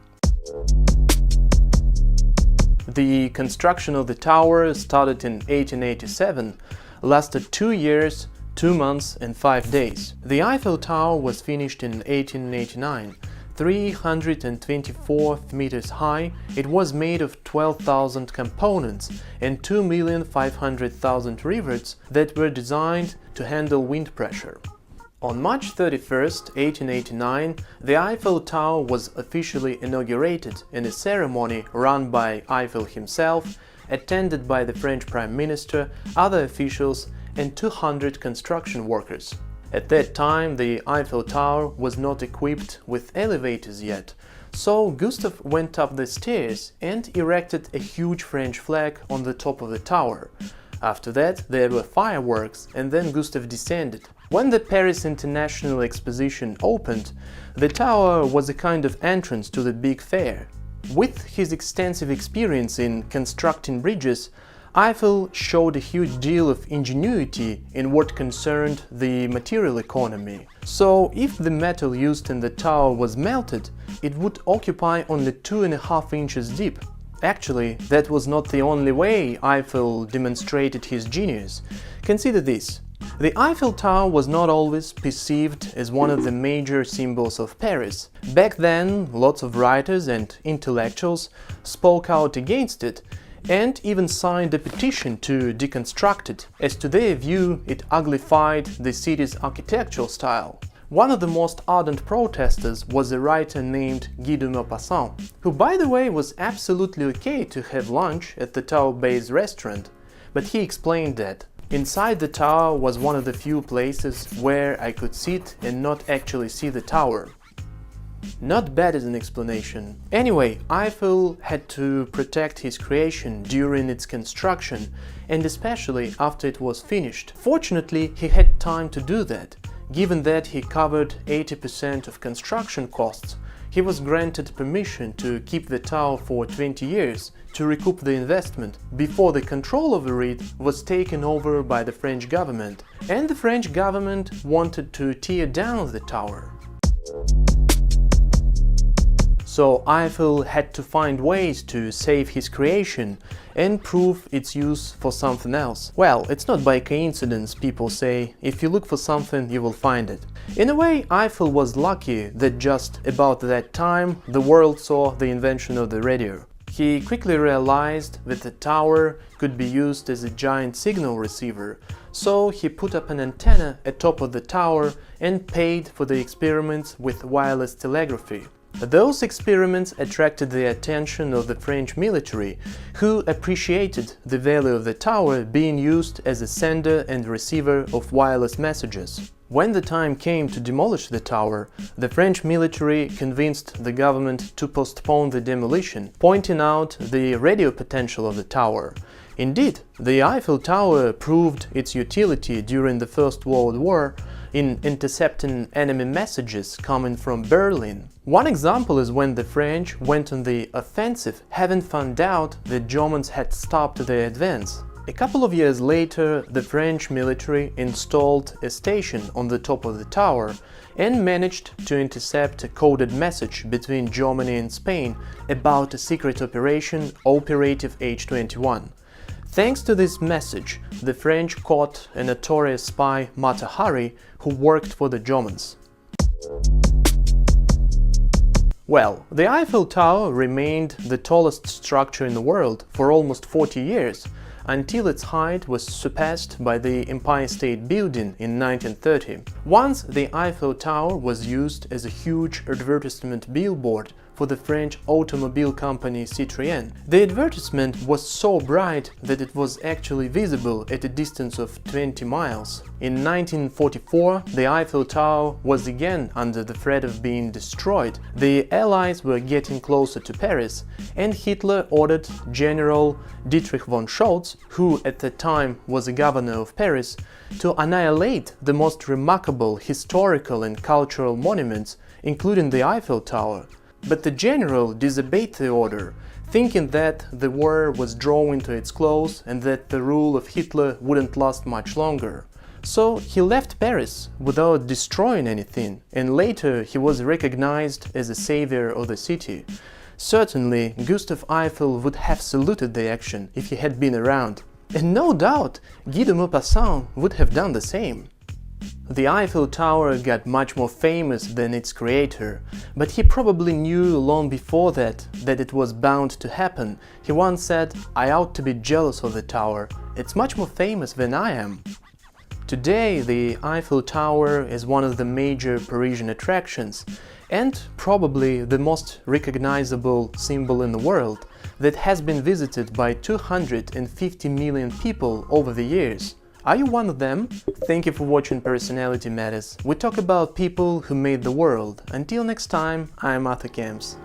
The construction of the tower started in 1887, lasted 2 years, 2 months and 5 days. The Eiffel Tower was finished in 1889, 324 meters high. It was made of 12,000 components and 2,500,000 rivets that were designed to handle wind pressure. On March 31, 1889, the Eiffel Tower was officially inaugurated in a ceremony run by Eiffel himself, attended by the French Prime Minister, other officials and 200 construction workers. At that time, the Eiffel Tower was not equipped with elevators yet, so Gustave went up the stairs and erected a huge French flag on the top of the tower. After that, there were fireworks, and then Gustave descended. When the Paris International Exposition opened, the tower was a kind of entrance to the big fair. With his extensive experience in constructing bridges, Eiffel showed a huge deal of ingenuity in what concerned the material economy. So, if the metal used in the tower was melted, it would occupy only 2.5 inches deep. Actually, that was not the only way Eiffel demonstrated his genius. Consider this. The Eiffel Tower was not always perceived as one of the major symbols of Paris. Back then, lots of writers and intellectuals spoke out against it and even signed a petition to deconstruct it, as to their view it uglified the city's architectural style. One of the most ardent protesters was a writer named Guy de Maupassant, who by the way was absolutely okay to have lunch at the Tower-based restaurant, but he explained that inside the tower was one of the few places where I could sit and not actually see the tower. Not bad as an explanation. Anyway, Eiffel had to protect his creation during its construction, and especially after it was finished. Fortunately, he had time to do that. Given that he covered 80% of construction costs, he was granted permission to keep the tower for 20 years to recoup the investment before the control over it was taken over by the French government, and the French government wanted to tear down the tower. So Eiffel had to find ways to save his creation and prove its use for something else. Well, it's not by coincidence, people say, if you look for something, you will find it. In a way, Eiffel was lucky that just about that time the world saw the invention of the radio. He quickly realized that the tower could be used as a giant signal receiver, so he put up an antenna atop of the tower and paid for the experiments with wireless telegraphy. Those experiments attracted the attention of the French military, who appreciated the value of the tower being used as a sender and receiver of wireless messages. When the time came to demolish the tower, the French military convinced the government to postpone the demolition, pointing out the radio potential of the tower. Indeed, the Eiffel Tower proved its utility during the First World War in intercepting enemy messages coming from Berlin. One example is when the French went on the offensive, having found out the Germans had stopped their advance. A couple of years later, the French military installed a station on the top of the tower and managed to intercept a coded message between Germany and Spain about a secret operation, Operative H-21. Thanks to this message, the French caught a notorious spy, Mata Hari, who worked for the Germans. Well, the Eiffel Tower remained the tallest structure in the world for almost 40 years, until its height was surpassed by the Empire State Building in 1930. Once the Eiffel Tower was used as a huge advertisement billboard for the French automobile company Citroën. The advertisement was so bright that it was actually visible at a distance of 20 miles. In 1944, the Eiffel Tower was again under the threat of being destroyed. The Allies were getting closer to Paris, and Hitler ordered General Dietrich von Scholz, who at the time was the governor of Paris, to annihilate the most remarkable historical and cultural monuments, including the Eiffel Tower. But the general disobeyed the order, thinking that the war was drawing to its close and that the rule of Hitler wouldn't last much longer. So he left Paris without destroying anything, and later he was recognized as a savior of the city. Certainly, Gustave Eiffel would have saluted the action if he had been around. And no doubt, Guy de Maupassant would have done the same. The Eiffel Tower got much more famous than its creator, but he probably knew long before that it was bound to happen. He once said, "I ought to be jealous of the tower. It's much more famous than I am." Today, the Eiffel Tower is one of the major Parisian attractions, and probably the most recognizable symbol in the world, that has been visited by 250 million people over the years. Are you one of them? Thank you for watching Personality Matters. We talk about people who made the world. Until next time, I'm Arthur Camps.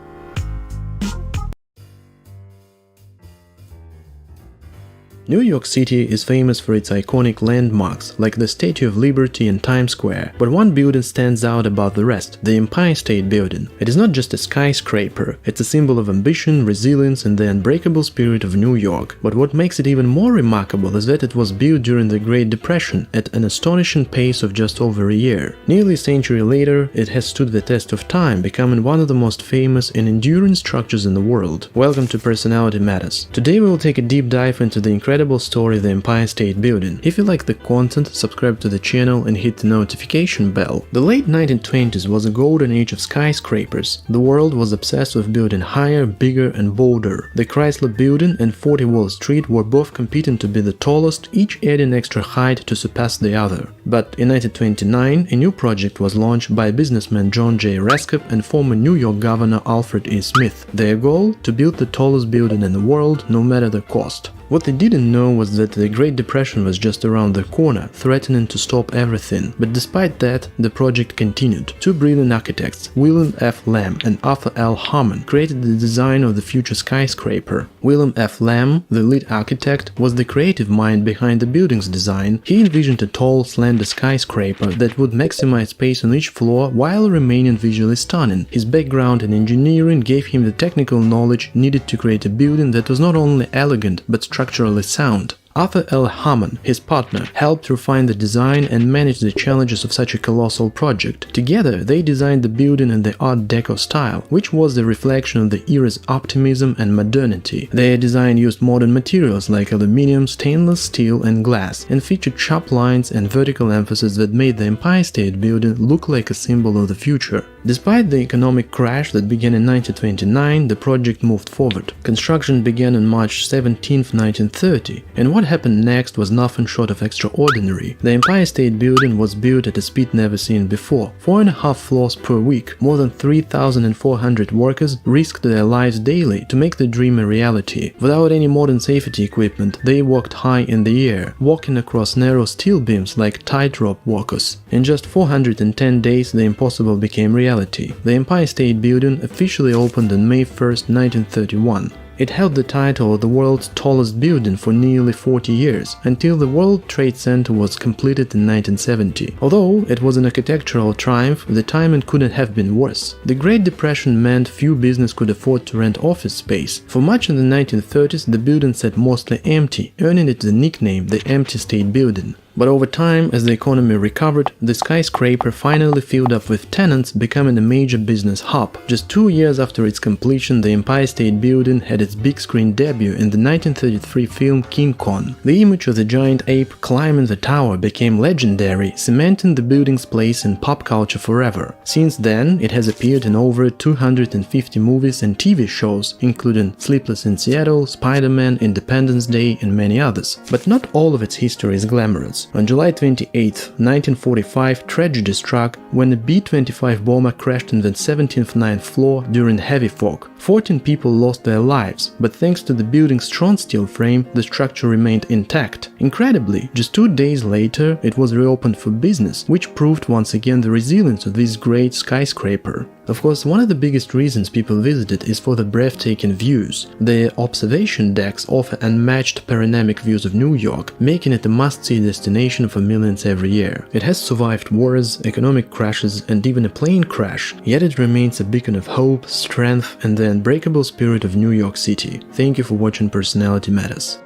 New York City is famous for its iconic landmarks, like the Statue of Liberty and Times Square, but one building stands out above the rest, the Empire State Building. It is not just a skyscraper, it's a symbol of ambition, resilience and the unbreakable spirit of New York. But what makes it even more remarkable is that it was built during the Great Depression at an astonishing pace of just over a year. Nearly a century later, it has stood the test of time, becoming one of the most famous and enduring structures in the world. Welcome to Personality Matters. Today we will take a deep dive into the incredible story of the Empire State Building. If you like the content, subscribe to the channel and hit the notification bell. The late 1920s was a golden age of skyscrapers. The world was obsessed with building higher, bigger and bolder. The Chrysler Building and 40 Wall Street were both competing to be the tallest, each adding extra height to surpass the other. But in 1929, a new project was launched by businessman John J. Rescop and former New York Governor Alfred E. Smith. Their goal? To build the tallest building in the world, no matter the cost. What they didn't know was that the Great Depression was just around the corner, threatening to stop everything. But despite that, the project continued. Two brilliant architects, William F. Lamb and Arthur L. Harmon, created the design of the future skyscraper. William F. Lamb, the lead architect, was the creative mind behind the building's design. He envisioned a tall, slender skyscraper that would maximize space on each floor while remaining visually stunning. His background in engineering gave him the technical knowledge needed to create a building that was not only elegant but structurally sound. Arthur L. Harmon, his partner, helped refine the design and manage the challenges of such a colossal project. Together, they designed the building in the Art Deco style, which was the reflection of the era's optimism and modernity. Their design used modern materials like aluminum, stainless steel and glass, and featured sharp lines and vertical emphasis that made the Empire State Building look like a symbol of the future. Despite the economic crash that began in 1929, the project moved forward. Construction began on March 17, 1930, and what happened next was nothing short of extraordinary. The Empire State Building was built at a speed never seen before. 4.5 floors per week, more than 3,400 workers risked their lives daily to make the dream a reality. Without any modern safety equipment, they walked high in the air, walking across narrow steel beams like tightrope walkers. In just 410 days, the impossible became reality. The Empire State Building officially opened on May 1, 1931. It held the title of the world's tallest building for nearly 40 years, until the World Trade Center was completed in 1970. Although it was an architectural triumph, the timing couldn't have been worse. The Great Depression meant few businesses could afford to rent office space. For much of the 1930s, the building sat mostly empty, earning it the nickname the Empty State Building. But over time, as the economy recovered, the skyscraper finally filled up with tenants, becoming a major business hub. Just 2 years after its completion, the Empire State Building had its big screen debut in the 1933 film King Kong. The image of the giant ape climbing the tower became legendary, cementing the building's place in pop culture forever. Since then, it has appeared in over 250 movies and TV shows, including Sleepless in Seattle, Spider-Man, Independence Day, and many others. But not all of its history is glamorous. On July 28, 1945, tragedy struck when a B-25 bomber crashed on the 17th 9th floor during heavy fog. 14 people lost their lives, but thanks to the building's strong steel frame, the structure remained intact. Incredibly, just 2 days later, it was reopened for business, which proved once again the resilience of this great skyscraper. Of course, one of the biggest reasons people visit it is for the breathtaking views. The observation decks offer unmatched panoramic views of New York, making it a must-see destination for millions every year. It has survived wars, economic crashes, and even a plane crash, yet it remains a beacon of hope, strength, and the unbreakable spirit of New York City. Thank you for watching Personality Matters.